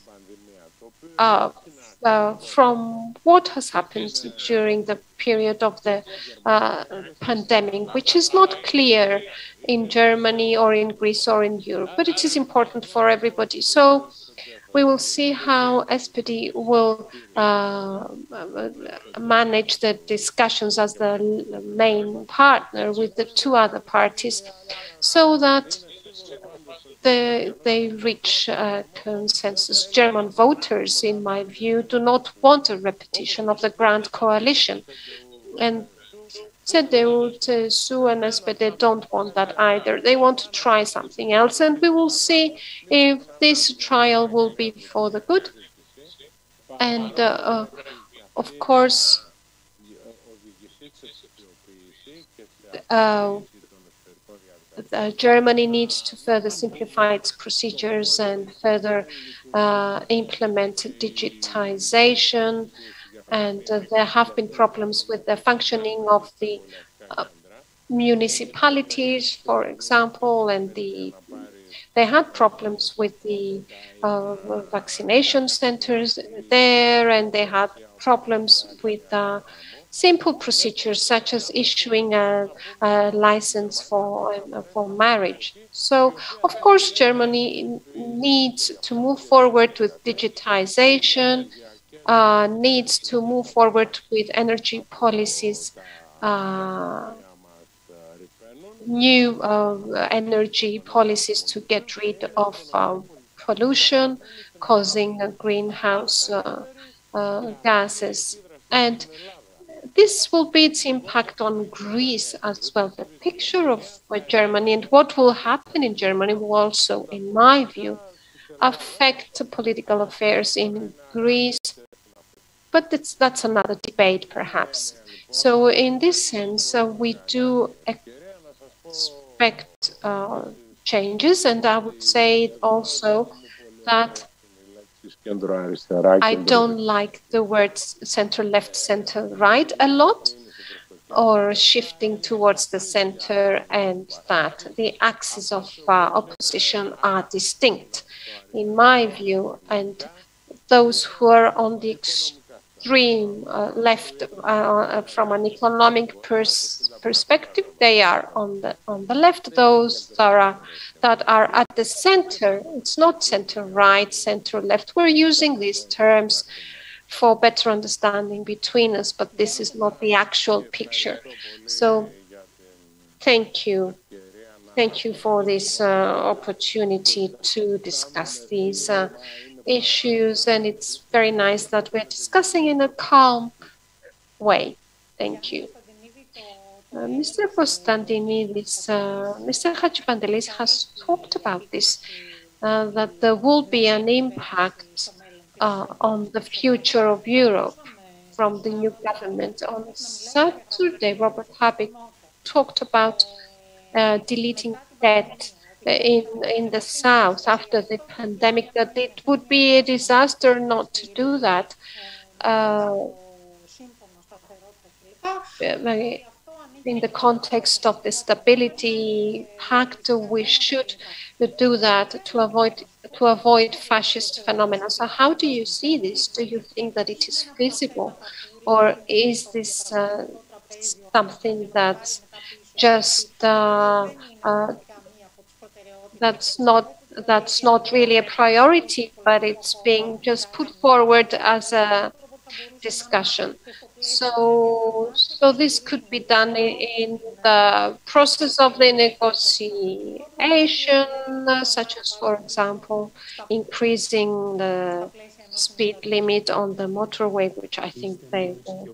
S1: from what has happened during the period of the pandemic, which is not clear in Germany or in Greece or in Europe, but it is important for everybody. So we will see how SPD will manage the discussions as the main partner with the two other parties, so that they reach a consensus. German voters, in my view, do not want a repetition of the Grand Coalition. And CDU, CSU, and SPD don't want that either. They want to try something else, and we will see if this trial will be for the good. And of course, Germany needs to further simplify its procedures and further implement digitization. And there have been problems with the functioning of the municipalities, for example, and the They had problems with the vaccination centers there, and they had problems with simple procedures such as issuing a license for marriage. So, of course, Germany needs to move forward with digitization, needs to move forward with energy policies, new energy policies to get rid of pollution causing greenhouse gases. And this will be its impact on Greece as well. The picture of Germany and what will happen in Germany will also, in my view, affect political affairs in Greece. But that's another debate, perhaps. So in this sense, we do expect changes, and I would say also that I don't like the words center-left, center-right a lot, or shifting towards the center, and that the axes of opposition are distinct, in my view, and those who are on the extreme left from an economic perspective, they are on the left. Those that are at the center, it's not center right, center left. We're using these terms for better understanding between us, but this is not the actual picture. So thank you. Thank you for this opportunity to discuss these issues, and it's very nice that we're discussing in a calm way. Thank you. Mr. Konstantinidis, Mr. Hadjipantelis has talked about this, that there will be an impact on the future of Europe from the new government. On Saturday, Robert Habig talked about deleting debt in the south after the pandemic, that it would be a disaster not to do that. In the context of the stability pact, we should do that to avoid fascist phenomena. So how do you see this? Do you think that it is feasible, or is this something that's just that's not really a priority, but it's being just put forward as a discussion? So this could be done in the process of the negotiation, such as, for example, increasing the speed limit on the motorway, which I think they will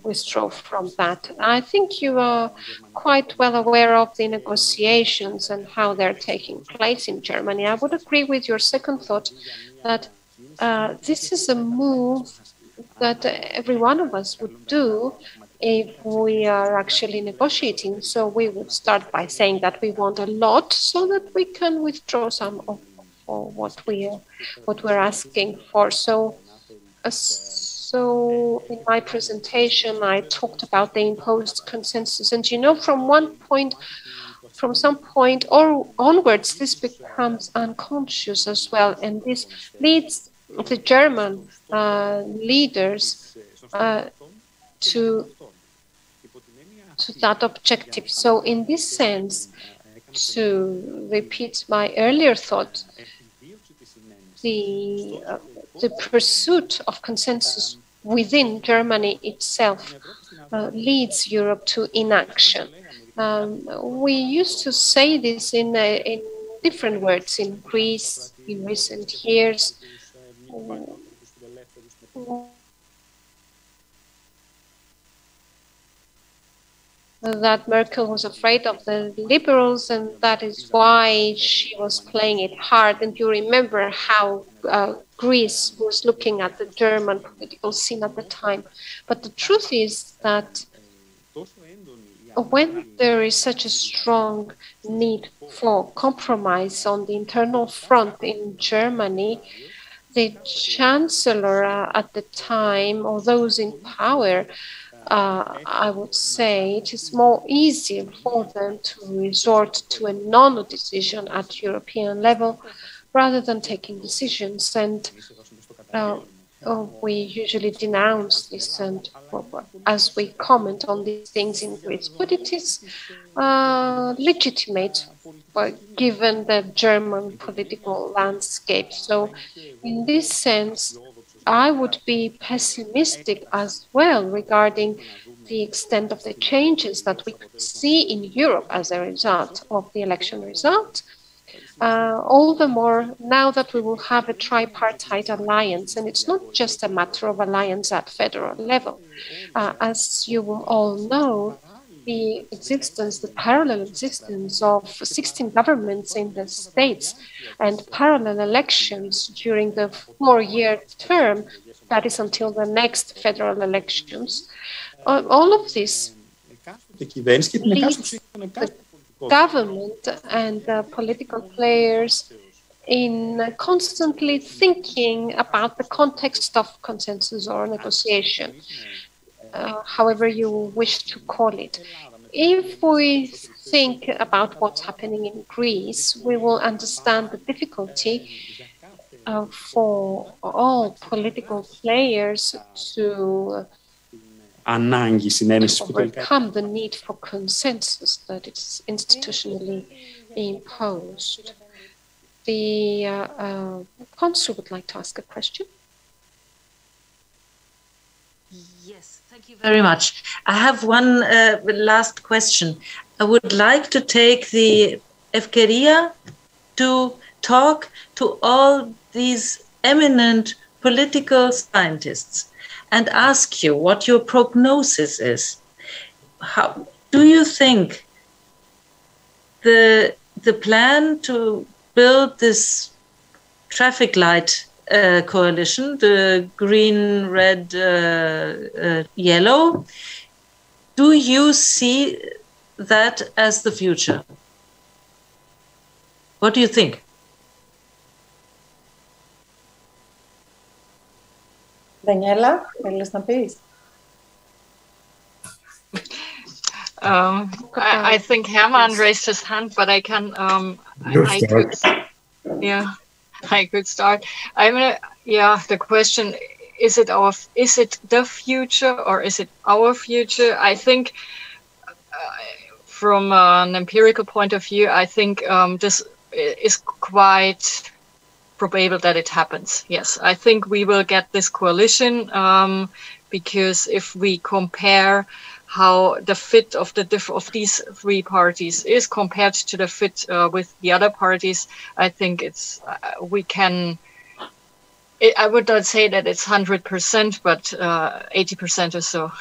S1: withdraw from that. I think you are quite well aware of the negotiations and how they're taking place in Germany. I would agree with your second thought that this is a move that every one of us would do if we are actually negotiating. So we would start by saying that we want a lot, so that we can withdraw some of what we're asking for. So in my presentation, I talked about the imposed consensus, and from some point onwards, this becomes unconscious as well, and this leads the German leaders to that objective. So in this sense, to repeat my earlier thought, the pursuit of consensus within Germany itself leads Europe to inaction. We used to say this in different words in Greece in recent years. That Merkel was afraid of the liberals, and that is why she was playing it hard. And you remember how Greece was looking at the German political scene at the time. But the truth is that when there is such a strong need for compromise on the internal front in Germany, the chancellor at the time, or those in power, I would say it is more easy for them to resort to a non-decision at European level rather than taking decisions. And we usually denounce this and as we comment on these things in Greece, but it is legitimate given the German political landscape. So in this sense, I would be pessimistic as well regarding the extent of the changes that we could see in Europe as a result of the election result. All the more now that we will have a tripartite alliance, and it's not just a matter of alliance at federal level. As you will all know, the parallel existence of 16 governments in the states and parallel elections during the 4-year term, that is until the next federal elections, all of this leads the government and political players in constantly thinking about the context of consensus or negotiation, however you wish to call it. If we think about what's happening in Greece, we will understand the difficulty for all political players to overcome the need for consensus that is institutionally imposed. The consul would like to ask a question.
S8: Yes, thank you very much. I have one last question. I would like to take the ευκαιρία to talk to all these eminent political scientists and ask you what your prognosis is. How do you think the plan to build this traffic light coalition, the green, red, yellow, do you see that as the future? What do you think?
S4: Daniela, θέλεις να πεις?
S2: I think Herman raised his hand, but I can. I could start. The question: is it the future or is it our future? I think, from an empirical point of view, I think this is quite probable that it happens. Yes, I think we will get this coalition because if we compare how the fit of these three parties is compared to the fit with the other parties, I think we can. I would not say that it's 100%, but 80% or so.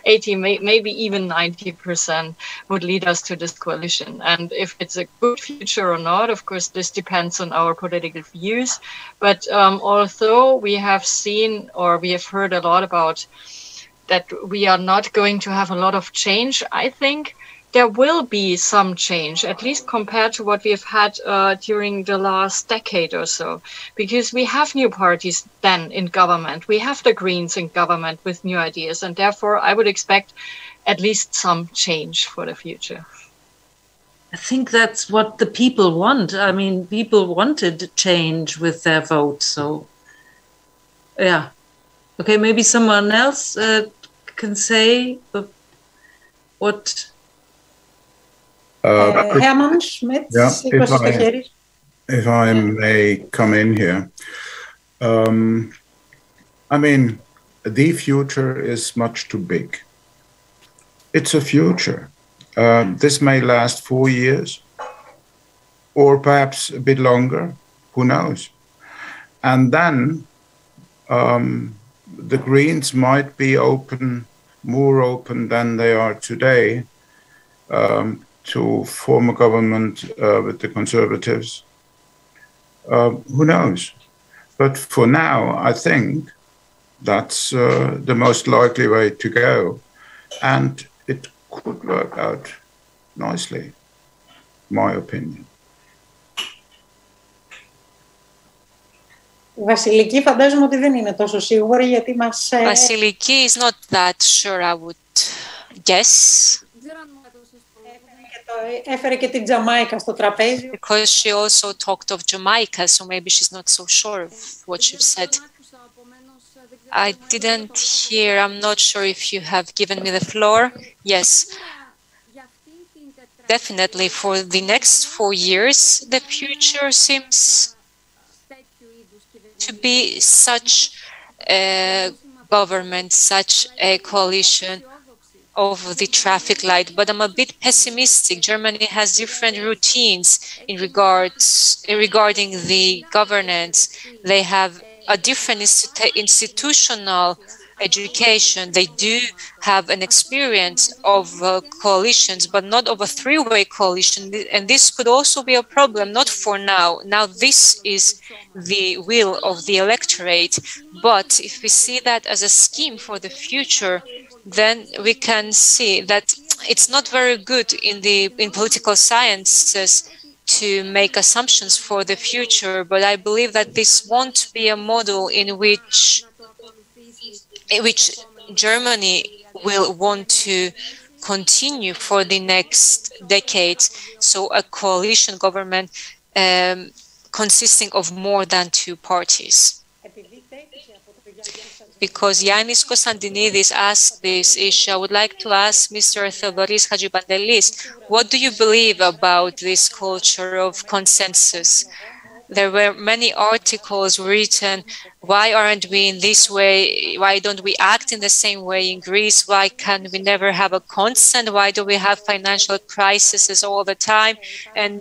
S2: 80, maybe even 90% would lead us to this coalition. And if it's a good future or not, of course, this depends on our political views. But although we have seen or we have heard a lot about that we are not going to have a lot of change, I think there will be some change, at least compared to what we have had during the last decade or so, because we have new parties then in government. We have the Greens in government with new ideas, and therefore I would expect at least some change for the future.
S8: I think that's what the people want. I mean, people wanted change with their vote. So, yeah. Okay, maybe someone else can say what...
S4: Herman Schmidt,
S3: if I may come in here. I mean, the future is much too big. It's a future. This may last 4 years or perhaps a bit longer, who knows? And then the Greens might be more open than they are today, to form a government with the Conservatives. Who knows? But for now, I think that's the most likely way to go. And it could work out nicely, my opinion.
S4: Βασιλική φαντάζομαι ότι δεν είναι τόσο σίγουρη γιατί μας...
S5: Vasiliki is not that sure, I would guess.
S4: Έφερε και την Τζαμάικα στο τραπέζι.
S5: Because she also talked of Jamaica, so maybe she's not so sure of what you've said. I didn't hear, I'm not sure if you have given me the floor. Yes. Definitely for the next 4 years, the future seems to be such a government, such a coalition of the traffic light, but I'm a bit pessimistic. Germany has different routines regarding the governance. They have a different institutional education. They do have an experience of coalitions, but not of a three-way coalition. And this could also be a problem, not for now. Now this is the will of the electorate. But if we see that as a scheme for the future, then we can see that it's not very good in political sciences to make assumptions for the future. But I believe that this won't be a model in which Germany will want to continue for the next decades. So a coalition government consisting of more than two parties. Because Yannis Konstantinidis asked this issue, I would like to ask Mr. Theodoris Hadjipantelis, what do you believe about this culture of consensus? There were many articles written, why aren't we in this way? Why don't we act in the same way in Greece? Why can we never have a consent? Why do we have financial crises all the time? And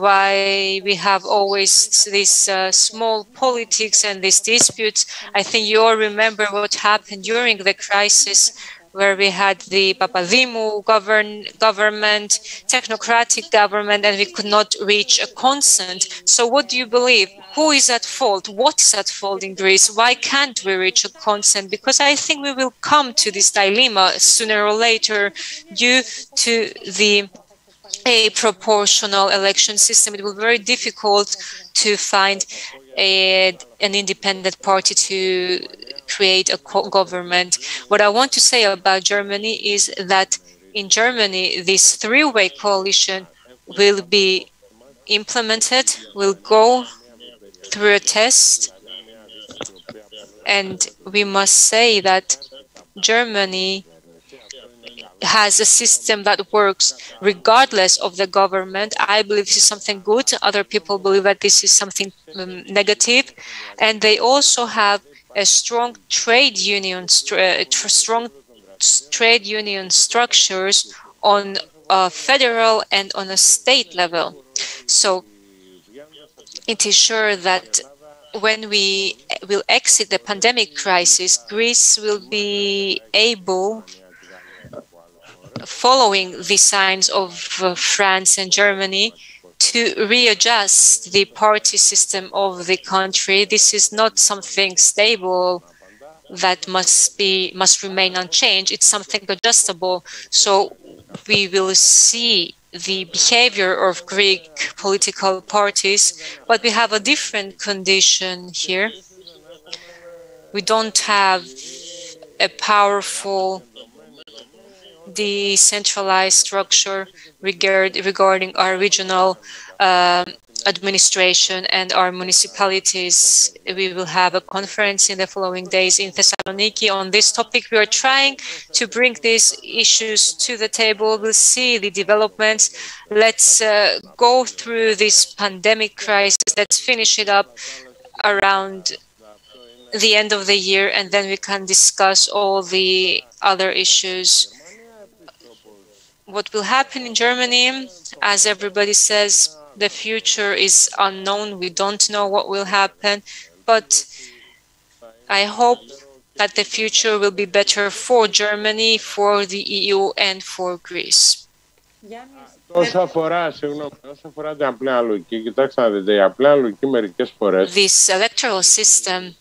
S5: why we have always these small politics and these disputes? I think you all remember what happened during the crisis, where we had the Papadimou government, technocratic government, and we could not reach a consent. So what do you believe? Who is at fault? What is at fault in Greece? Why can't we reach a consent? Because I think we will come to this dilemma sooner or later due to a proportional election system. It will be very difficult to find an independent party to create a government. What I want to say about Germany is that in Germany, this three-way coalition will be implemented, will go through a test. And we must say that Germany has a system that works regardless of the government. I believe this is something good. Other people believe that this is something negative. And they also have a strong trade union, structures on a federal and on a state level. So it is sure that when we will exit the pandemic crisis, Greece will be able, following the signs of France and Germany, to readjust the party system of the country. This is not something stable that must remain unchanged. It's something adjustable. So we will see the behavior of Greek political parties, but we have a different condition here. We don't have a powerful decentralized structure regarding our regional administration and our municipalities. We will have a conference in the following days in Thessaloniki on this topic. We are trying to bring these issues to the table. We'll see the developments. Let's go through this pandemic crisis. Let's finish it up around the end of the year, and then we can discuss all the other issues. What will happen in Germany, as everybody says, the future is unknown. We don't know what will happen, but I hope that the future will be better for Germany, for the EU, and for Greece.
S6: Όσον αφορά την απλή αναλογική, κοιτάξτε να δείτε, η απλή αναλογική μερικές φορές...
S5: This electoral system,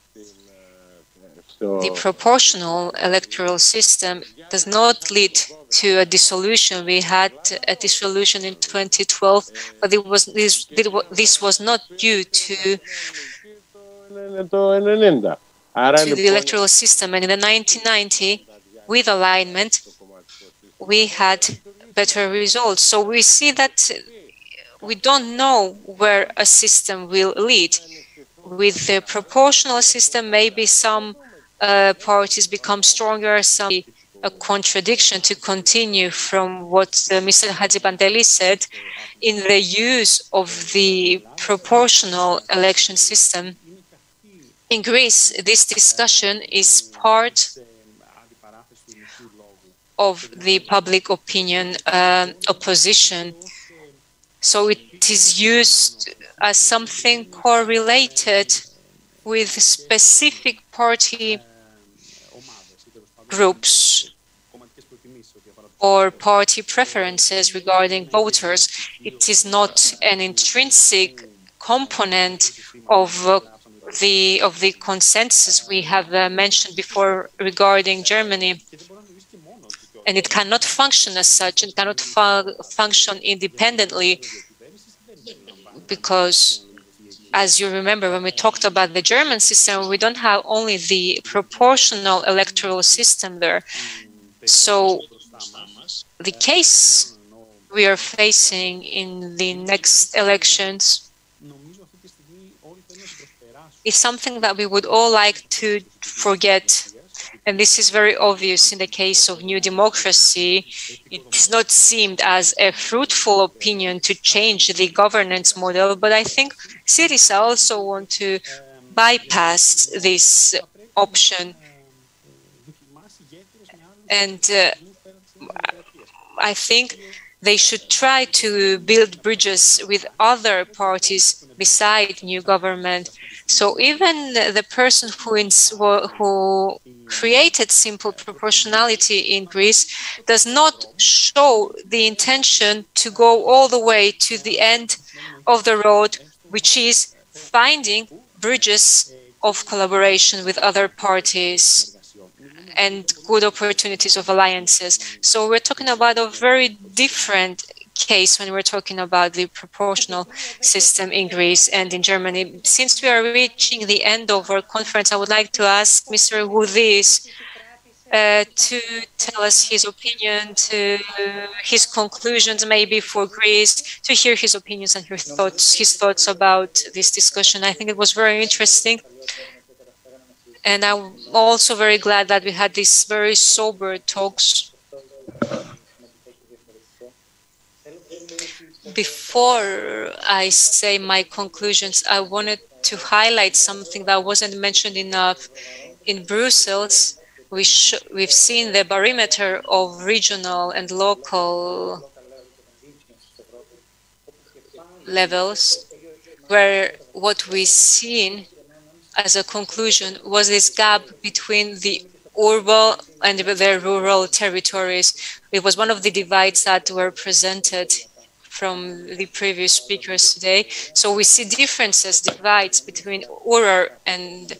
S5: the proportional electoral system, does not lead to a dissolution. We had a dissolution in 2012, but this was not due to to the electoral system. And in the 1990, with alignment, we had better results. So we see that we don't know where a system will lead. With the proportional system, maybe some parties become stronger, some a contradiction to continue from what Mr. Hadjipanteli said in the use of the proportional election system. In Greece, this discussion is part of the public opinion opposition. So it is used as something correlated with specific party groups or party preferences regarding voters. It is not an intrinsic component of the consensus we have mentioned before regarding Germany. And it cannot function as such, it cannot function independently, because as you remember, when we talked about the German system, we don't have only the proportional electoral system there. So the case we are facing in the next elections is something that we would all like to forget. And this is very obvious in the case of New Democracy. It is not seemed as a fruitful opinion to change the governance model, but I think Syriza also want to bypass this option. And I think they should try to build bridges with other parties beside new government. So even the person who created simple proportionality in Greece does not show the intention to go all the way to the end of the road, which is finding bridges of collaboration with other parties and good opportunities of alliances. So we're talking about a very different case when we're talking about the proportional system in Greece and in Germany. Since we are reaching the end of our conference, I would like to ask Mr. Goudis to tell us his opinion, to his conclusions maybe for Greece, to hear his opinions and his thoughts about this discussion. I think it was very interesting. And I'm also very glad that we had these very sober talks. Before I say my conclusions, I wanted to highlight something that wasn't mentioned enough. In Brussels, we've seen the barometer of regional and local levels, where what we've seen as a conclusion was this gap between the urban and the rural territories. It was one of the divides that were presented from the previous speakers today. So we see differences, divides between urban and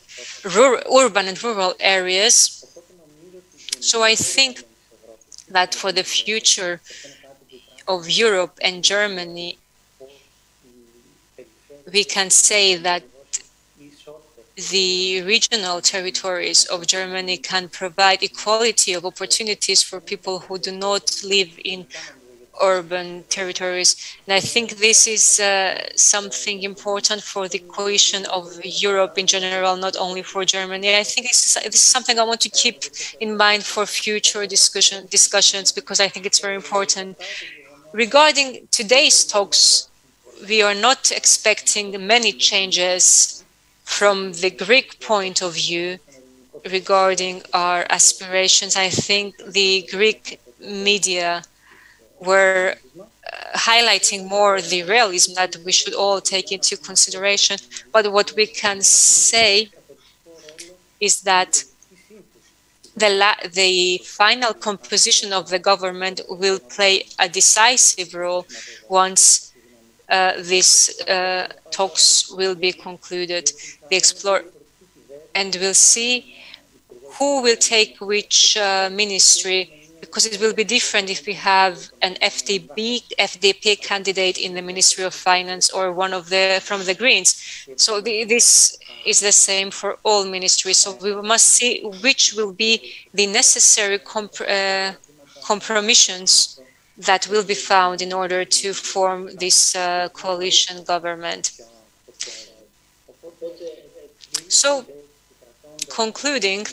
S5: rural areas. So I think that for the future of Europe and Germany, we can say that the regional territories of Germany can provide equality of opportunities for people who do not live in urban territories. And I think this is something important for the cohesion of Europe in general, not only for Germany. I think this is something I want to keep in mind for future discussions, because I think it's very important. Regarding today's talks, we are not expecting many changes from the Greek point of view regarding our aspirations. I think the Greek media were highlighting more the realism that we should all take into consideration. But what we can say is that the final composition of the government will play a decisive role once these talks will be concluded. And we'll see who will take which ministry, because it will be different if we have an FDP candidate in the Ministry of Finance or one of from the Greens. So this is the same for all ministries. So we must see which will be the necessary compromises that will be found in order to form this coalition government. So, concluding,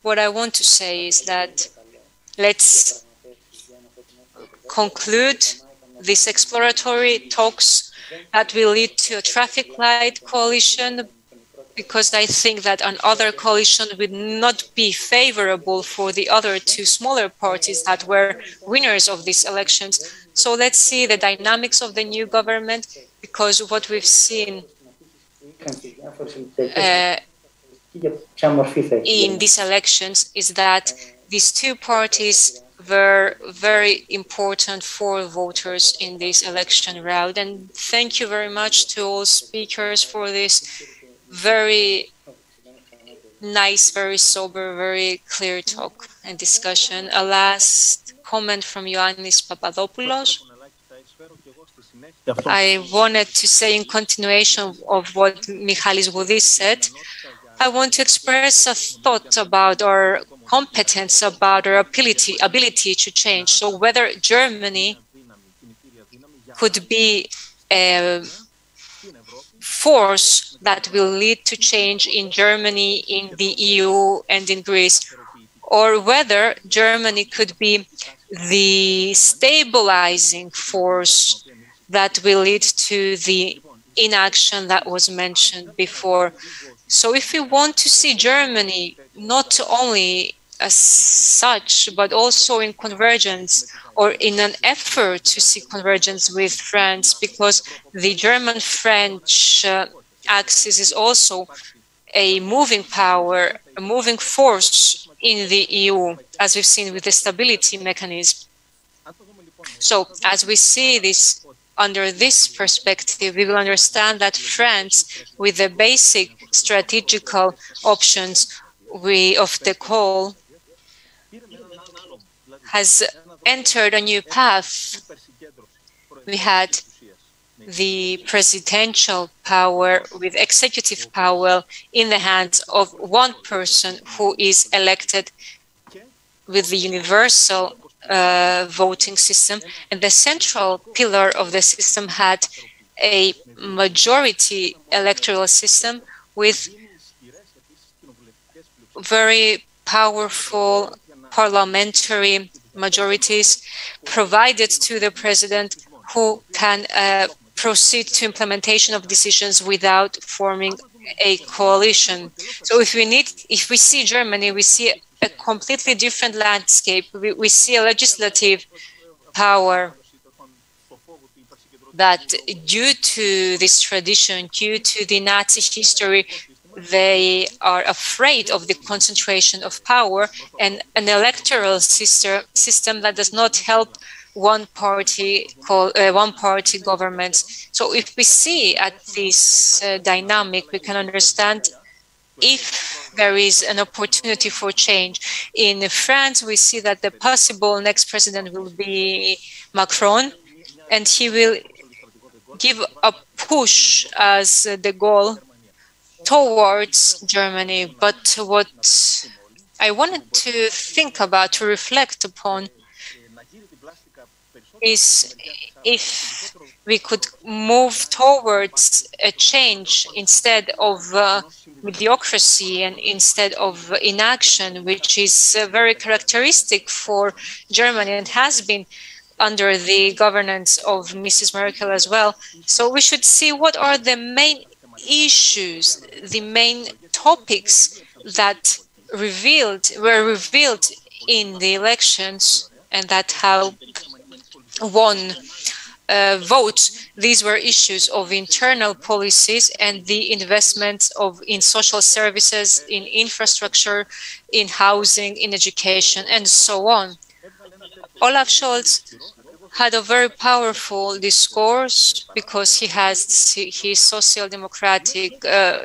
S5: what I want to say is that let's conclude these exploratory talks that will lead to a traffic light coalition, because I think that another coalition would not be favorable for the other two smaller parties that were winners of these elections. So let's see the dynamics of the new government, because what we've seen in these elections is that these two parties were very important for voters in this election round. And thank you very much to all speakers for this very nice, very sober, very clear talk and discussion. A last comment from Ioannis Papadopoulos. I wanted to say, in continuation of what Michalis Voudis said, I want to express a thought about our competence, about our ability to change. So whether Germany could be a force that will lead to change in Germany, in the EU, and in Greece, or whether Germany could be the stabilizing force that will lead to the inaction that was mentioned before. So if we want to see Germany not only as such, but also in convergence, or in an effort to see convergence with France, because the German-French axis is also a moving power, a moving force in the EU, as we've seen with the stability mechanism. So as we see this under this perspective, we will understand that France, with the basic strategical options of the call, has entered a new path. We had the presidential power with executive power in the hands of one person who is elected with the universal voting system, and the central pillar of the system had a majority electoral system with very powerful parliamentary majorities provided to the president, who can proceed to implementation of decisions without forming a coalition. So if we see Germany, we see a completely different landscape. We see a legislative power that, due to this tradition, due to the Nazi history, they are afraid of the concentration of power, and an electoral system that does not help one-party governments. So if we see at this dynamic, we can understand if there is an opportunity for change. In France, we see that the possible next president will be Macron, and he will give a push as the goal towards Germany. But what I wanted to think about, to reflect upon, is if we could move towards a change instead of mediocrity and instead of inaction, which is very characteristic for Germany and has been under the governance of Mrs. Merkel as well. So we should see what are the main issues, the main topics that were revealed in the elections and that have won votes. These were issues of internal policies and the investments in social services, in infrastructure, in housing, in education, and so on. Olaf Scholz had a very powerful discourse because he has his social democratic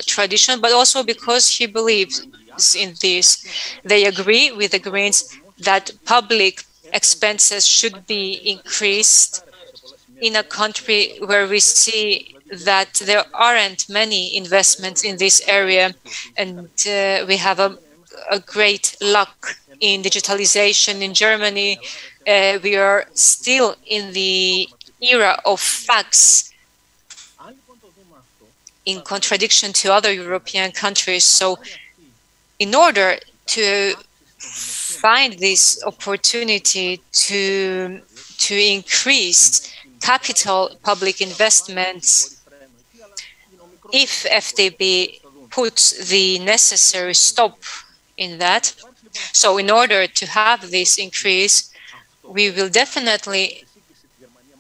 S5: tradition, but also because he believes in this. They agree with the Greens that public expenses should be increased in a country where we see that there aren't many investments in this area, and we have a great luck in digitalization in Germany. We are still in the era of fax, in contradiction to other European countries. So in order to find this opportunity to increase capital public investments, if FDB puts the necessary stop in that, so in order to have this increase, we will definitely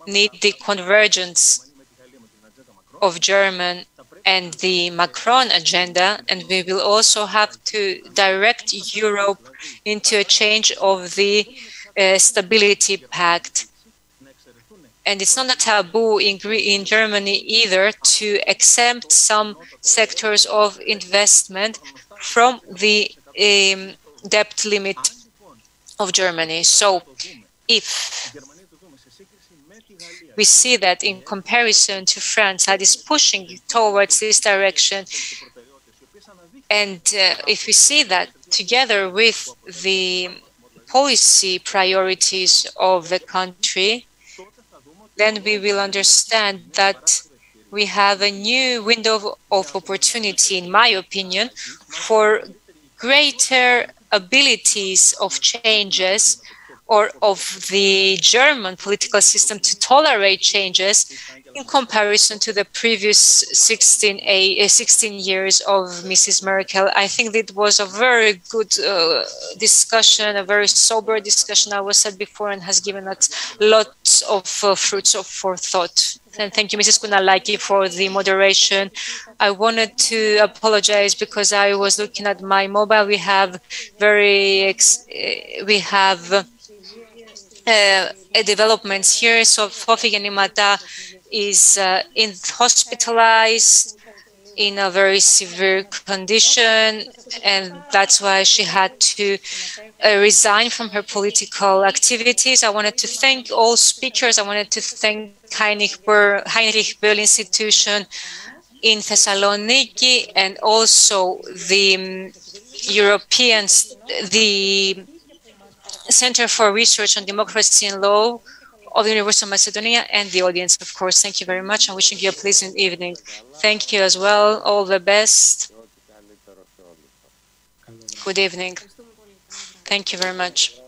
S5: need the convergence of German and the Macron agenda, and we will also have to direct Europe into a change of the Stability Pact. And it's not a taboo in Germany either to exempt some sectors of investment from the debt limit of Germany. So if we see that in comparison to France, that is pushing towards this direction, and if we see that together with the policy priorities of the country, then we will understand that we have a new window of opportunity, in my opinion, for greater abilities of changes or of the German political system to tolerate changes in comparison to the previous 16 years of Mrs. Merkel. I think it was a very good discussion, a very sober discussion, I was said before, and has given us lots of fruits for thought. And thank you, Mrs. Kunalaki, for the moderation. I wanted to apologize because I was looking at my mobile. We have developments here. So Fofi Genimata is hospitalized in a very severe condition, and that's why she had to resign from her political activities. I wanted to thank all speakers. I wanted to thank Heinrich Böll Institution in Thessaloniki, and also the the Center for Research on Democracy and Law of the University of Macedonia, and the audience, of course. Thank you very much. I'm wishing you a pleasant evening. Thank you as well. All the best. Good evening. Thank you very much.